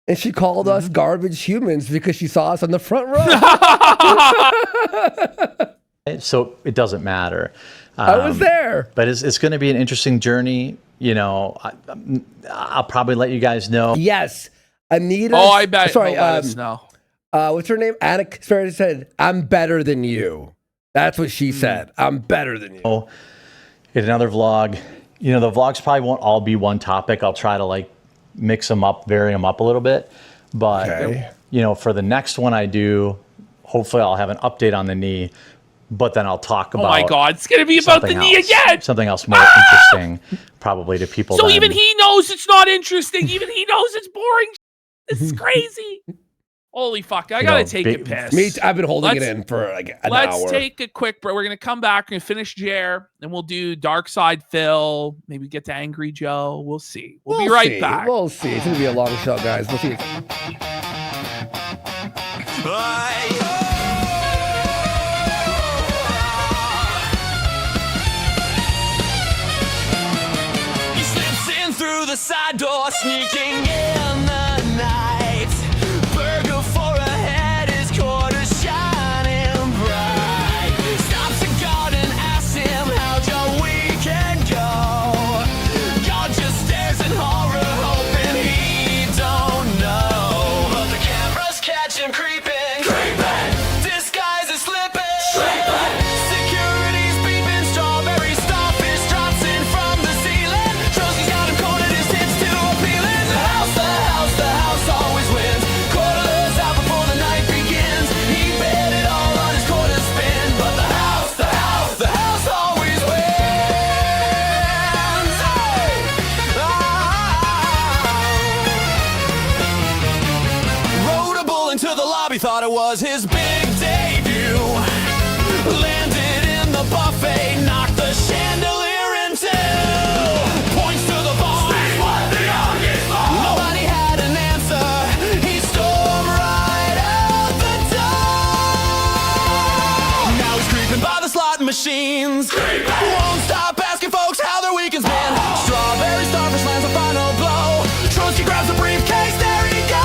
And she called us garbage humans because she saw us on the front row. So it doesn't matter. I was there. But it's going to be an interesting journey. You know, I'll probably let you guys know. Yes. Anita. Oh, I bet. Sorry. Let us know. What's her name? Anna said, I'm better than you. That's what she said. I'm better than you. In another vlog, you know, the vlogs probably won't all be one topic. I'll try to like mix them up, vary them up a little bit. But, you know, for the next one I do, hopefully I'll have an update on the knee, but then I'll talk about. Oh my God, it's going to be about the knee again. Something else more interesting, probably to people. So even he knows it's not interesting. Even he knows it's boring. This is crazy. Holy fuck, I got to take a piss. I've been holding it in for like an hour. Let's take a quick break. We're going to come back and finish Jer, and we'll do Dark Side Phil, maybe get to Angry Joe. We'll see. We'll be right back. We'll see. It's going to be a long show, guys. We'll see. He slips in through the side door, sneaking in the night. Burger for a head, his quarters shining bright. Stops a guard and asks him, how'd your weekend go? God just stares in horror, hoping he don't know. But the cameras catch him creeping. Disguise is slipping. Security's beeping. Strawberry starfish drops in from the ceiling. Trotsky's got him cornered, his tits too appealing. The house always wins. Quarterless out before the night begins. He bet it all on his quarter spin. But the house always wins. Rode a bull into the lobby, thought it was his big debut. Landed in the buffet, knocked the chandelier in two. Points to the bar. Nobody had an answer. He stormed right out the door. Now he's creeping by the slot machines. Won't stop asking folks how their weekend's been. Strawberry starfish lands a final blow. Trotsky grabs a briefcase, there he goes.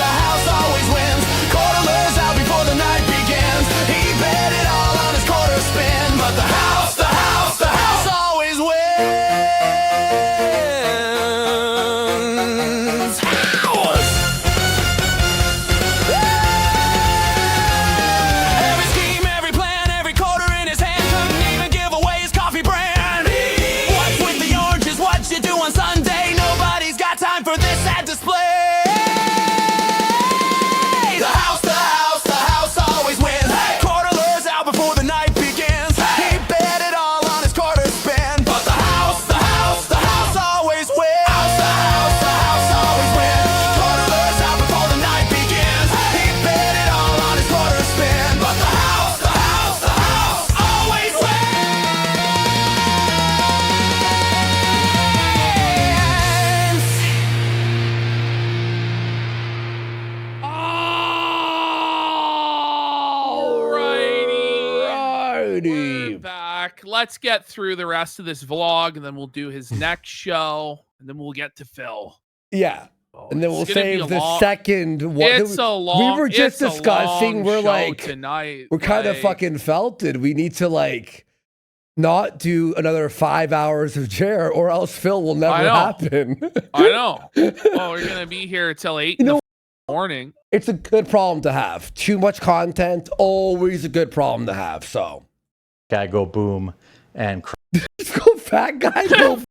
The house always wins. Quarterless out before the night begins. He bet it all on his quarter spin. But the house always wins. Every scheme, every plan, every quarter in his hand. Couldn't even give away his coffee brand. What's with the oranges? What you do on Sunday? Nobody's got time for this sad display. The house always wins. Quarterless out before the night begins. He bet it all on his quarter spin. But the house always wins. The house always wins. Quarterless out before the night begins. He bet it all on his quarter spin. But the house always wins. We're back. Let's get through the rest of this vlog, and then we'll do his next show, and then we'll get to Phil. Yeah. And then It's we'll gonna be save a the long- second one. It's a long. We were just it's a discussing. long We're show like, tonight. we're kind of like- fucking felted. We need to like not do another 5 hours of chair, or else Phil will never I know. happen. I know. Oh, we're gonna be here till 8 in the morning. It's a good problem to have. Too much content, always a good problem to have. So, Guy go boom and let's go, fat guy. Go,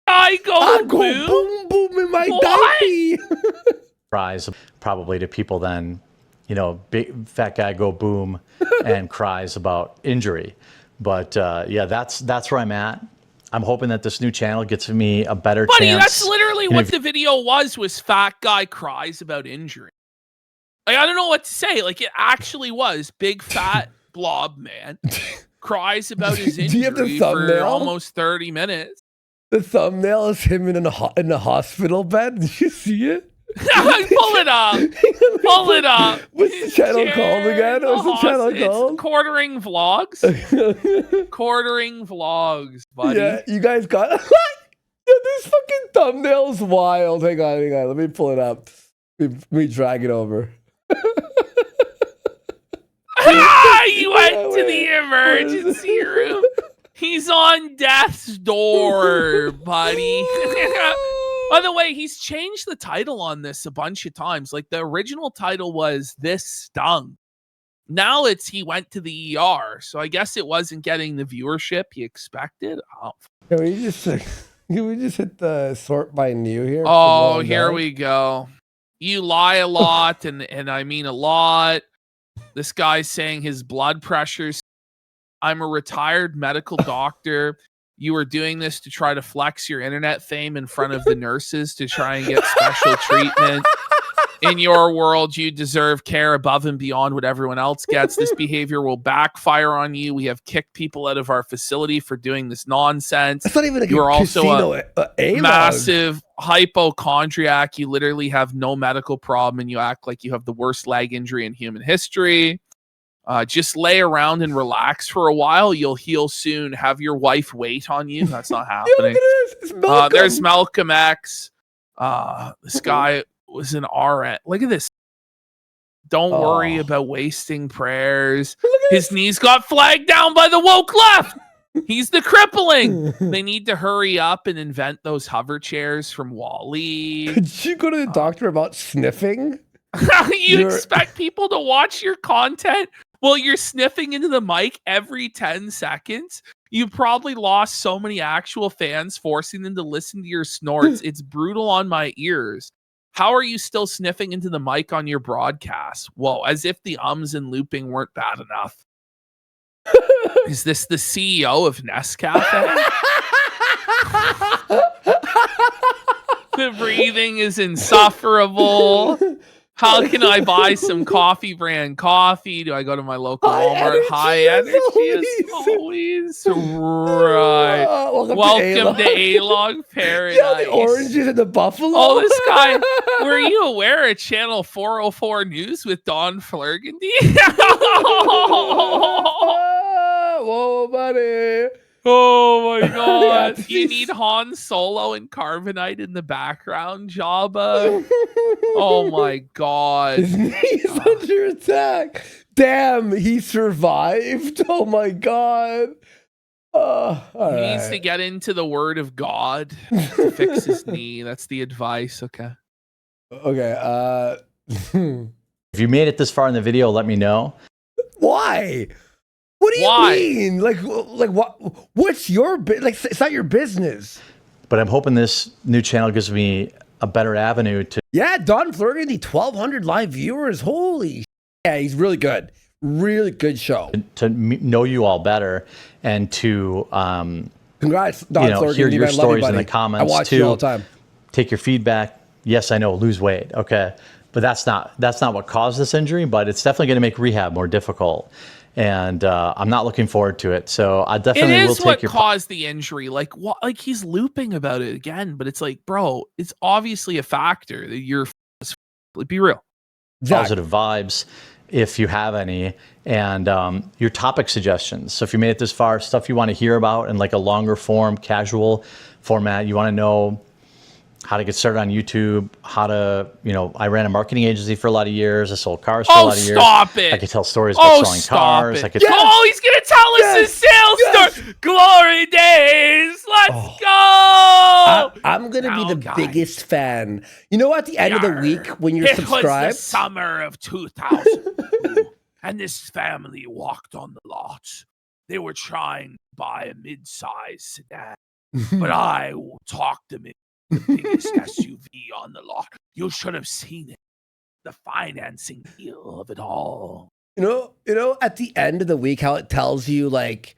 I I go boom boom in my What? diaper. cries probably to people then, you know, big fat guy go boom and cries about injury. But yeah, that's where I'm at. I'm hoping that this new channel gets me a better Buddy, chance. that's literally And what if- the video was fat guy cries about injury. Like, I don't know what to say. Like, it actually was big fat blob man cries about his Do you have the injury for thumbnail? almost 30 minutes. The thumbnail is him in a hospital bed. Did you see it? Pull it up. Pull it up. What's the channel called again? What's the channel It's called? Quartering Vlogs. Quartering Vlogs, buddy. Yeah, you guys got. Yeah, this fucking thumbnail's wild. Hang on. Let me pull it up. Let me drag it over. You went to the emergency room. He's on death's door, buddy. By the way, he's changed the title on this a bunch of times. Like the original title was "This Stung." Now it's "He Went to the ER." So I guess it wasn't getting the viewership he expected. Oh, Can we just hit the sort by new here? oh here we go. You lie a lot, and I mean a lot. This guy's saying his blood pressure's. I'm a retired medical doctor. You were doing this to try to flex your internet fame in front of the nurses to try and get special treatment. In your world, you deserve care above and beyond what everyone else gets. This behavior will backfire on you. We have kicked people out of our facility for doing this nonsense. It's not even like You are also casino, A-log. Massive hypochondriac. You literally have no medical problem and you act like you have the worst leg injury in human history. Just lay around and relax for a while. You'll heal soon. Have your wife wait on you. That's not Yo, happening. look at this. It's Malcolm. There's Malcolm X. This guy was an RN. Look at this. Don't worry Oh. about wasting prayers. Look at His knees got flagged down by the woke left. He's the crippling. They need to hurry up and invent those hover chairs from Wall-E. Could you go to the doctor about sniffing? You You're- expect people to watch your content while you're sniffing into the mic every 10 seconds? You probably lost so many actual fans forcing them to listen to your snorts. It's brutal on my ears. How are you still sniffing into the mic on your broadcast? Whoa, as if the ums and looping weren't bad enough. Is this the CEO of Nescafe? The breathing is insufferable. How can I buy some coffee brand coffee? Do I go to my local High Walmart? energy High as energy as always. Right. Welcome to A-Log Paradise. Yeah, the oranges and the buffalo. Oh, this guy. Were you aware of Channel 404 News with Don Flurgandy? Whoa, buddy. Oh my god. Yeah, You need Han Solo and Carbonite in the background, Jabba. Oh my god. His knee's under attack. Damn, he survived. Oh my god. All He needs to right. get into the word of God to fix his knee. That's the advice. Okay. Okay. If you made it this far in the video, let me know. Why? What do you Why? mean? Like what? What's your like? It's not your business. But I'm hoping this new channel gives me a better avenue to Yeah, Don Flurgandy, 1,200 live viewers. Holy, yeah, he's really good. Really good show. know you all better and to Congrats, Don Flurgandy. hear your man. Love you, stories in buddy. the comments I watch too. you all the time. Take your feedback. Yes, I know, lose weight. Okay. But that's not what caused this injury, but it's definitely going to make rehab more difficult. And I'm not looking forward to it. So I It definitely will is what take your caused the injury. Like what? Like he's looping about it again, but it's like, bro, it's obviously a factor that you're. Like, be real. Zach, positive vibes if you have any, and your topic suggestions. So if you made it this far, stuff you want to hear about in like a longer form, casual format, you want to know how to get started on YouTube, how to, I ran a marketing agency for a lot of years. I sold cars for a Oh, lot of years. stop it. I could tell stories about Oh, selling stop cars. it. I could Yes. Oh, he's going to tell us his sales Yes. story. Glory days. Let's Oh. go. I'm gonna be Oh, the guys. biggest fan. You know, at the end of the Yarr. week when you're It was the subscribed, summer of 2000, and this family walked on the lot. They were trying to buy a mid-sized sedan, but I talked them into the biggest SUV on the lot. You should have seen it. The financing deal of it all. you know, at the end of the week, how it tells you like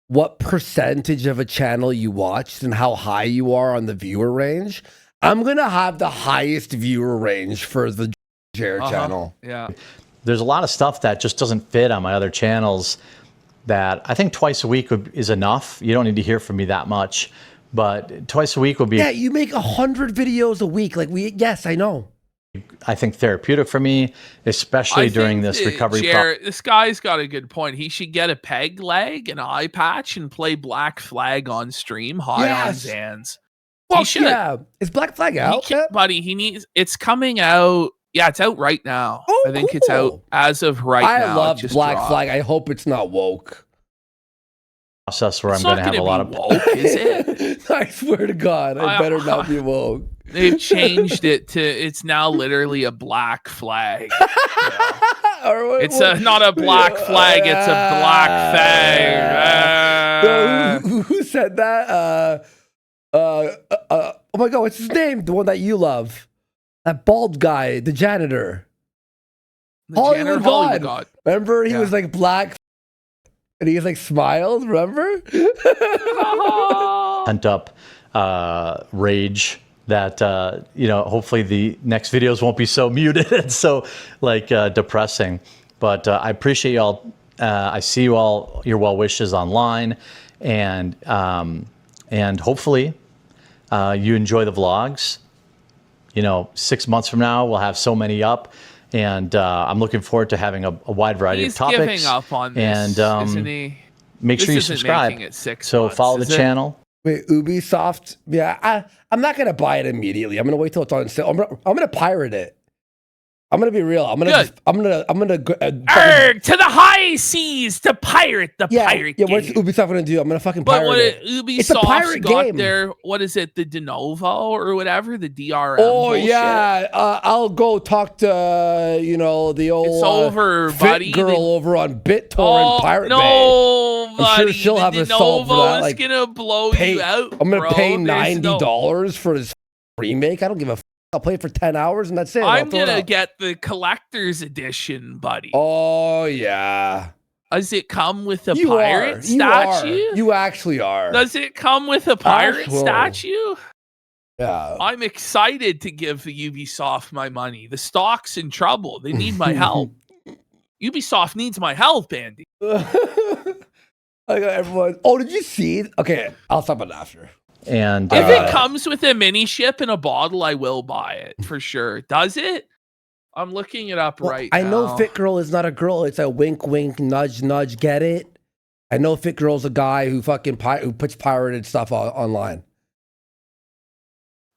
what percentage of a channel you watched and how high you are on the viewer range. I'm gonna have the highest viewer range for the Jared channel. Yeah. There's a lot of stuff that just doesn't fit on my other channels that I think twice a week is enough. You don't need to hear from me that much, but twice a week would be Yeah, you make 100 videos a week. Like yes, I know. I think, therapeutic for me, especially I during think this that recovery this guy's got a good point. He should get a peg leg, an eye patch, and play Black Flag on stream, high Yes. on Zans. Fuck should. yeah. Is Black Flag out yet? Buddy, it's coming out. Yeah, it's out right now. Oh, I think it's out cool. as of right I now. love It just Black dropped. Flag. I hope it's not woke. process where It's I'm going not to have a gonna lot be of. woke, is it? I swear to God, I better not be woke. They've changed it to it's now literally a black flag. Or what- It's not a black flag, it's a black flag. No, who said that? Oh my God, what's his name? The one that you love. That bald guy, the janitor. The Hollywood Hollywood God. God. Remember, he Yeah. was like black, and he was like smiled. Remember? Pent up rage that hopefully the next videos won't be so muted and so depressing. But I appreciate y'all. I see you all, your well wishes online, and hopefully you enjoy the vlogs. 6 months from now we'll have so many up, and I'm looking forward to having a wide variety He's of topics. giving up on this, and isn't he? make sure you This isn't subscribe. making it 6 So months, follow the is it? channel. Wait, Ubisoft? Yeah, I'm not gonna buy it immediately. I'm gonna wait till it's on sale. I'm gonna pirate it. I'm gonna be real. I'm gonna. Good. I'm gonna. Erg, to the high seas to pirate the pirate yeah. game. What's Ubisoft gonna do? I'm gonna fucking But pirate what it. It's a Ubisoft's pirate got game. their, what is it, the de novo or whatever, the DRM Oh bullshit? yeah, I'll go talk to the old It's over, fit buddy. girl over on BitTorrent Pirate Bay. no, buddy. I'm sure she'll the have de a solve for novo that, is like, gonna blow Pay- you out. I'm gonna bro. pay There's no- $90 for this remake. I don't give a. I'll play it for 10 hours and that's it. I'll I'm throw it gonna out. get the collector's edition, buddy. Oh yeah, Does it come with a you pirate are. statue? You actually are. Does it come with a pirate will. statue? Yeah. I'm excited to give Ubisoft my money. The stock's in trouble. They need my help. Ubisoft needs my help, Andy. I got everyone. Oh, did you see? Okay, I'll stop it after. And If it comes with a mini ship in a bottle, I will buy it for sure. Does it? I'm looking it up Well, right I now. know Fit Girl is not a girl. It's a wink, wink, nudge, nudge. Get it? I know Fit Girl's a guy who who puts pirated stuff online.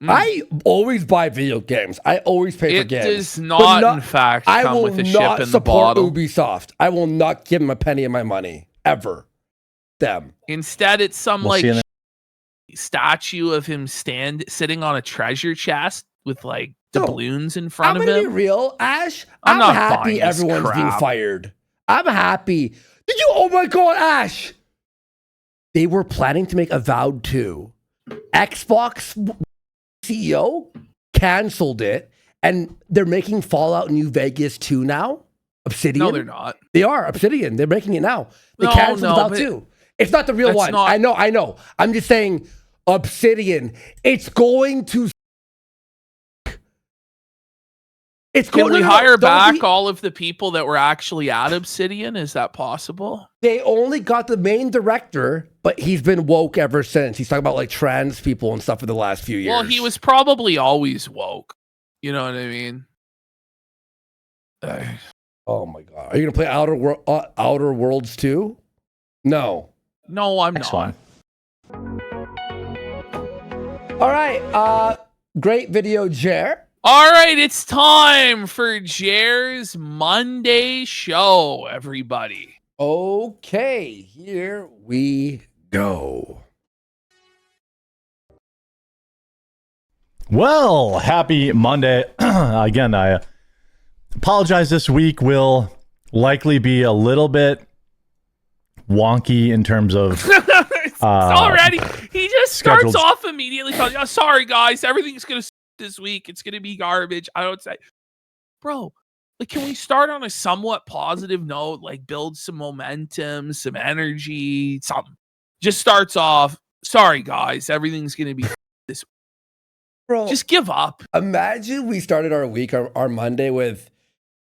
Mm. I always buy video games. I always pay for It games. does But not, in fact, I come will with a not ship in the support bottle. Ubisoft. I will not give them a penny of my money ever. Them. Instead, it's some We'll see you in statue of him sitting on a treasure chest with like No. doubloons in I'm front of gonna be him. real, Ash. I'm I'm not buying happy this everyone's being crap. fired. I'm happy. Did you? Oh my God, Ash! They were planning to make Avowed 2. Xbox CEO canceled it, and they're making Fallout New Vegas 2 now. Obsidian. No, they're not. They are Obsidian. They're making it now. They No, canceled no, Avowed but 2. It's not the real that's one. not- I know. I'm just saying, Obsidian. It's going to. It's Can going. we no, hire don't back be- all of the people that were actually at Obsidian? Is that possible? They only got the main director, but he's been woke ever since. He's talking about like trans people and stuff for the last few years. Well, he was probably always woke. You know what I mean? Oh my God! Are you gonna play Outer Worlds 2? No. No, I'm Next not. one. All right. Great video, Jer. All right, it's time for Jer's Monday show, everybody. Okay, here we go. Well, happy Monday. Again, I apologize. This week will likely be a little bit wonky in terms of It's already, he just starts scheduled- off immediately telling you, "Oh, sorry, guys, everything's going to suck this week. It's going to be garbage." I don't say, bro, like, can we start on a somewhat positive note, like build some momentum, some energy, something? Just starts off, sorry, guys, everything's going to be this. Bro, Just give up. imagine we started our week, our Monday with,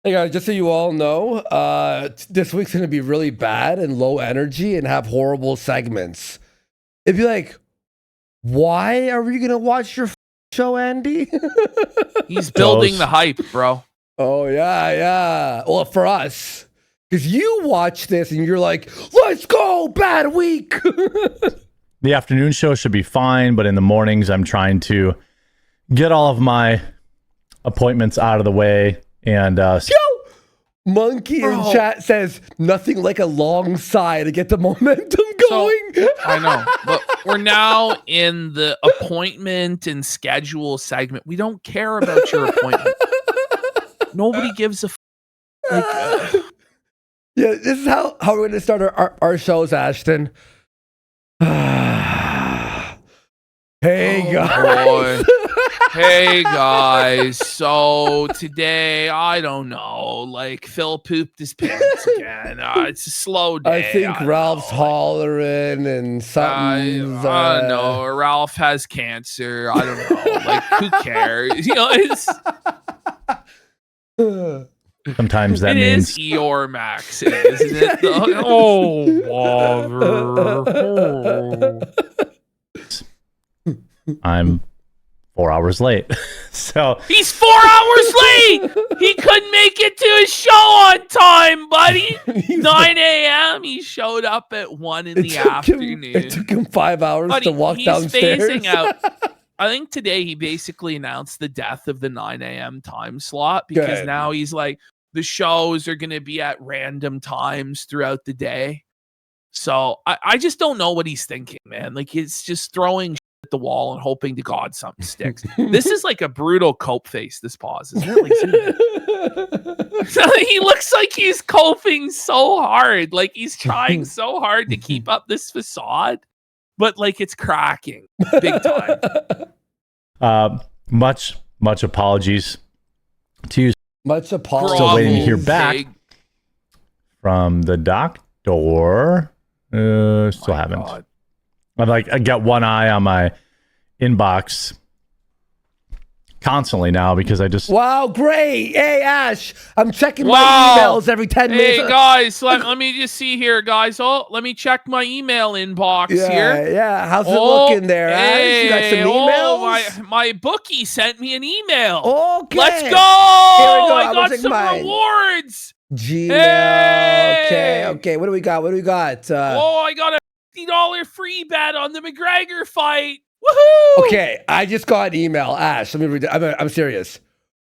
hey guys, just so you all know, this week's going to be really bad and low energy and have horrible segments. It'd be like, why are we going to watch your show, Andy? He's building Those- the hype, bro. Oh, yeah. Well, for us, because you watch this and you're like, let's go, bad week. The afternoon show should be fine, but in the mornings, I'm trying to get all of my appointments out of the way. And Monkey in chat says, nothing like a long sigh to get the momentum going. I know, but we're now in the appointment and schedule segment. We don't care about your appointment. Nobody gives a Yeah, this is how we're going to start our shows, Ashton. Hey, guys. boy. Hey guys, so today I don't know, like Phil pooped his pants again. It's a slow day. I think don't Ralph's know. hollering and something's. I don't know. Ralph has cancer. I don't know. Like, who cares? You know, sometimes that it means is Eeyore Max, isn't it? Oh, I'm 4 hours late. So he's 4 hours late. He couldn't make it to his show on time, buddy. 9 a.m. He showed up at 1 in the afternoon. It took him 5 hours Buddy, to walk he's downstairs. phasing out. I think today he basically announced the death of the 9 a.m. time slot because Good. now he's like, the shows are going to be at random times throughout the day. So I just don't know what he's thinking, man. Like, it's just throwing at the wall and hoping to God something sticks. This is like a brutal cope face, this pause, isn't it? Like, see that? He looks like he's coping so hard. Like, he's trying so hard to keep up this facade, but like it's cracking big time. much apologies to you Much apologies. Still waiting to hear Grovel, back. big- from the doctor. Still My haven't. God. I got one eye on my inbox constantly now because I just Wow, great. Hey, Ash, I'm checking Wow. my emails every 10 Hey minutes. guys, let me just see here, guys. Oh, let me check my email inbox here. Yeah. How's it Oh, looking there, Ash? You got some hey, emails? my bookie sent me an email. Okay. Let's go! Here we go. I I'm got checking some mine. rewards. Gmail. Hey! Okay. What do we got? I got a $50 free bet on the McGregor fight. Woohoo! Okay, I just got an email. Ash, let me read it. I'm serious.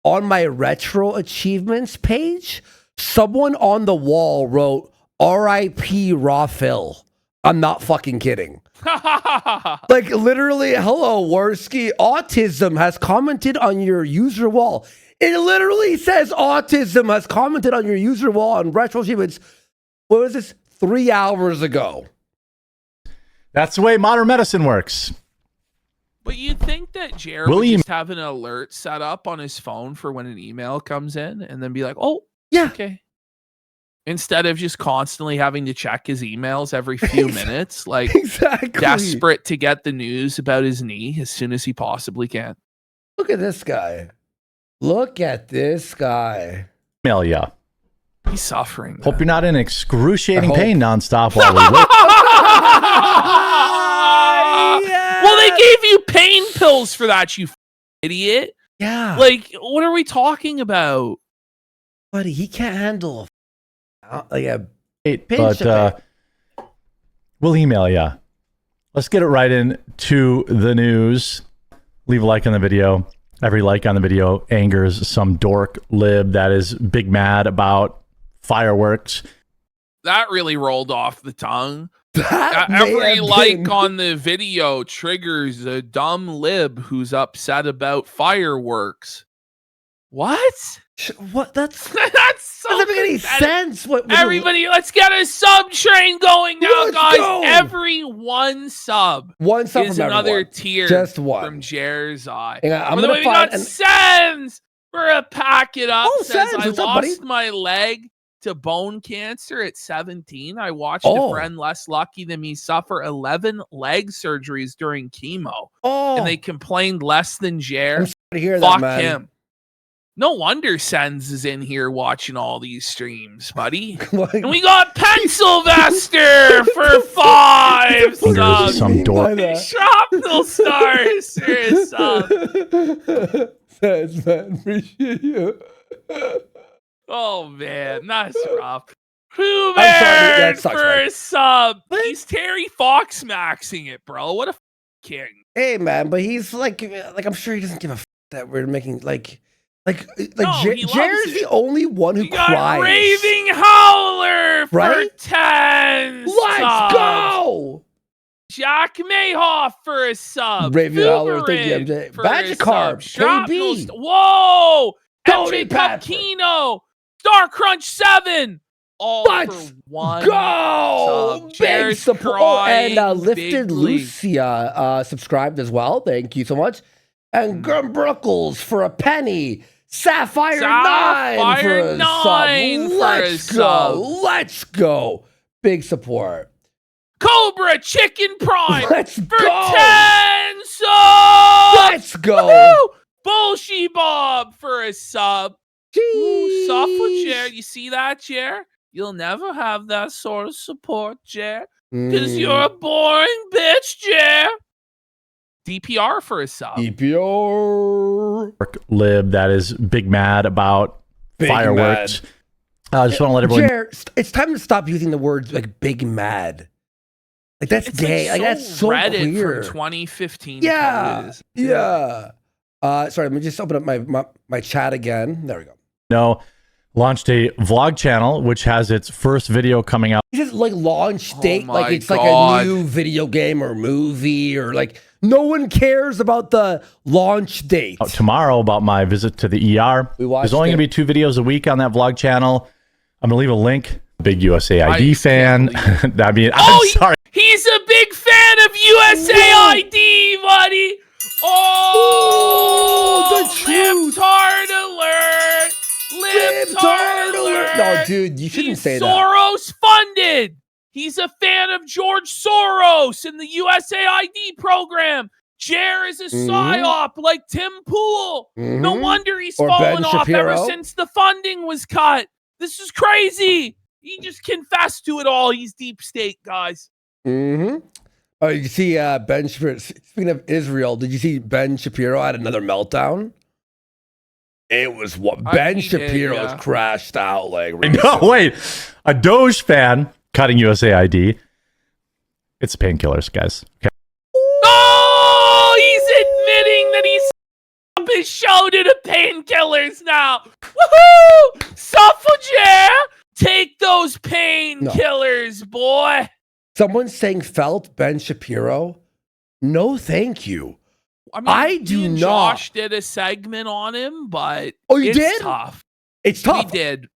On my retro achievements page, someone on the wall wrote R.I.P. Raw Phil. I'm not fucking kidding. Like, literally, hello, Worski. Autism has commented on your user wall. It literally says autism has commented on your user wall on retro achievements. What was this? 3 hours ago. that's the way modern medicine works. But you'd think that Jared Will would you- just have an alert set up on his phone for when an email comes in and then be like, oh, Yeah. okay. Instead of just constantly having to check his emails every few minutes, like Exactly. desperate to get the news about his knee as soon as he possibly can. Look at this guy. Look at this guy. Email ya. He's suffering. Hope man. you're not in excruciating I hope. pain nonstop while we wait. Well, they gave you pain pills for that, you idiot. Yeah. Like, what are we talking about? Buddy, he can't handle a Wait, Pinch but we'll email ya. Let's get it right into the news. Leave a like on the video. Every like on the video angers some dork lib that is big mad about fireworks. That really rolled off the tongue. that may Every have like been- on the video triggers a dumb lib who's upset about fireworks. What? What? That's That's so doesn't make any pathetic. sense. What? Everybody, let's get a sub train going now, Let's guys. go. Every one sub One sub is from another everyone. tier Just one. from Jer's eye. Hang on, I'm By the gonna way, we find got an- Sens for a pack it up. Oh, Says, Sens, I what's up, buddy? lost my leg to bone cancer at 17. I watched Oh. a friend less lucky than me suffer 11 leg surgeries during chemo. Oh, And they complained less than Jer. I'm sorry to hear Fuck that, man. him. No wonder Sens is in here watching all these streams, buddy. Like, And we got Pencilvester for 5 Fingers subs. some dork. Shrapnel stars for a sub. Thanks, man. Appreciate you. Oh man, that's rough. I'm sorry, that Hoover sucks, for man. a sub. He's Terry Fox maxing it, bro. What a king. Hey, man, but he's like I'm sure he doesn't give a that we're making like No, he loves Jared's it. the only one who We got cries. Raving Howler for Right? 10 Let's subs. go! Jack Mayhoff for a sub. Raving Howler, thank you, Fuberin MJ. for Badge a of Carb, sub. Shrapnel KB. Whoa! Tony MJ Pepper. Papkino. Star Crunch 7. All Let's for 1 Go! sub. Big Jared's support. Oh, and crying Lifted bigly. Lucia subscribed as well. Thank you so much. And Grum Bruckles for a penny. Sapphire 9 for a 9 sub. for Let's a go. sub. Let's go. Big support. Cobra Chicken Prime Let's for go. 10 subs. Let's go. Woohoo! Bullshit Bob for a sub. Ooh, soft with Jeez. Jer. You see that, Jer? You'll never have that sort of support, Jer. Because you're a boring bitch, Jer. DPR for a sub. EPR. Lib that is big mad about Big fireworks. I just want to let everyone Jer, it's time to stop using the words like big mad. Like that's It's gay. Like, that's so Reddit queer. from 2015. Yeah. It is. Yeah. Sorry, let me just open up my chat again. There we go. know. Launched a vlog channel, which has its first video coming out He just like launch date, my like it's like God. a new video game or movie, or like no one cares about the launch date. tomorrow about my visit to the ER. We watched There's only going to it. be 2 videos a week on that vlog channel. I'm going to leave a link. Big USAID I fan. can't I mean, Oh, I'm sorry. He's a big fan of USAID, buddy. Oh, the truth. Libtard alert. Libtard alert. No, dude, you shouldn't He's say that. Soros funded. He's a fan of George Soros and the USAID program. Jer is a Mhm. psyop like Tim Pool. No Mhm. wonder he's Or fallen Ben off ever Shapiro. since the funding was cut. This is crazy. He just confessed to it all. He's deep state, guys. Mm-hmm. Oh, you see Ben Shapiro. Speaking of Israel, did you see Ben Shapiro had another meltdown? It was what Ben he did, Shapiro's yeah. crashed out like. No, recently. wait. A Doge fan cutting USAID. It's painkillers, guys. Okay. Oh, he's admitting that he's up his show to the painkillers now. Woohoo! Suffragette! Take those painkillers, boy. Someone's saying felt Ben Shapiro. No, thank you. I mean, I me do and not. Josh did a segment on him, but Oh, you it's did? tough. It's tough. We did.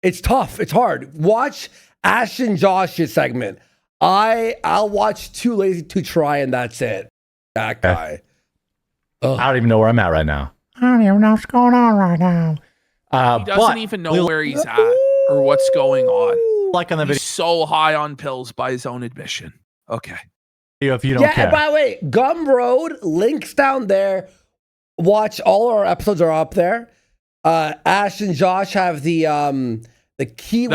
It's tough. It's hard. Watch Ash and Josh's segment. I'll watch Too Lazy to Try, and that's it. That guy. Ugh. I don't even know where I'm at right now. I don't even know what's going on right now. He doesn't even know where he's at or what's going on. Like on the He's so high on pills by his own admission. Okay. video if you don't Yeah, care. and by the way, Gumroad, links down there. Watch, all our episodes are up there. Ash and Josh have the Kiwi The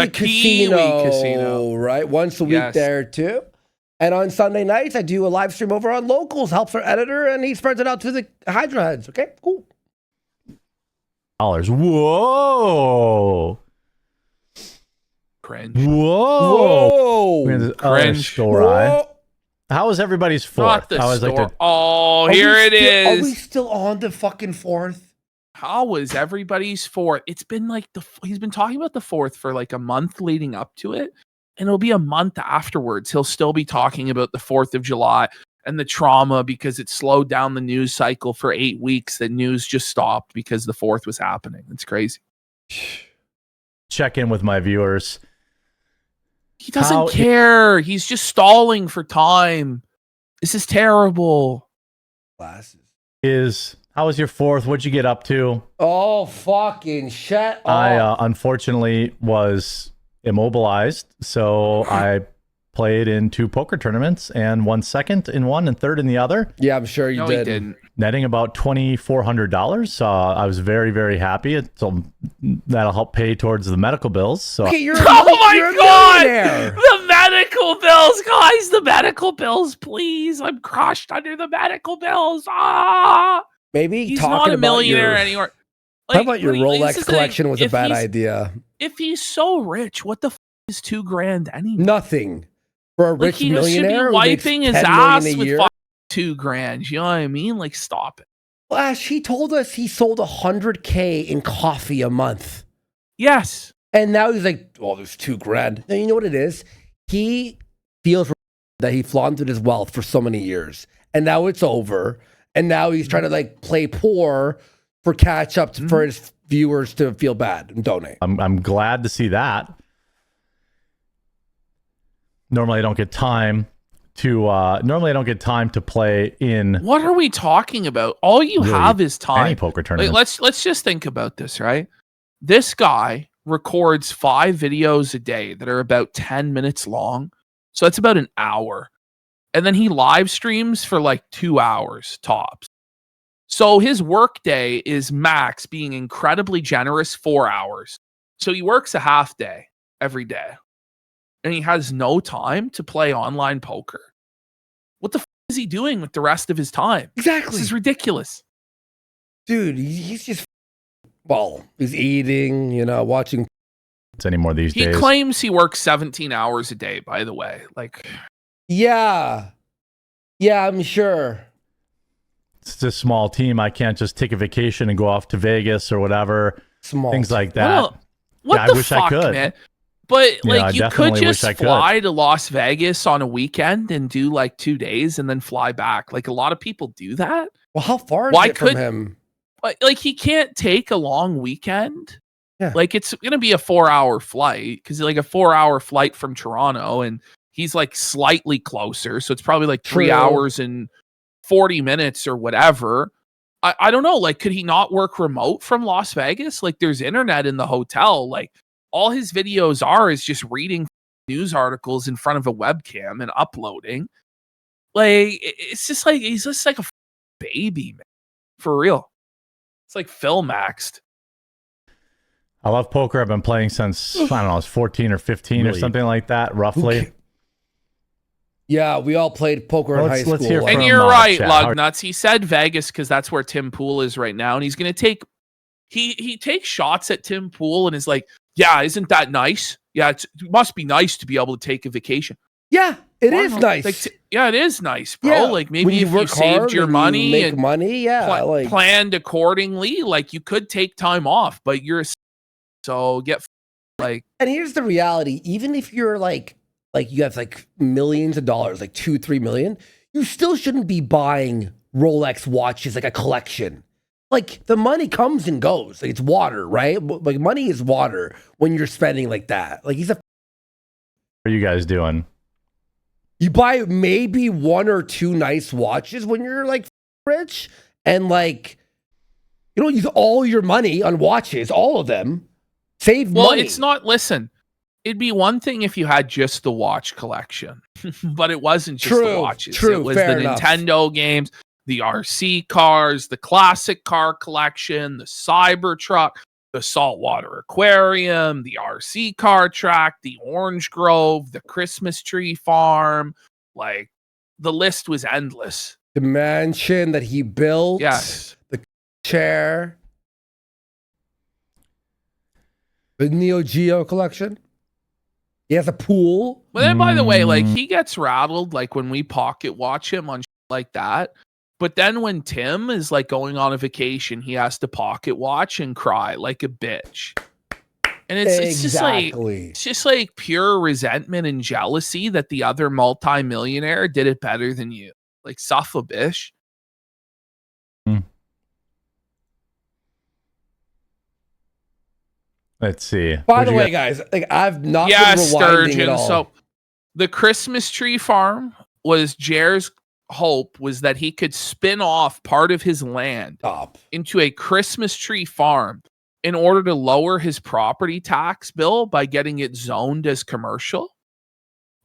Kiwi Casino. right? Once a week Yes. there too. And on Sunday nights, I do a live stream over on Locals, helps our editor, and he spreads it out to the Hydra heads. Okay, cool. Whoa. Cringe. Whoa. Whoa. Cringe. Whoa. How was everybody's Not fourth? the I was like, store. Oh, Are here we it still- is. Are we still on the fucking 4th? How was everybody's fourth? It's been like he's been talking about the 4th for like a month leading up to it, and it'll be a month afterwards. He'll still be talking about the 4th of July and the trauma because it slowed down the news cycle for 8 weeks. The news just stopped because the 4th was happening. It's crazy. check in with my viewers. He doesn't How- care. He's just stalling for time. This is terrible. Glasses. How was your fourth? What'd you get up to? Oh, fucking shut I up. unfortunately was immobilized, so I played in 2 poker tournaments and won second in one and third in the other, Yeah, I'm sure you No, did. he didn't. netting about $2,400. I was very, very happy. So that'll help pay towards the medical bills. So Okay, you're Oh my you're a God! millionaire. The medical bills, guys. The medical bills, please. I'm crushed under the medical bills. Ah, Maybe he's talking not a about millionaire your, anymore. Talking about your this Rolex is the collection thing. was a If bad he's- idea. If he's so rich, what the is $2,000 anyway? Nothing for a Like, rich he should millionaire. be who makes wiping his 10 million ass a with year. $2,000. You know what I mean? Like, stop it. Flash, he told us he sold $100K in coffee a month. Yes. And now he's like, oh, there's $2,000. Now, you know what it is? He feels that he flaunted his wealth for so many years. And now it's over. And now he's trying to like play poor for catch up for his viewers to feel bad and donate. I'm glad to see that. Normally I don't get time to play in What are we talking about? All you Really, have is time. any poker Like, tournament. let's just think about this, right? This guy records 5 videos a day that are about 10 minutes long. So that's about an hour. And then he live streams for like 2 hours tops. So his work day is max being incredibly generous 4 hours. So he works a half day every day. And he has no time to play online poker. What the is he doing with the rest of his time? Exactly. This is ridiculous. Dude, he's just, well, he's eating, watching. anymore these He days. claims he works 17 hours a day, by the way. Like, Yeah. Yeah, I'm sure. It's a small team. I can't just take a vacation and go off to Vegas or whatever. Small. Things like that. well, what Yeah, I the wish I fuck, could. man? But Yeah, I like, you could definitely wish just I could. fly to Las Vegas on a weekend and do like 2 days and then fly back. Like, a lot of people do that. Well, how far is Why it from could- him? But like, he can't take a long weekend. Yeah. Like, it's gonna be a 4-hour flight because like a 4-hour flight from Toronto, and he's like slightly closer, so it's probably like 3 True. hours and 40 minutes or whatever. I don't know. Like, could he not work remote from Las Vegas? Like, there's internet in the hotel. Like, all his videos is just reading news articles in front of a webcam and uploading. Like, it's just like he's just like a baby, man. For real. It's like Phil maxed. I love poker. I've been playing since, I don't know, I was 14 or 15 or Really? something like that, roughly. Yeah, we all played poker in high Let's school. hear And from, you're right, Chad. Lug Nuts. He said Vegas because that's where Tim Pool is right now, and he's gonna take. He takes shots at Tim Pool and is like, "Yeah, isn't that nice? Yeah, it must be nice to be able to take a vacation. Yeah, it Why is not? nice. Like, yeah, it is nice, bro. Yeah, Like, maybe when if you work saved hard your and you money make and money, yeah, planned accordingly, like you could take time off, but you're so get like And here's the reality: even if you're like you have like millions of dollars, like 2-3 million, you still shouldn't be buying Rolex watches like a collection. Like, the money comes and goes. Like, it's water, right? Like, money is water when you're spending like that. Like, What are you guys doing? you buy maybe 1 or 2 nice watches when you're like rich, and like, you don't use all your money on watches, all of them. Save well, money. it's not. Listen, it'd be one thing if you had just the watch collection, but it wasn't just the True, watches. true, It was fair the enough. Nintendo games, the RC cars, the classic car collection, the Cybertruck, the saltwater aquarium, the RC car track, the orange grove, the Christmas tree farm. Like, the list was endless. the mansion that he built. Yes. Chair. The Neo Geo collection. He has a pool. But then, by the way, like, Mm. he gets rattled like when we pocket watch him on shit like that. But then when Tim is like going on a vacation, he has to pocket watch and cry like a bitch. And it's just like pure resentment and jealousy that the other multimillionaire did it better than you. Like, suffer, bish. Let's see. By What'd the you way, get? guys, like, I've not Yeah, been rewinding Sturgeon. at all. So the Christmas tree farm was Jer's hope was that he could spin off part of his land Stop. into a Christmas tree farm in order to lower his property tax bill by getting it zoned as commercial.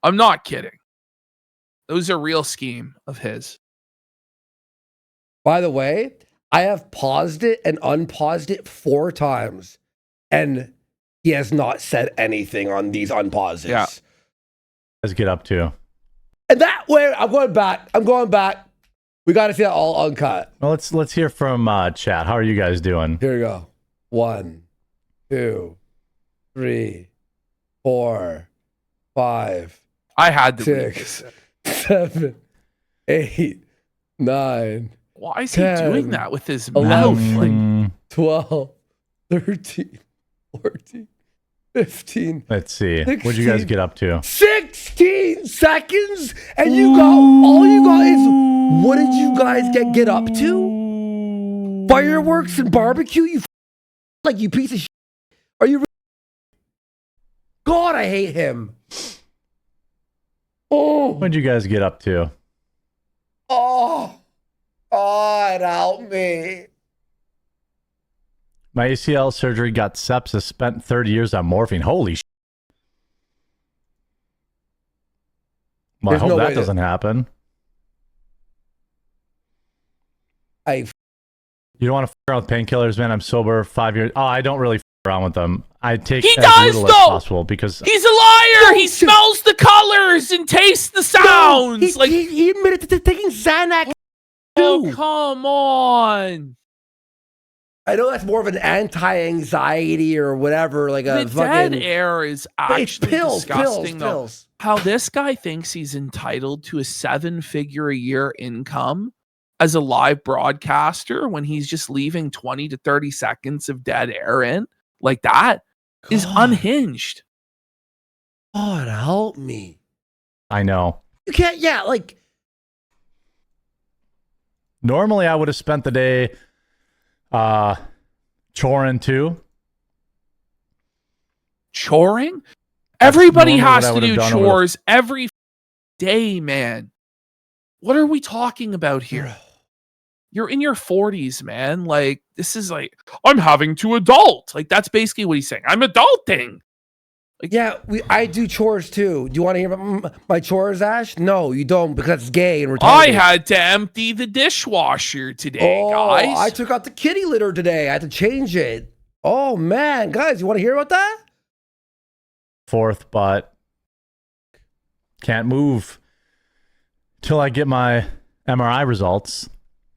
I'm not kidding. It was a real scheme of his. By the way, I have paused it and unpaused it 4 times, and he has not said anything on these unpauses. Yeah. Let's get up to. And that way, I'm going back. We got to see that all uncut. Well, let's hear from chat. How are you guys doing? Here we go. 1, 2, 3, 4, 5, I had to read this. 6, 7, 8, 9, Why is he 10, doing that with his 11. mouth? Like, 12, 13, 14, 15. Let's see. What'd you guys 16. get up to? 16 seconds, and all you got is, what did you guys get up to? Fireworks and barbecue? You piece of shit. Are you? God, I hate him. What'd you guys get up to? Oh, God, help me. My ACL surgery got sepsis, spent 30 years on morphine. Holy shit. Well, I There's hope no way that that- doesn't happen. You don't want to f around with painkillers, man. I'm sober 5 years. Oh, I don't really f around with them. I take He as does, little though! as possible because he's a liar. He smells the colors and tastes the sounds. He admitted to taking Xanax. Oh, too. come on. I know that's more of an anti-anxiety or whatever, like a The fucking dead air is But it's actually disgusting, though. pills. How this guy thinks he's entitled to a 7-figure a year income as a live broadcaster when he's just leaving 20 to 30 seconds of dead air in like that is God. unhinged. God, help me. I know. You can't, yeah, like, Normally, I would have spent the day choring too. Choring? Everybody normally what has I to would have do done. I would've- chores every day, man. What are we talking about here? You're in your 40s, man. Like, this is like, I'm having to adult. Like, that's basically what he's saying. I'm adulting. yeah, I do chores too. Do you want to hear about my chores, Ash? No, you don't, because it's gay and retarded. I had to empty the dishwasher today, guys. I took out the kitty litter today. I had to change it. Oh, man. Guys, you want to hear about that? Fourth, but can't move till I get my MRI results,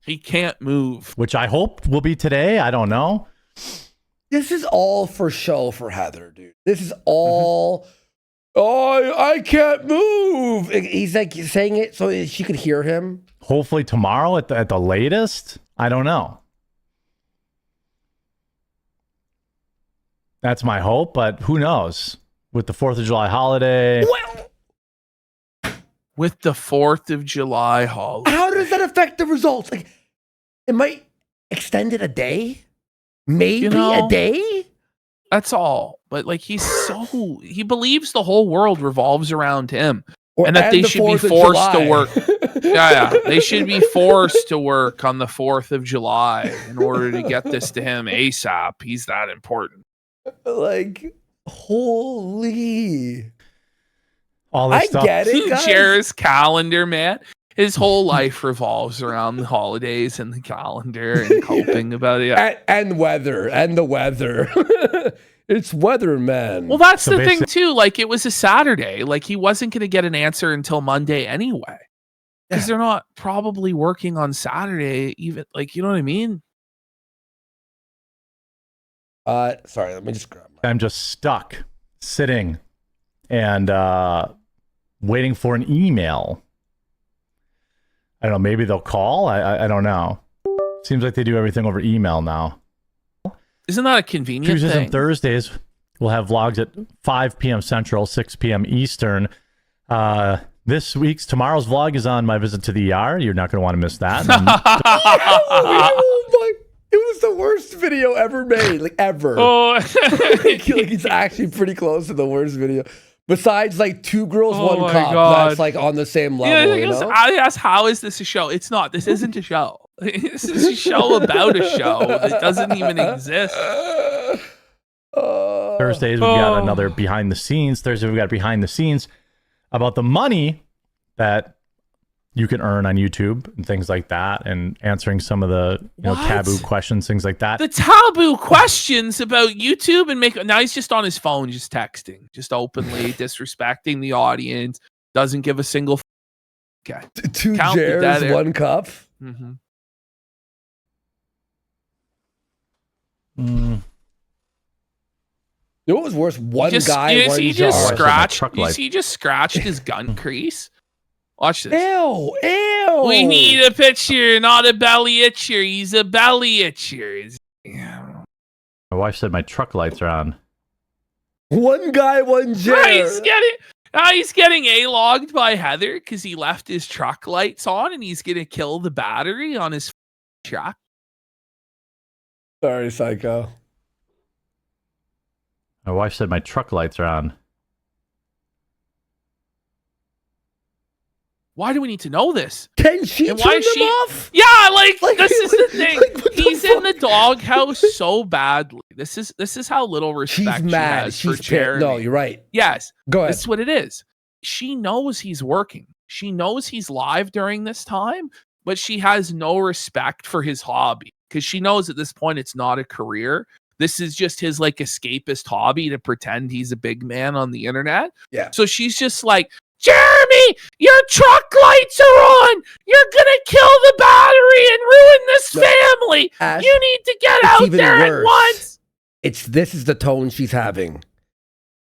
He can't move. which I hope will be today. I don't know. This is all for show for Heather, dude. This is all. Oh, I can't move. He's like saying it so she could hear him. Hopefully tomorrow at the latest. I don't know. That's my hope, but who knows? With the 4th of July holiday, Well, With the 4th of July holiday. how does that affect the results? Like, it might extend it a day, maybe know, a day. That's all. But like, he believes the whole world revolves around him. And that they the should be 4th of forced to July. work. Yeah. They should be forced to work on the 4th of July in order to get this to him ASAP. He's that important. Like, holy. all this I stuff. get it, guys. Jared's calendar, man. His whole life revolves around the holidays and the calendar and coping about it. And weather, and the weather. It's weather, man. Well, that's So the thing too. Like, it was a Saturday. Like, he wasn't going to get an answer until Monday anyway, because they're not probably working on Saturday. Even, like, you know what I mean? Sorry, let me just grab I'm just stuck sitting and waiting for an email. I don't know. Maybe they'll call. I don't know. Seems like they do everything over email now. Isn't that a convenient Tuesdays thing? and Thursdays, we'll have vlogs at 5 p.m. Central, 6 p.m. Eastern. Tomorrow's vlog is on my visit to the ER. You're not going to want to miss that. Oh my! It was the worst video ever made, like ever. Oh, Like, it's actually pretty close to the worst video. Besides, like, Two Girls, Oh One my Cup. God. That's like on the same yeah, level. I You guess know? I asked, how is this a show? It's not. This isn't a show. This is a show about a show that doesn't even exist. Thursdays, we've got another behind the scenes. Thursday, we've got behind the scenes. about the money that you can earn on YouTube and things like that, and answering some of the What? taboo questions, things like that. The taboo questions about YouTube and now he's just on his phone, just texting, just openly disrespecting the audience. Doesn't give a single. Okay. Two Count the dead Jers, air. one cup. Mm-hmm. You know what was worse? One guy, you one see, jar. just scratched. truck You light. see, just scratched his gun crease. Watch this. Ew, ew. We need a picture, not a belly itcher. He's a belly itcher. Yeah. My wife said my truck lights are on. One guy, one jar. He's getting A-logged by Heather because he left his truck lights on, and he's gonna kill the battery on his truck. Sorry, psycho. My wife said my truck lights are on. Why do we need to know this? Can she And turn why them is she- off? Yeah, like Like, this is the thing. like, what the He's in the fuck? doghouse so badly. This is how little She's respect she mad. has She's for pissed. Jeremy. No, you're right. Yes, Go ahead. this is what it is. She knows he's working. She knows he's live during this time, but she has no respect for his hobby because she knows at this point it's not a career. This is just his like escapist hobby to pretend he's a big man on the internet. Yeah. So she's just like, Jeremy, your truck lights are on. You're gonna kill the battery and ruin this No. family. Ash, You need to get it's out even there at worse. once. This is the tone she's having.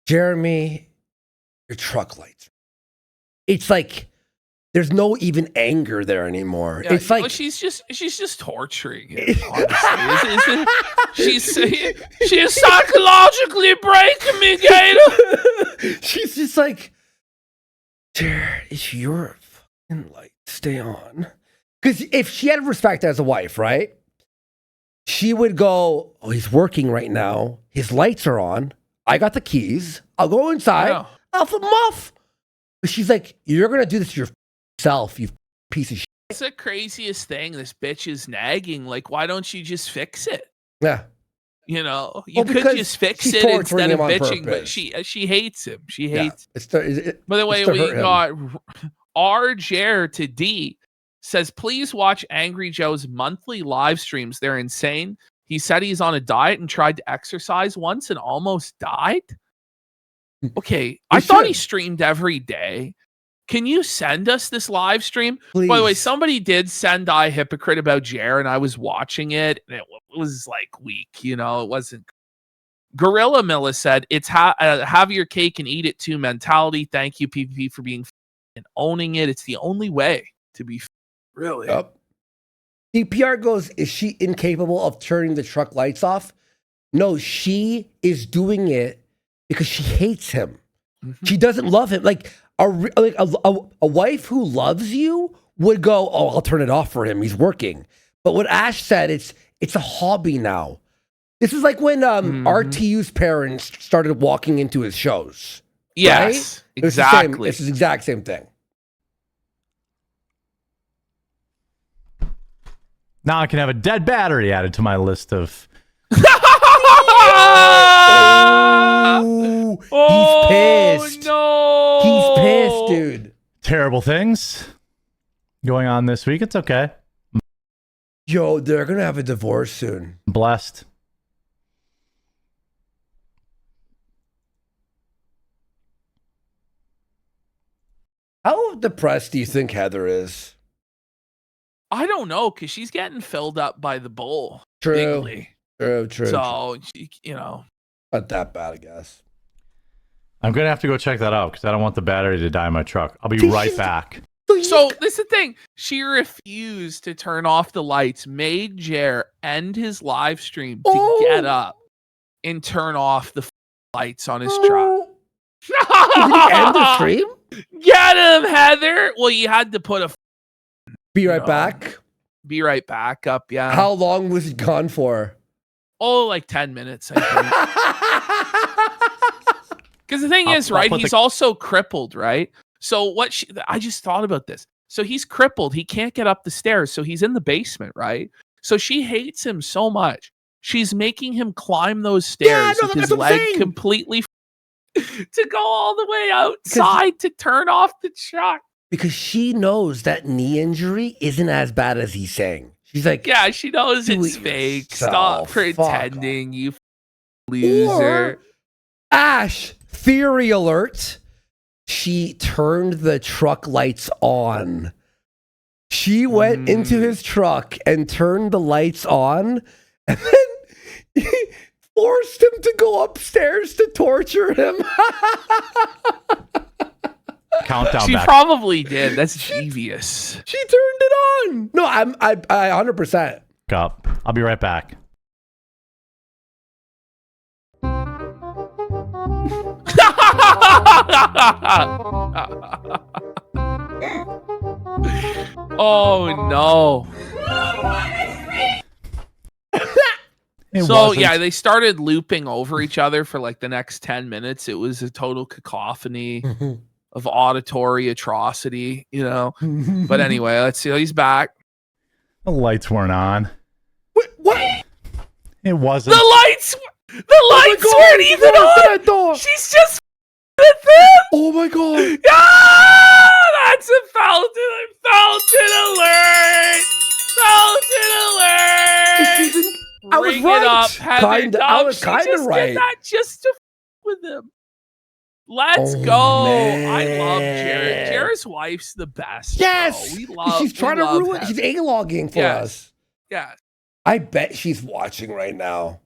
Jeremy, your truck lights. It's like there's no even anger there anymore. Yeah, it's you know, like she's just torturing him. Honestly, she's psychologically breaking me, Gator. she's just like, Jer, it's your fucking light. Stay on. Because if she had respect as a wife, right? She would go, oh, he's working right now. His lights are on. I got the keys. I'll go inside. Yeah. I'll flip them off. But she's like, you're going to do this to yourself, you piece of shit. It's the craziest thing. This bitch is nagging. Like, why don't you just fix it? Yeah. You know, you Well, could because just fix she's it torturing instead of him on bitching. But purpose. she hates him. She Yeah. hates. It's to, By the way, it's to we hurt him. got R. Jer to D says, please watch Angry Joe's monthly live streams. They're insane. He said he's on a diet and tried to exercise once and almost died. Okay, I thought he should. streamed every day. Can you send us this live stream? By the way, Please. somebody did send I Hypocrite about Jer, and I was watching it, and it was like weak. You know, it wasn't. Gorilla Milla said, it's have your cake and eat it too mentality. Thank you, PvP, for being and owning it. It's the only way to be really. Yep. DPR goes, is she incapable of turning the truck lights off? No, she is doing it because she hates him. Mhm. She doesn't love him. Like a wife who loves you would go, oh, I'll turn it off for him. He's working. But what Ash said, it's a hobby now. This is like when RTU's parents started walking into his shows. Yes, Right? It's the same- exactly. It's the exact same thing. Now I can have a dead battery added to my list of. Oh, Oh, he's pissed. No, He's pissed, dude. Terrible things going on this week. It's okay. Yo, they're gonna have a divorce soon. Blessed. How depressed do you think Heather is? I don't know because she's getting filled up by the bull. True. Bigly. True. So you know. Not that bad, I guess. I'm gonna have to go check that out because I don't want the battery to die in my truck. I'll be Did right you- back. So this is the thing. She refused to turn off the lights, made Jer end his live stream to Oh. get up and turn off the lights on his Oh. truck. Did he end the stream? Get him, Heather. Well, you had to put a Be right No. back. be right back up. Yeah. How long was he gone for? Oh, like 10 minutes, I think. Because the thing is, I'll right? put He's the- also crippled, right? So I just thought about this. So he's crippled. He can't get up the stairs. So he's in the basement, right? So she hates him so much. She's making him climb those stairs no, with that's his what I'm leg saying. completely to go all the way outside to turn off the truck. Because she knows that knee injury isn't as bad as he's saying. She's like, Yeah, she knows Do it's it fake. yourself. Stop Fuck pretending, you loser. Ash, theory alert. She turned the truck lights on. She went into his truck and turned the lights on and then forced him to go upstairs to torture him. Countdown She back. probably did. That's devious. She turned it on. No, I 100%. Up. I'll be right back. Oh no. It So wasn't. yeah, they started looping over each other for like the next 10 minutes. It was a total cacophony of auditory atrocity, you know. But anyway, let's see. He's back. The lights weren't on. Wait, what? It wasn't. The lights weren't even on. That door. She's just with him. Oh my god. Ah, that's a fountain alert. Fountain alert. I was Bring right. it up, Heather. Kinda, I was She kinda just right. did that just to with him. Let's Oh, go. man. I love Jared. Jared's wife's the best. Yes. bro. We love. She's trying we to love ruin. Heather. She's A-logging for Yes. us. Yeah. I bet she's watching right now.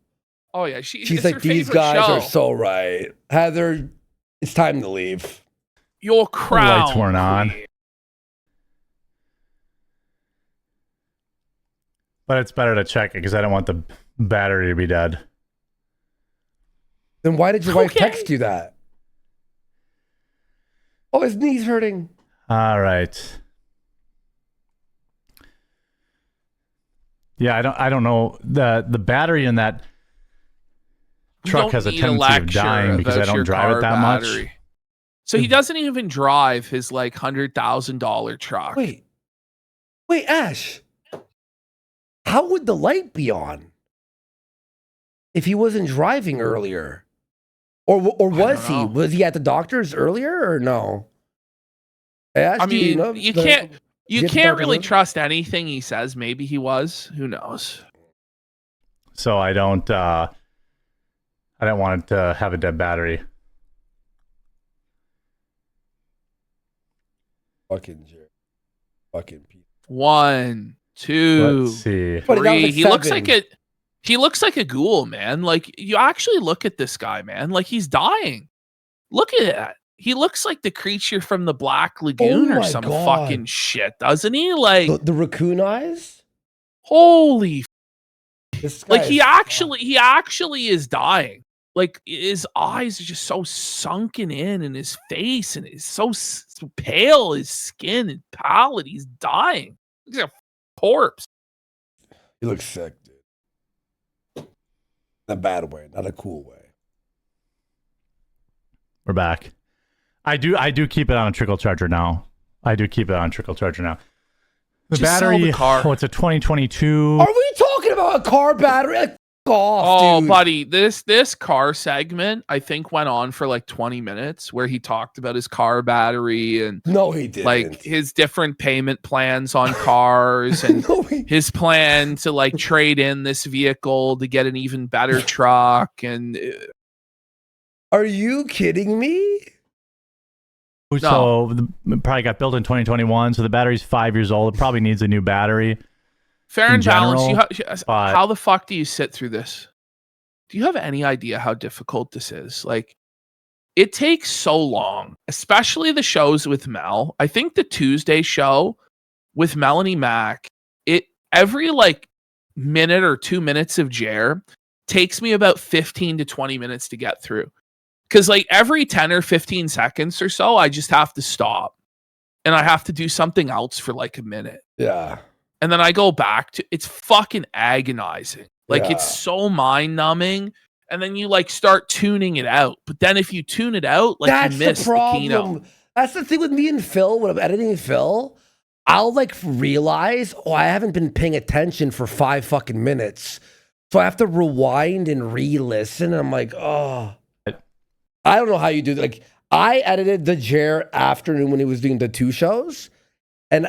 Oh yeah. She's She's like, her these favorite guys show. are so right. Heather, it's time to leave. Your crown. lights weren't on. queen. But it's better to check it because I don't want the battery to be dead. Then why did your wife Okay. text you that? Oh, his knee's hurting. All right. Yeah, I don't know. The battery in that We truck don't has a need tendency of lecture dying because I about don't your drive it car that much. battery. So he doesn't even drive his like $100,000 truck. Wait, Ash. How would the light be on if he wasn't driving earlier? Or was he? know. Was he at the doctor's earlier or no? Ash, I do you mean, know you the- can't. You get the can't doctor really note? trust anything he says. Maybe he was. Who knows? So I don't want it to have a dead battery. Fucking Jared. Fucking Pete. 1, 2, Let's see. But that was 3. like He looks 7. like a. He looks like a ghoul, man. Like you actually look at this guy, man. Like he's dying. Look at that. He looks like the creature from the Black Lagoon or my some God. fucking shit, doesn't he? Like The raccoon eyes? holy. This Like guy he is- actually is dying. Like his eyes are just so sunken in, and his face, and he's so pale. His skin and pallid. He's dying. He's like a corpse. He looks sick, dude. In a bad way, not a cool way. We're back. I do keep it on a trickle charger now. The Just sell battery, the car. it's a 2022. Are we talking about a car battery? Like, off, Oh, dude. buddy, this car segment I think went on for like 20 minutes, where he talked about his car battery and No, he didn't. like his different payment plans on cars and No, he his plan to like trade in this vehicle to get an even better truck. And Are you kidding me? So it probably got built in 2021. So the battery's 5 years old. It probably needs a new battery. fair In and balanced, general, but- how the fuck do you sit through this? Do you have any idea how difficult this is? Like, it takes so long, especially the shows with Mel. I think the Tuesday show with Melanie Mack, it every like minute or 2 minutes of Jer takes me about 15 to 20 minutes to get through. Because like every 10 or 15 seconds or so, I just have to stop and I have to do something else for like a minute. Yeah. And then I go back to it's fucking agonizing. Like Yeah. it's so mind numbing. And then you like start tuning it out. But then if you tune it out, like That's you miss the the keynote. problem. That's the thing with me and Phil. When I'm editing Phil, I'll like realize, oh, I haven't been paying attention for 5 fucking minutes. So I have to rewind and re-listen. I'm like, oh. I don't know how you do that. Like, I edited the Jer afternoon when he was doing the 2 shows. And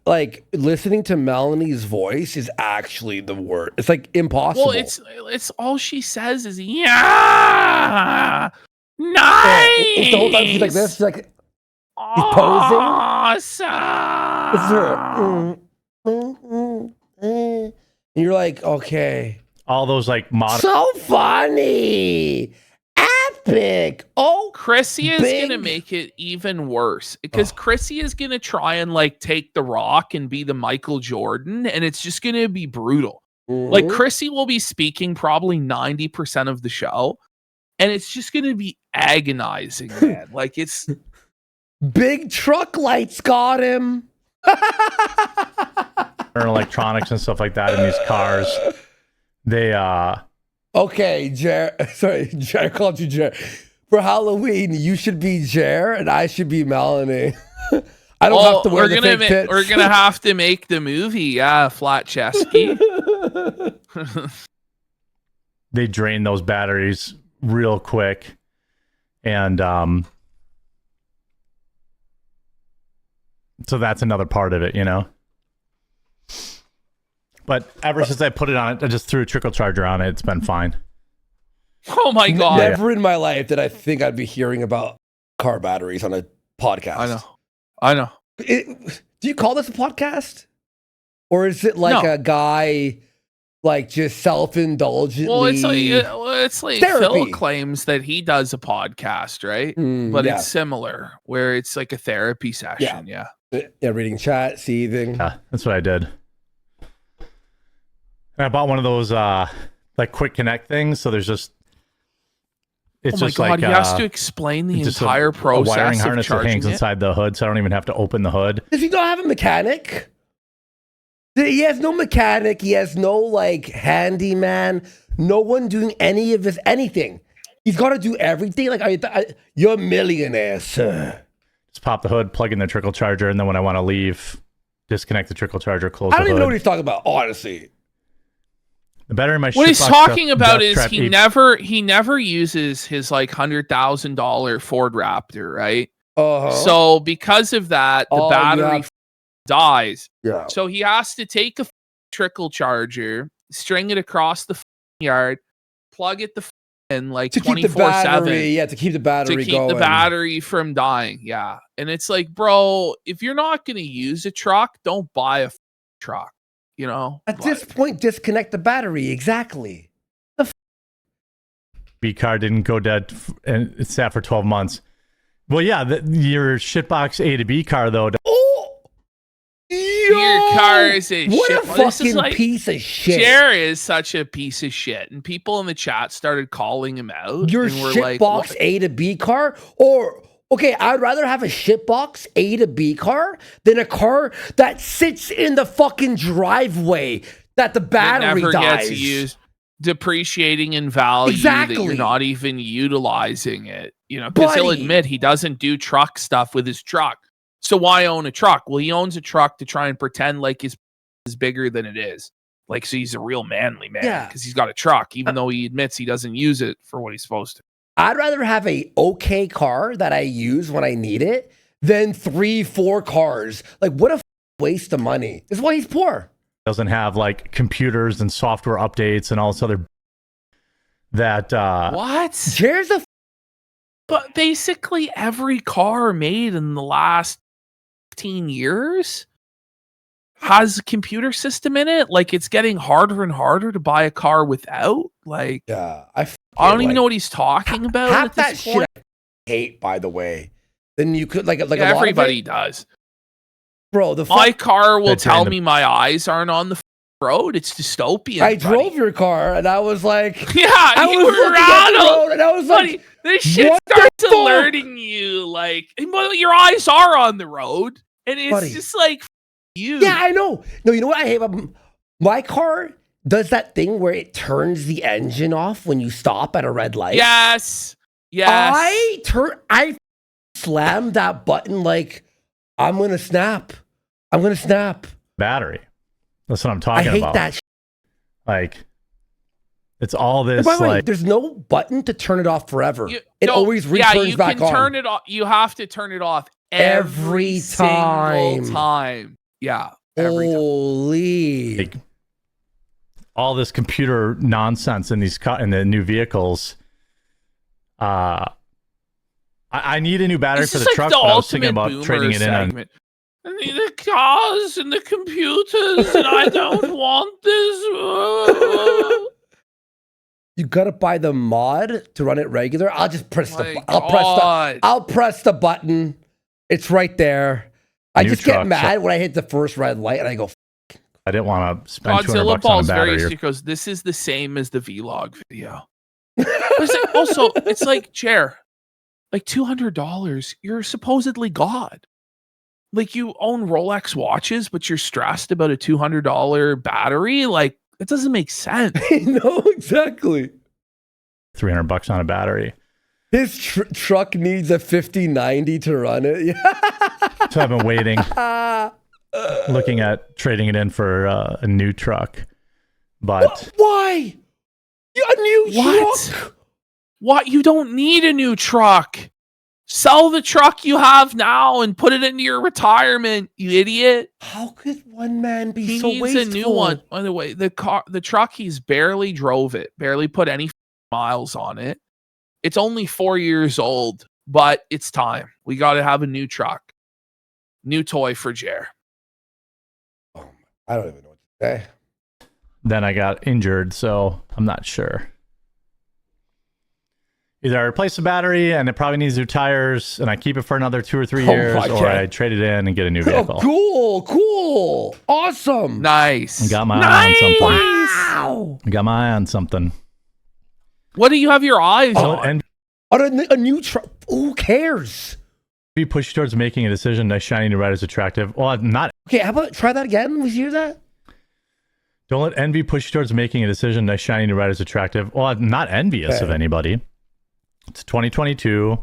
like listening to Melanie's voice is actually the word. It's like impossible. Well, it's all she says is yeah, nice. It's the whole time she's like this. She's like he's posing. Awesome. It's her. And you're like, okay, All those like modern. so funny, epic. Oh, Chrissy is big- gonna make it even worse because Chrissy is gonna try and like take the Rock and be the Michael Jordan, and it's just gonna be brutal. Like Chrissy will be speaking probably 90% of the show, and it's just gonna be agonizing, man. Like it's big truck lights got him. electronics and stuff like that in these cars. They Okay, Jer. Sorry, Jer. I called you Jer. For Halloween, you should be Jer, and I should be Melanie. I don't have to wear the fake tits. we're gonna have to make the movie, yeah, Flat Chesky. they drain those batteries real quick, and so that's another part of it, you know. But ever since I put it on it, I just threw a trickle charger on it. It's been fine. Oh my god. Never in my life did I think I'd be hearing about car batteries on a podcast. I know. Do you call this a podcast? Or is it like No. a guy like just self-indulgently? Well, it's like Therapy. Phil claims that he does a podcast, right? But yeah. it's similar, where it's like a therapy session. Yeah. Yeah, reading chat, seething. Yeah, that's what I did. And I bought one of those like quick connect things. So there's just it's Oh my just god, like he has to explain the just entire a process wiring of harness that charging hangs it. inside the hood, so I don't even have to open the hood. Does he not have a mechanic? He has no mechanic. He has no like handyman. No one doing any of his anything. He's got to do everything. Like, you're a millionaire, sir. Just pop the hood, plug in the trickle charger, and then when I want to leave, disconnect the trickle charger, close I the don't even hood. know what he's talking about, honestly. The battery in my What he's shitbox talking about Death is Trap he 8 never uses his like $100,000 Ford Raptor, right? Uh-huh. So because of that, the Oh, battery yeah. dies. Yeah. So he has to take a trickle charger, string it across the yard, plug it in like To keep the 24/7 battery, yeah, to keep the battery to keep going. the battery from dying. Yeah. And it's like, bro, if you're not going to use a truck, don't buy a truck, you know? At But- this point, disconnect the battery. Exactly. B car didn't go dead and it sat for 12 months. Well, yeah, your shitbox A to B car though. Oh, Your car is a what shit. a Well, this is fucking like- piece of shit. Jer is such a piece of shit, and people in the chat started calling him out. Your and we're shitbox like, what? A to B car, or okay, I'd rather have a shitbox A to B car than a car that sits in the fucking driveway that the It battery never dies. gets used, depreciating in value that Exactly. you're not even utilizing it. You know, because he'll Buddy. admit he doesn't do truck stuff with his truck. So why own a truck? Well, he owns a truck to try and pretend like his is bigger than it is. Like, so he's a real manly man Yeah. because he's got a truck, even though he admits he doesn't use it for what he's supposed to. I'd rather have a okay car that I use when I need it than 3-4 cars. Like, what a waste of money. This is why he's poor. Doesn't have like computers and software updates and all this other that What? Jer's a But basically every car made in the last 15 years has a computer system in it. Like, it's getting harder and harder to buy a car without. Like, yeah. I don't even know what he's talking about Half at that this shit point. I hate, by the way. Then you could like Yeah, a lot of everybody it, does. bro. The My car will That's tell random. me my eyes aren't on the road. It's dystopian. I buddy. drove your car and I was like, Yeah, I you was were looking at the Ronald. road and I was like, Buddy, this shit what the starts fuck? alerting you. Like, well, your eyes are on the road, and it's Buddy. just like you. yeah, I know. No, you know what I hate about my car? Does that thing where it turns the engine off when you stop at a red light? Yes. I slammed that button like I'm gonna snap. I'm gonna snap. battery. That's what I'm I talking hate about. that. Like It's all And this by the way, like there's no button to turn it off forever. It No, always returns you back can on. turn it off. You have to turn it off Every single time. time. Yeah, every time. Holy. like, all this computer nonsense in in the new vehicles. I need a new battery This for is the like truck, the but I was thinking ultimate about trading it in on. segment. I need the cars and the computers, and I don't want this. You gotta buy the mod to run it regular. I'll just press My I'll God. press the button. It's right there. I New just get truck, mad when I hit the first red light and I go, I didn't want to spend $200 Godzilla on a Balls battery. very because this is the same as the vlog video. Also, it's like, Chair, like $200. You're supposedly God. Like, you own Rolex watches, but you're stressed about a $200 battery. Like, it doesn't make sense. I know exactly. $300 on a battery. His truck needs a 5090 to run it. So I've been waiting, Yeah. looking at trading it in for a new truck. But Why? A new What? truck? What? You don't need a new truck. Sell the truck you have now and put it into your retirement, you idiot. How could one man be He so needs wasteful? a new one. By the way, the truck, he's barely drove it, barely put any miles on it. It's only 4 years old, but it's time. We got to have a new truck. New toy for Jer. I don't even know what to say. then I got injured, so I'm not sure. Either I replace the battery and it probably needs new tires and I keep it for another 2 or 3 Oh years, my or God. I trade it in and get a new Oh, vehicle. cool. Awesome. Nice. Got my eye on something. Wow. Got my eye on something. What do you have your eyes So, on? and A new truck. Who cares? be pushed towards making a decision that shiny new ride is attractive. Well, not. Okay, how about try that again? Would you hear that? Don't let envy push you towards making a decision that shiny new ride is attractive. Well, I'm not envious of Okay. anybody. It's 2022.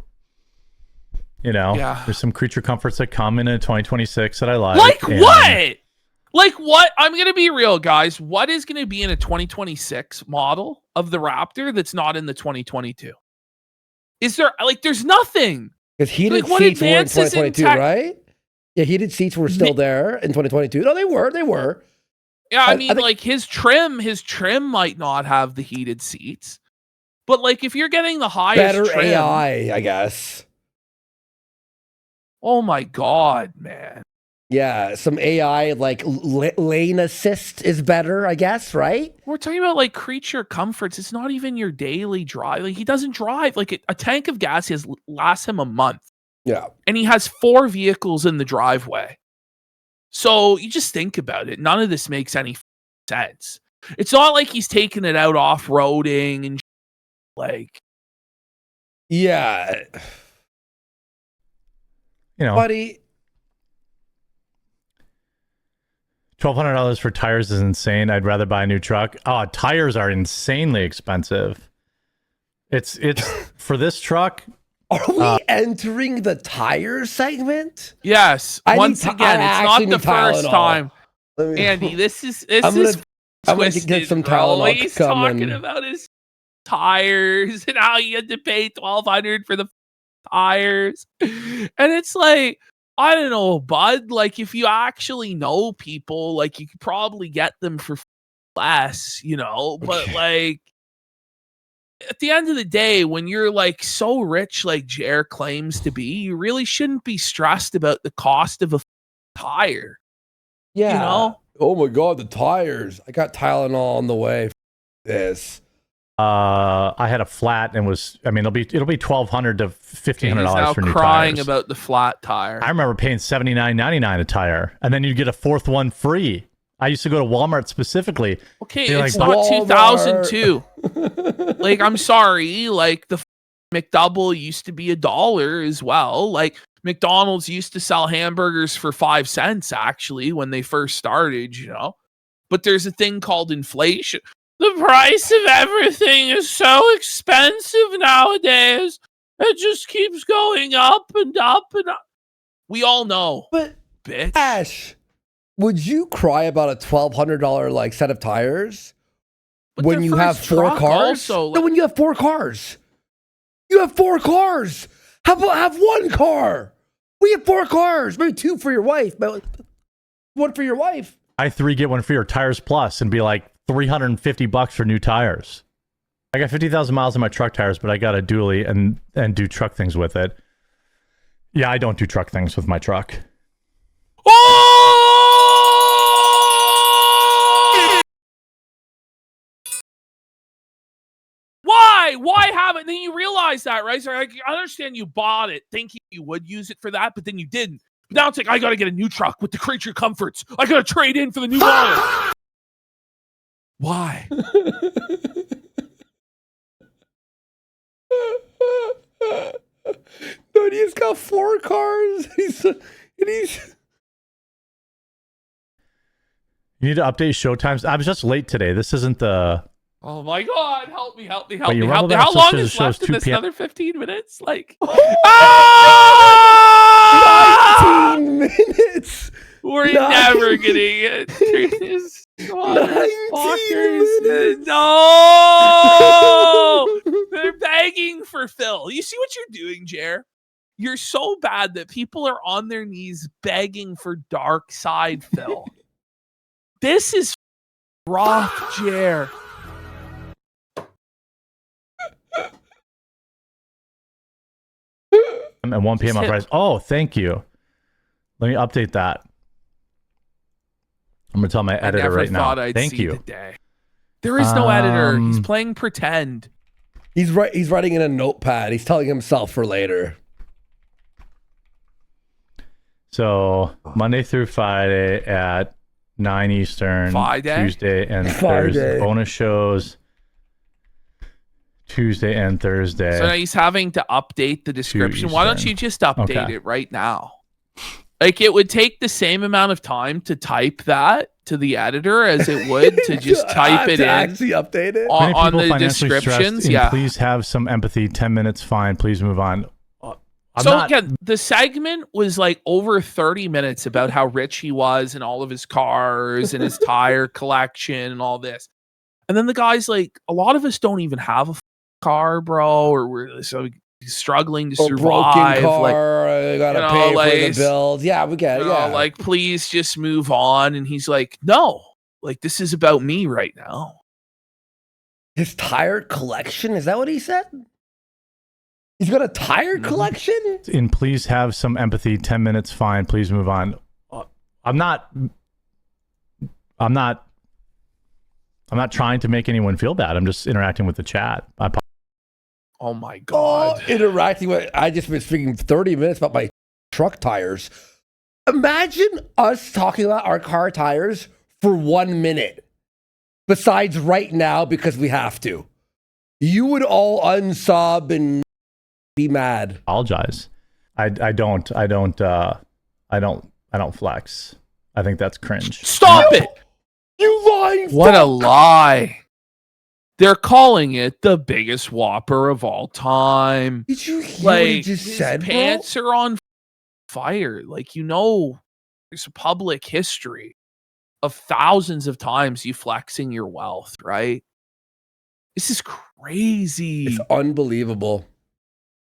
You know, Yeah. there's some creature comforts that come in 2026 that I like. Like and what? Like what? I'm going to be real, guys. What is going to be in a 2026 model of the Raptor that's not in the 2022? Is there, like, there's nothing. Because heated Like, what seats were in advances in 2022, tech- right? Yeah, heated seats were still there in 2022. No, they were. Yeah, I I mean, think- like his trim might not have the heated seats, but like if you're getting the highest Better trim, AI, I guess. oh my god, man! Yeah, some AI like lane assist is better, I guess, right? We're talking about like creature comforts. It's not even your daily drive. Like he doesn't drive. Like a tank of gas lasts him a month, Yeah. and he has 4 vehicles in the driveway. So you just think about it. None of this makes any sense. It's not like he's taking it out off-roading and like. Yeah. You know, Buddy, $1,200 for tires is insane. I'd rather buy a new truck. Oh, tires are insanely expensive. It's for this truck. are we entering the tire segment? Yes. I Once need again, I it's actually not the need first Tylenol. time. Let me- Andy, this is I'm twisted, get some bro. Tylenol He's coming. talking about his tires and how he had to pay $1,200 for the tires. And it's like, I don't know, bud. Like, if you actually know people, like, you could probably get them for less, you know? But, like, at the end of the day, when you're like so rich, like Jer claims to be, you really shouldn't be stressed about the cost of a tire. Yeah. You know? Oh my god, the tires. I got Tylenol on the way. This. I had a flat and was. I mean, it'll be $1,200 to He's $1,500 now for new crying tires. about the flat tire. I remember paying $79.99 a tire, and then you'd get a 4th one free. I used to go to Walmart specifically. Okay, You're it's like, not Walmart. 2002. Like, I'm sorry. Like, the McDouble used to be $1 as well. Like, McDonald's used to sell hamburgers for 5 cents, actually, when they first started, you know? But there's a thing called inflation. The price of everything is so expensive nowadays. It just keeps going up and up and up. We all know, But bitch. Ash, would you cry about a $1,200 like set of tires? But when the you have first 4 truck cars? also, No, when you have 4 cars. You have 4 cars. How about have 1 car? We have 4 cars. Maybe 2 for your wife, but 1 for your wife. Buy 3, get 1 free, or Tires Plus, and be like $350 for new tires. I got 50,000 miles on my truck tires, but I got a dually and do truck things with it. Yeah, I don't do truck things with my truck. oh! Why haven't? Then you realize that, right? So like, I understand you bought it thinking you would use it for that, but then you didn't. Now it's like, I gotta get a new truck with the creature comforts. I gotta trade in for the new model. Why? Dude, he's got 4 cars. He's You need to update show times. I was just late today. This isn't the... Oh my God! Help me! Help me! Wait, Help you me! rumbled Help me! about How long Sisters is shows left in 2 this? p.m. Another 15 minutes? Like, ah! 19 minutes. We're Nine- never gonna get through this. 19 minutes. No! They're begging for Phil. You see what you're doing, Jer? You're so bad that people are on their knees begging for Dark Side Phil. This is rough, Jer. At 1 p.m. on Just Fridays. Oh, thank you. Let me update that. I'm going to tell my I editor never right now. thought I'd Thank see you. the day. There is no editor. He's Um, playing pretend. He's writing in a notepad. He's telling himself for later. So Monday through Friday at 9 Eastern, Friday? Tuesday and Friday. Thursday. Bonus shows Tuesday and Thursday. So now he's having to update the description. Why don't Eastern. you just update Okay. it right now? Like, it would take the same amount of time to type that to the editor as it would to just type it to in actually update it. Many on people the financially stressed descriptions. in Yeah. Please have some empathy. 10 minutes, fine. Please move on. I'm So not, again, the segment was like over 30 minutes about how rich he was and all of his cars and his tire collection and all this. And then the guy's like, a lot of us don't even have a car, bro, or we're so struggling to Or survive. broken Like, car. I gotta you know, pay for like, the bills. Yeah, we get it. you know, Yeah. like, please just move on. And he's like, no, like, this is about me right now. His tire collection? Is that what he said? He's got a tire collection? in please have some empathy. 10 minutes, fine. Please move on. I'm not trying to make anyone feel bad. I'm just interacting with the chat. Oh my Oh, God. interacting with. I just been speaking 30 minutes about my truck tires. Imagine us talking about our car tires for 1 minute. Besides right now, because we have to. You would all unsub and be mad. apologize. I don't flex. I think that's cringe. Stop it. You lying What a lie. They're calling it the biggest Whopper of all time. Did you hear what he Like, just his said, bro? pants are on fire. Like, you know, there's a public history of thousands of times you flexing your wealth, right? This is crazy. It's unbelievable.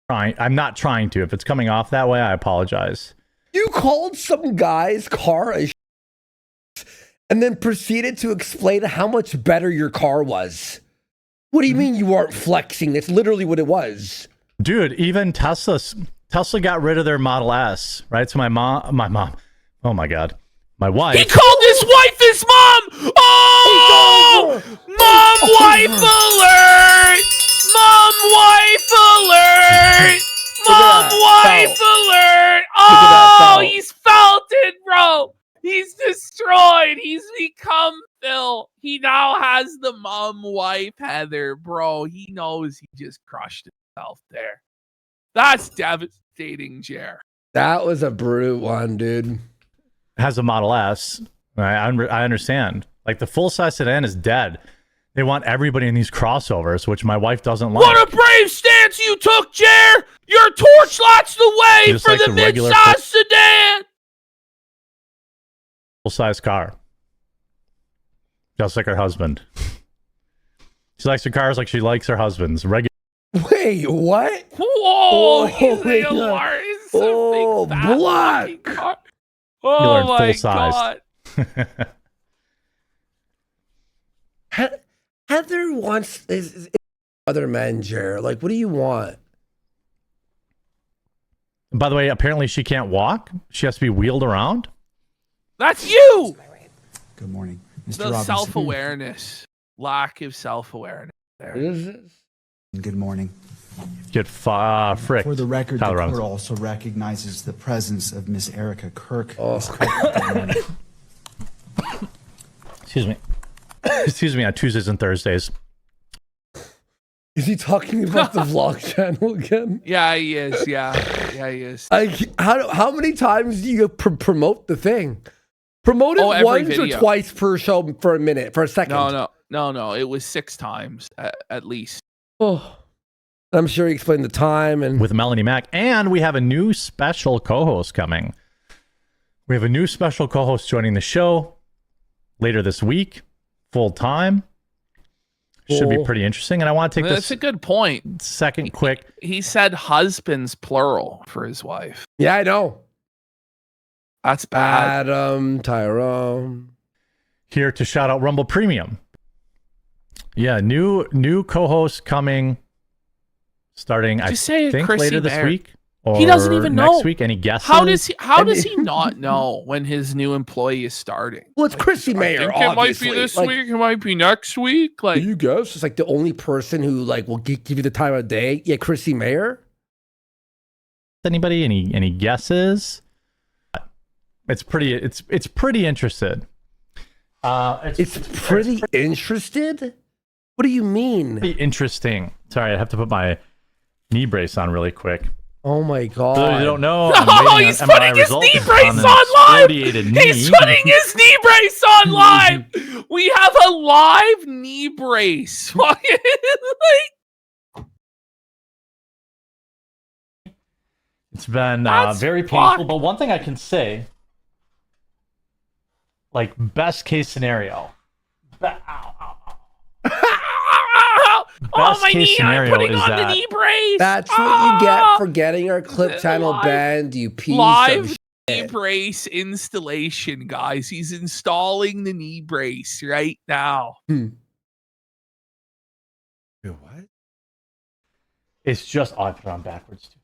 I'm not trying to. If it's coming off that way, I apologize. You called some guy's car a and then proceeded to explain how much better your car was. What do you mean you aren't flexing? That's literally what it was. Dude, even Tesla got rid of their Model S, right? So my mom, oh my God, my wife. He called his wife his mom. Oh, mom wife alert! Mom wife alert! Mom wife alert! Oh, he's felt it, bro. He's destroyed. He's become Phil. He now has the mom wife Heather, bro. He knows he just crushed himself there. That's devastating, Jer. That was a brute one, dude. Has a Model S. I understand. Like the full size sedan is dead. They want everybody in these crossovers, which my wife doesn't like. What a brave stance you took, Jer! Your torch lights the way Just for like the the regular mid-size sedan! Full size car, just like her husband. She likes her cars like she likes her husbands. Regular. Wait, what? Whoa! He's my a God. large, Oh, big, fat black. fucking car. Learn Oh my full size. god! Heather wants is other men, Jer. Like, what do you want? By the way, apparently she can't walk. She has to be wheeled around. That's you. Good morning, Mr. The Robinson. self-awareness, lack of self-awareness. What There. is this? Good morning. Get fricked. For the record, Tyler the Robinson. court also recognizes the presence of Miss Erica Kirk. Oh. Miss Kirk, good morning. Excuse me. Excuse me. On Tuesdays and Thursdays. Is he talking about the vlog channel again? Yeah, he is. Yeah, he is. How many times do you promote the thing? Promote it every once video. or twice per show for a minute, for a second. No. It was 6 times at least. Oh, I'm sure he explained the time and With Melanie Mack. And we have a new special co-host coming. We have a new special co-host joining the show later this week, full time. Should be Cool. pretty interesting. And I want to take That's this a good point. second quick. He said husbands plural for his wife. yeah, I know. That's bad. Adam, Tyrone. Here to shout out Rumble Premium. Yeah, new co-host coming starting I Just say think Chrissy later this Mayer. week. Or He doesn't even next know. week. Any guesses? How does I he not know when his new employee is starting? Well, it's Chrissy Mayer, I think it might obviously. be this Like, week. It might be next week. Like, you guess? It's like the only person who like will give you the time of day. Yeah, Chrissy Mayer. Anybody? Any guesses? It's pretty interested. It's pretty interested. What do you mean? pretty interesting. Sorry, I have to put my knee brace on really quick. Oh my god! For those who don't know, oh, I'm waiting he's on putting MRI his results knee brace on an on live. exfoliated knee. He's putting his knee brace on live. We have a live knee brace. It's been That's very painful, fucked. but one thing I can say, like best case scenario, Oh, my case knee! I'm scenario putting is on the that- knee brace. That's what you get Ah! for getting our clip channel Live- banned. You piece live of knee shit. brace installation, guys. He's installing the knee brace right now. What? it's just I put it on backwards too.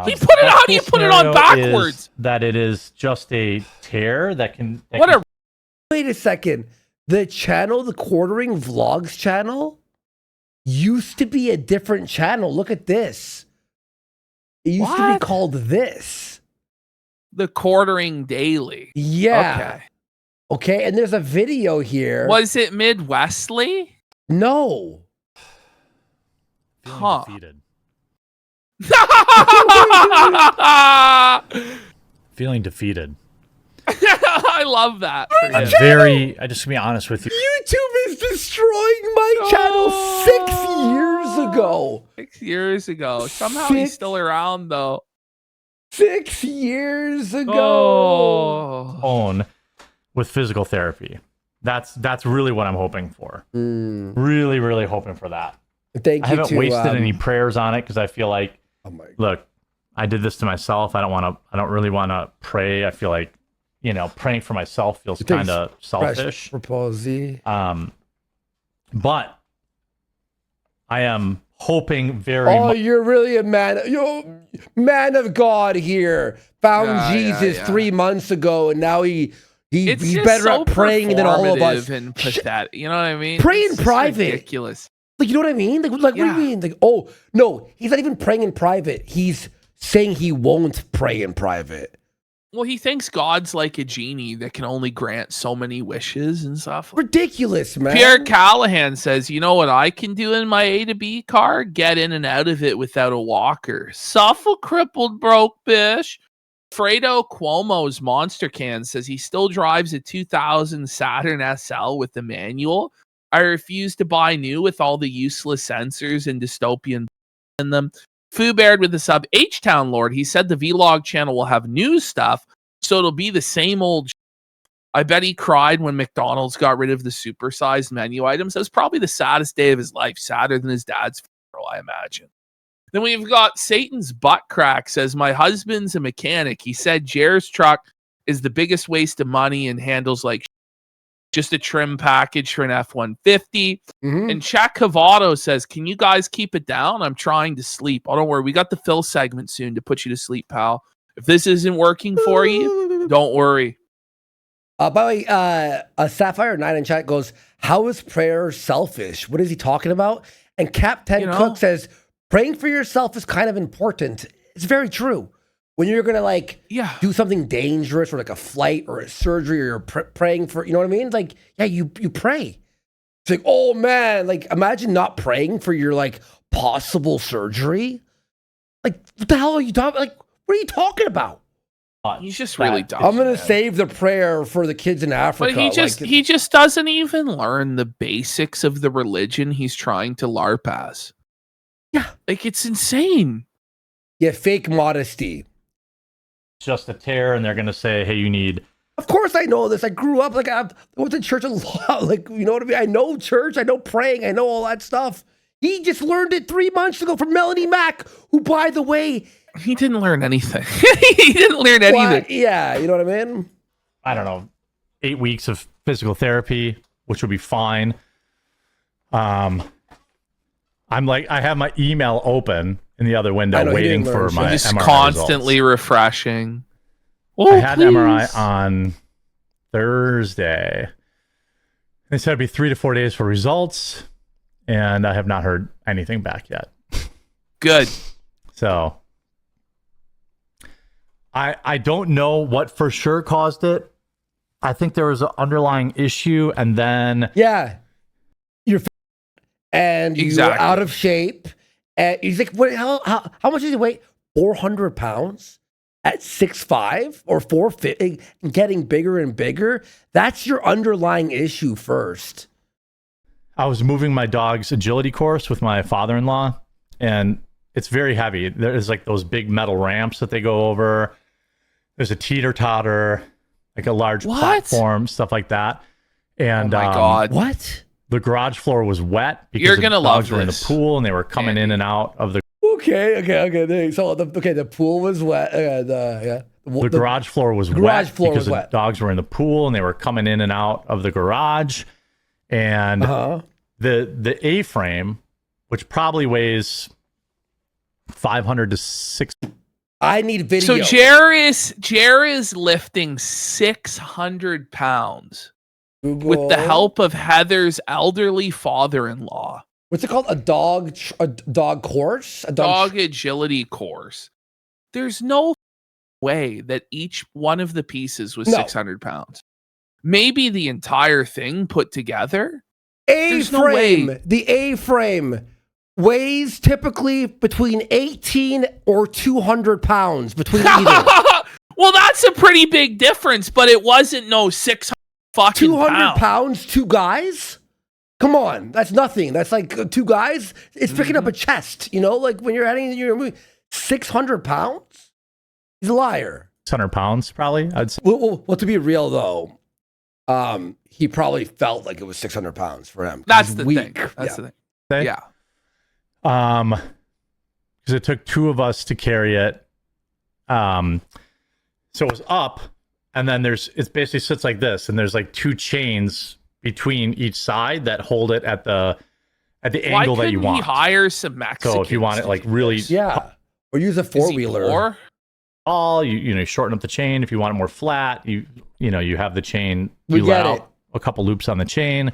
He put it best on- he case put it on scenario is backwards. That it is just a tear that can. What a Wait a second. The channel, the Quartering Vlogs channel, used to be a different channel. Look at this. It used to be What? called this. the quartering daily. Yeah. Okay. And there's a video here. Was it Midwestly? No. feeling Huh. defeated. I Feeling defeated. love that. for I'm him. very. I just to be honest with you. YouTube is destroying my channel 6 years ago. 6 years ago. Somehow he's Six- still around though. 6 years ago. Oh. Own with physical therapy. That's really what I'm hoping for. Mm, Really, really hoping for that. thank I you haven't to, wasted any prayers on it because I feel like, Oh my God. look, I did this to myself. I don't really want to pray. I feel like, praying for myself feels Thanks, kind of selfish. Proposy. But I am hoping very Oh, much. you're really a man. You're man of God here. Found Yeah, Jesus yeah. 3 months ago, and now he's It's just better so at praying than all of us. performative and pathetic. You know what I mean? Pray It's in just private. Ridiculous. Like, you know what I mean? Like what do Yeah. you mean? Like, oh no, he's not even praying in private. He's saying he won't pray in private. Well, he thinks God's like a genie that can only grant so many wishes and stuff. Ridiculous, man. Pierre Callahan says, "You know what I can do in my A to B car? Get in and out of it without a walker. Suffer crippled broke bish." Fredo Cuomo's Monster Can says he still drives a 2000 Saturn SL with the manual. I refuse to buy new with all the useless sensors and dystopian in them. Foo Baird with the sub. H-Town Lord, he said the vlog channel will have new stuff, so it'll be the same old I bet he cried when McDonald's got rid of the supersized menu items. That was probably the saddest day of his life, sadder than his dad's funeral, I imagine. Then we've got Satan's butt crack says, my husband's a mechanic. He said Jer's truck is the biggest waste of money and handles like just a trim package for an F-150. And Chuck Cavato says, can you guys keep it down? I'm trying to sleep. Oh, don't worry. We got the Phil segment soon to put you to sleep, pal. If this isn't working for you, don't worry. By the way, Sapphire 9 in chat goes, how is prayer selfish? What is he talking about? And Cap10 Cook says, praying for yourself is kind of important. It's very true. When you're going to do something dangerous or like a flight or a surgery or you're praying for, you know what I mean? Like, yeah, you pray. It's like, oh man, like imagine not praying for your like possible surgery. Like, what the hell are you talking? Like, what are you talking about? He's just really dumb. I'm going to save the prayer for the kids in Africa. But he just doesn't even learn the basics of the religion he's trying to LARP as. Yeah. Like, it's insane. Yeah, fake modesty. Just a tear, and they're going to say, hey, you need... Of course I know this. I grew up, like, I went to church a lot. Like, you know what I mean? I know church. I know praying. I know all that stuff. He just learned it 3 months ago from Melanie Mack, who, by the way... He didn't learn anything. He didn't learn anything. Well, yeah, you know what I mean? I don't know, 8 weeks of physical therapy, which would be fine. I'm like, I have my email open in the other window waiting for my just MRI constantly results. refreshing. I had an MRI on Thursday. They said it'd be 3 to 4 days for results, and I have not heard anything back yet. Good. So I don't know what for sure caused it. I think there was an underlying issue, and then you're and you're out of shape. And he's like, "What? How much does he weigh? 400 pounds at 6'5" or 450, and getting bigger and bigger. That's your underlying issue first." I was moving my dog's agility course with my father-in-law, and it's very heavy. There's like those big metal ramps that they go over. There's a teeter-totter, like a large platform, stuff like that. And oh my God. What? The garage floor was wet because You're gonna the dogs love were in the this, pool and they were coming in and out of the... Okay. So the pool was wet. The garage floor was wet because the dogs were in the pool and they were coming in and out of the garage. And the A-frame, which probably weighs 500 to 600. I need video. So Jer is lifting 600 pounds with the help of Heather's elderly father-in-law. What's it called? A dog course? A dog agility course. There's no way that each one of the pieces was 600 pounds. Maybe the entire thing put together. A-frame. The A-frame weighs typically between 18 or 200 pounds between either. Well, that's a pretty big difference, but it wasn't no 600 fucking 200 pounds, two guys? Come on, that's nothing. That's like two guys. It's picking up a chest, you know, like when you're heading your movie. 600 pounds? He's a liar. 600 pounds, probably. I'd say. Well, to be real though, he probably felt like it was 600 pounds for him. That's the thing. That's the thing. Yeah. Because it took two of us to carry it. So it was up, and then it basically sits like this, and there's like two chains between each side that hold it at the angle that you want. Why couldn't we hire some Mexicans? So if you want it like really, or use a four-wheeler. You shorten up the chain. If you want it more flat, you have the chain. You let out a couple loops on the chain.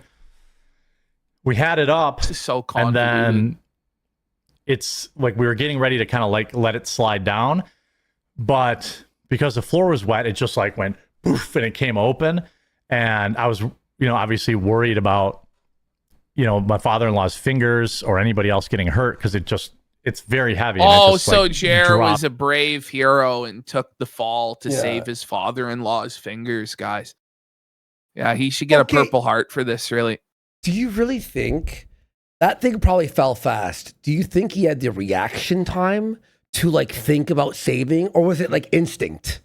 We had it up, this is so convoluted. And then it's like we were getting ready to kind of like let it slide down, but because the floor was wet, it just like went poof and it came open, and I was obviously worried about my father-in-law's fingers or anybody else getting hurt because it's very heavy. Oh, so Jer was a brave hero and took the fall to save his father-in-law's fingers, guys. Yeah, he should get a Purple Heart for this, really. Do you really think that thing probably fell fast? Do you think he had the reaction time to like think about saving, or was it like instinct?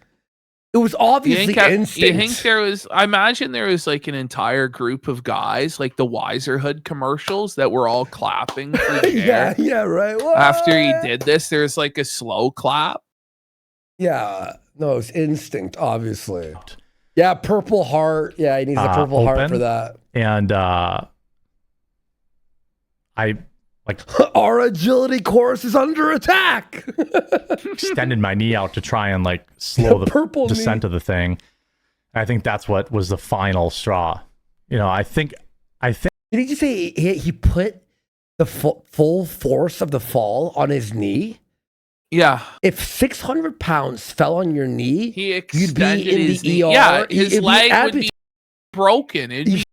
It was obviously You instinct. think there was? I imagine there was like an entire group of guys, like the Wiserhood commercials, that were all clapping for yeah, Jer. yeah, right. After he What? did this, there's like a slow clap. Yeah, no, it's instinct, obviously. Yeah, purple heart. Yeah, he needs a purple heart open. for that. And I like Our agility course is under attack. extended my knee out to try and like slow the purple descent of the thing. I think that's what was the final straw. You know, I think Did he just say he put the full force of the fall on his knee? Yeah, If 600 pounds fell on your knee, he you'd be extended in his the knee. ER. Yeah, his It'd be leg would be broken. It'd be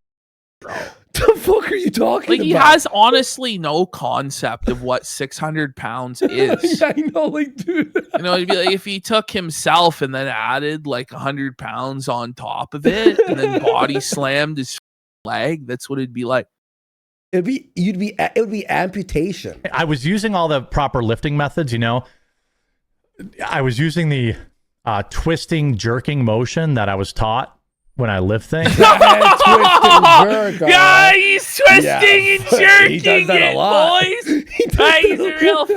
The fuck are you talking like about? he has honestly no concept of what 600 pounds is. Yeah, I know, like, dude. You know, it'd be like if he took himself and then added like 100 pounds on top of it, and then body slammed his leg. That's what it'd be like. It would be amputation. I was using all the proper lifting methods, you know. I was using the twisting, jerking motion that I was taught when I lift things. Twist and jerk, all Yeah, right. he's twisting Yeah, and he jerking does that a it, lot. boys. He does Hey, he's that a real.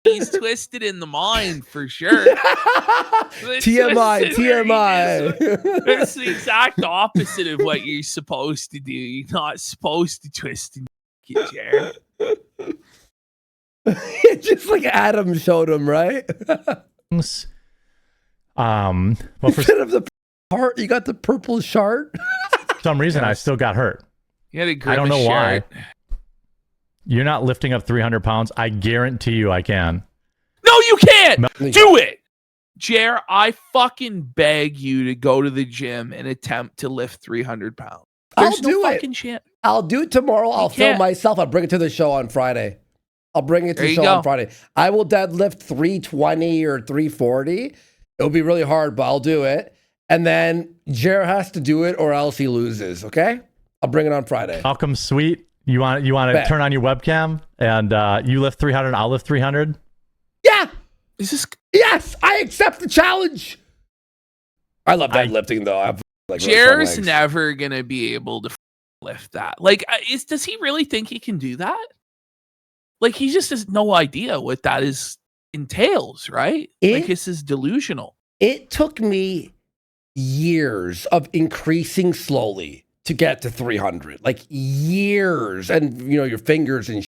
He's twisted in the mind for sure. TMI, TMI. It's the exact opposite of what you're supposed to do. You're not supposed to twist and get Jared. Just like Adam showed him, right? But for Instead of the heart, you got the purple shard. some reason, I still got hurt. You had a I don't know grimace why. shirt. You're not lifting up 300 pounds. I guarantee you I can. No, you can't. No. Do it. Jer, I fucking beg you to go to the gym and attempt to lift 300 pounds. I'll There's no do it. fucking chance. I'll do it tomorrow. I'll film can't. myself. I'll bring it to the show on Friday. I'll bring it to There the you show go. on Friday. I will deadlift 320 or 340. It'll be really hard, but I'll do it. And then Jer has to do it or else he loses, okay? I'll bring it on Friday. Malcolm Sweet, you want to Bet. turn on your webcam and you lift 300, I'll lift 300. Yeah! Is this Yes! I accept the challenge! I love deadlifting, though. I've like really Jer's strong legs. never gonna be able to lift that. Like, does he really think he can do that? Like, he just has no idea what that entails, right? Like, this is delusional. It took me years of increasing slowly to get to 300. Like years. And, you know, your fingers and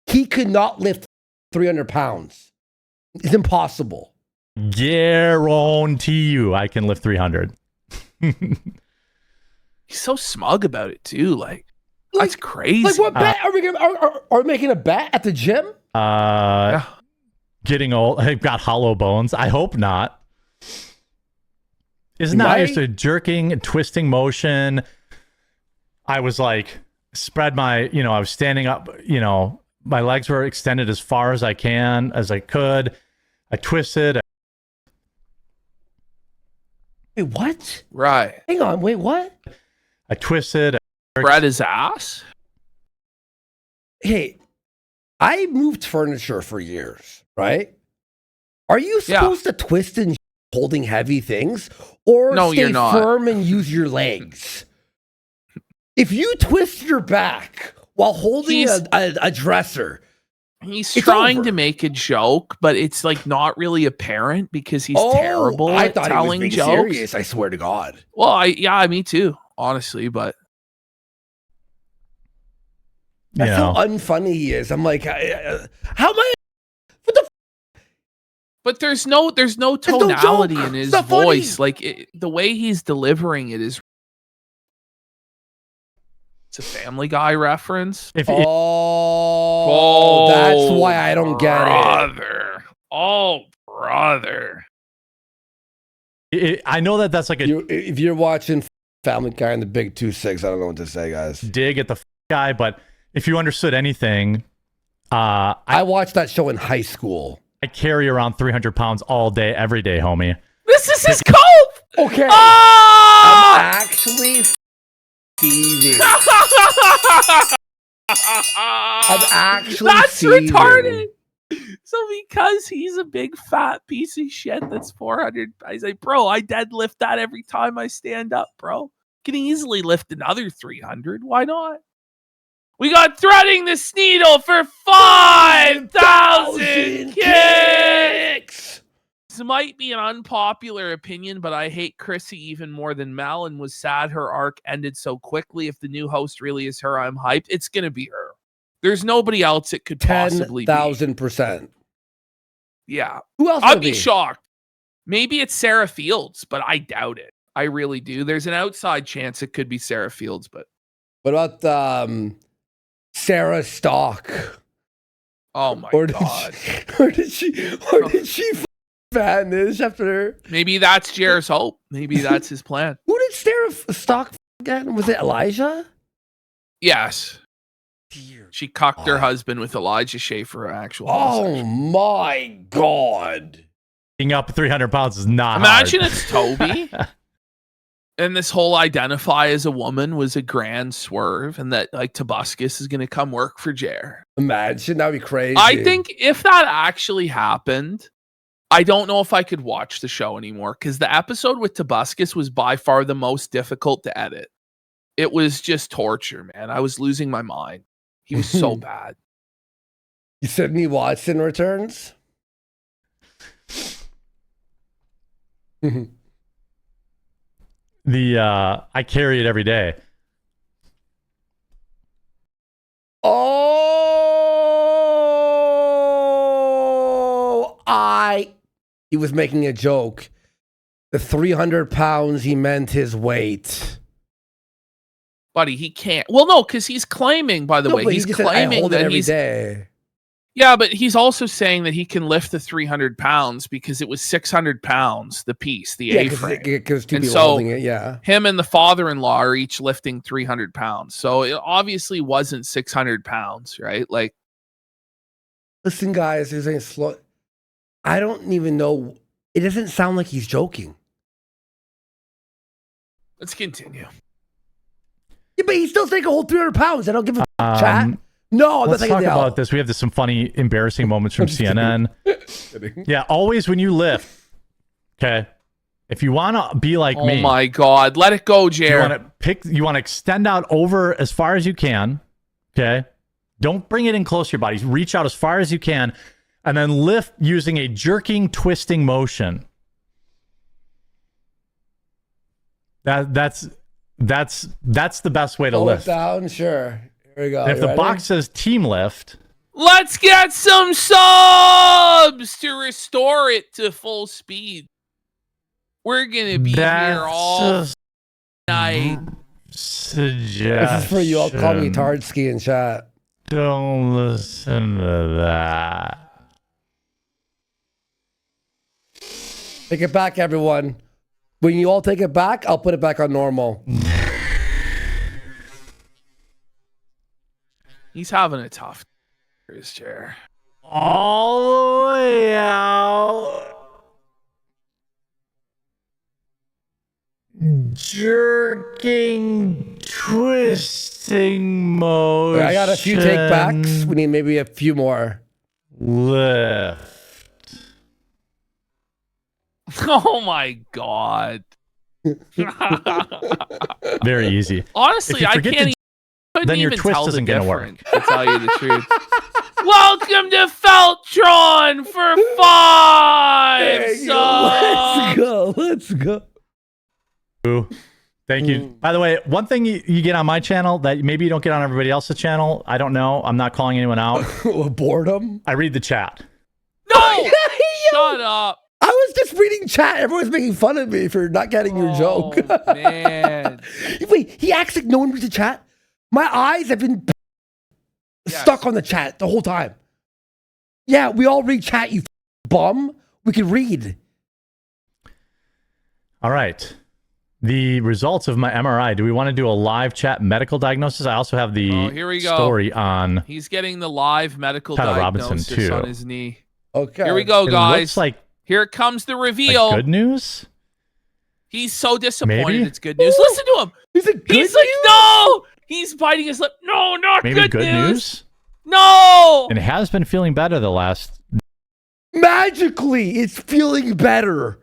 he could not lift 300 pounds. It's impossible. Guarantee you I can lift 300. He's so smug about it too. Like, that's crazy. Like, what bet are we gonna, are we making a bet at the gym? Yeah. Getting old. I've got hollow bones. I hope not. Isn't that Right? just a jerking, twisting motion? I was like, spread my, I was standing up, my legs were extended as far as I could. I twisted. Wait, what? Right. Hang on, wait, what? I twisted. Spread his ass. Hey, I moved furniture for years, right? Are you Yeah. supposed to twist and holding heavy things, or No, stay you're not. firm and use your legs? If you twist your back while holding He's- a dresser, He's It's trying over. to make a joke, but it's like not really apparent because he's oh, terrible I at thought telling he was being jokes. serious. I swear to God. Well, me too, honestly. But You That's know, how unfunny he is. I'm like, how am I? What the? but there's no no tonality joke. in his It's not funny. voice. Like the way he's delivering it is. It's a Family Guy reference. if Oh, that's why I don't get it. brother. Oh, brother. I know that that's like a If you're watching Family Guy and the Big 2-6, I don't know what to say, guys. dig at the guy, but if you understood anything, I watched that show in high school. I carry around 300 pounds all day, every day, homie. This is his cope. Okay. Ah! I'm actually seething. I'm actually That's seething. retarded. So because he's a big fat piece of shit that's 400, I say, bro, I deadlift that every time I stand up, bro. Can easily lift another 300. Why not? We got threading the Sneedle for 5,000 kicks. This might be an unpopular opinion, but I hate Chrissy even more than Mel and was sad her arc ended so quickly. If the new host really is her, I'm hyped. It's going to be her. There's nobody else it could possibly be. 10,000%. Yeah. Who else I'd would be be? shocked. Maybe it's Sarah Fields, but I doubt it. I really do. There's an outside chance it could be Sarah Fields, but What about Sarah Stock? oh my Or did God. she vanish after her? Maybe that's Jair's hope. Maybe that's his plan. Who did Sarah Stock again? Was it Elijah? Yes. Dear. She cucked her husband with Elijah Schaefer, her actual Oh husband. my God. Being up 300 pounds is not Imagine hard. it's Toby. And this whole identify as a woman was a grand swerve, and that like Tobuscus is going to come work for Jair. Imagine, that'd be crazy. I think if that actually happened, I don't know if I could watch the show anymore because the episode with Tobuscus was by far the most difficult to edit. It was just torture, man. I was losing my mind. He was so bad. Sidney Watson returns. I carry it every day. He was making a joke. The 300 pounds, he meant his weight. Buddy, he can't. Well, no, because he's claiming, by the No, way, but he he's just said, I claiming hold it that every he's. day. Yeah, but he's also saying that he can lift the 300 pounds because it was 600 pounds, the piece, the Yeah, A-frame. because two And people so- holding it, yeah. Him and the father-in-law are each lifting 300 pounds. So it obviously wasn't 600 pounds, right? Like, Listen, guys, he's saying slow. I don't even know. It doesn't sound like he's joking. let's continue. Yeah, but he's still taking a whole 300 pounds. I don't give a chat. No, I'm not Let's taking talk the L. about this. We have some funny, embarrassing moments from I'm just kidding. CNN. Yeah, always when you lift, okay, if you want to be like Oh me, my God. Let it go, you Jared. want to extend out over as far as you can, okay? Don't bring it in close to your body. Reach out as far as you can, and then lift using a jerking, twisting motion. That's the best way to Pull it lift. down, sure. Here we go. And if You the ready? box says team lift, Let's get some subs to restore it to full speed. We're going to be here all night. suggestion. This is for you. I'll call me Tardsky in chat. Don't listen to that. Take it back, everyone. When you all take it back, I'll put it back on normal. He's having a tough his chair. All the way out. Jerking, twisting motion. I got a few take backs. We need maybe a few more. Lift. Oh my God. Very easy. If Honestly, you I forget can't to- couldn't then your even twist tell the isn't gonna work. difference, to tell you the truth. Welcome to Feltron for 5 Let's subs. go. Let's go. Thank you. By the way, one thing you get on my channel that maybe you don't get on everybody else's channel, I don't know. I'm not calling anyone out. Boredom. I read the chat. No! Shut up. I was just reading chat. Everyone's making fun of me for not getting your joke. Oh, man. Wait, he acts like no one reads the chat? My eyes have been stuck on the chat the whole time. Yeah, we all read chat, you bum. We can read. All right. The results of my MRI. Do we want to do a live chat medical diagnosis? I also have the Oh, here we go. story on. He's getting the live medical Tyler Robinson, diagnosis too. on his knee. Okay. Here we go, It guys. looks like Here comes the reveal. good news. He's so disappointed. Maybe? It's good news. Listen to him. Is it good He's like, news? no. He's biting his lip. No, not Maybe good, good news. news. No. And it has been feeling better the last Magically, it's feeling better.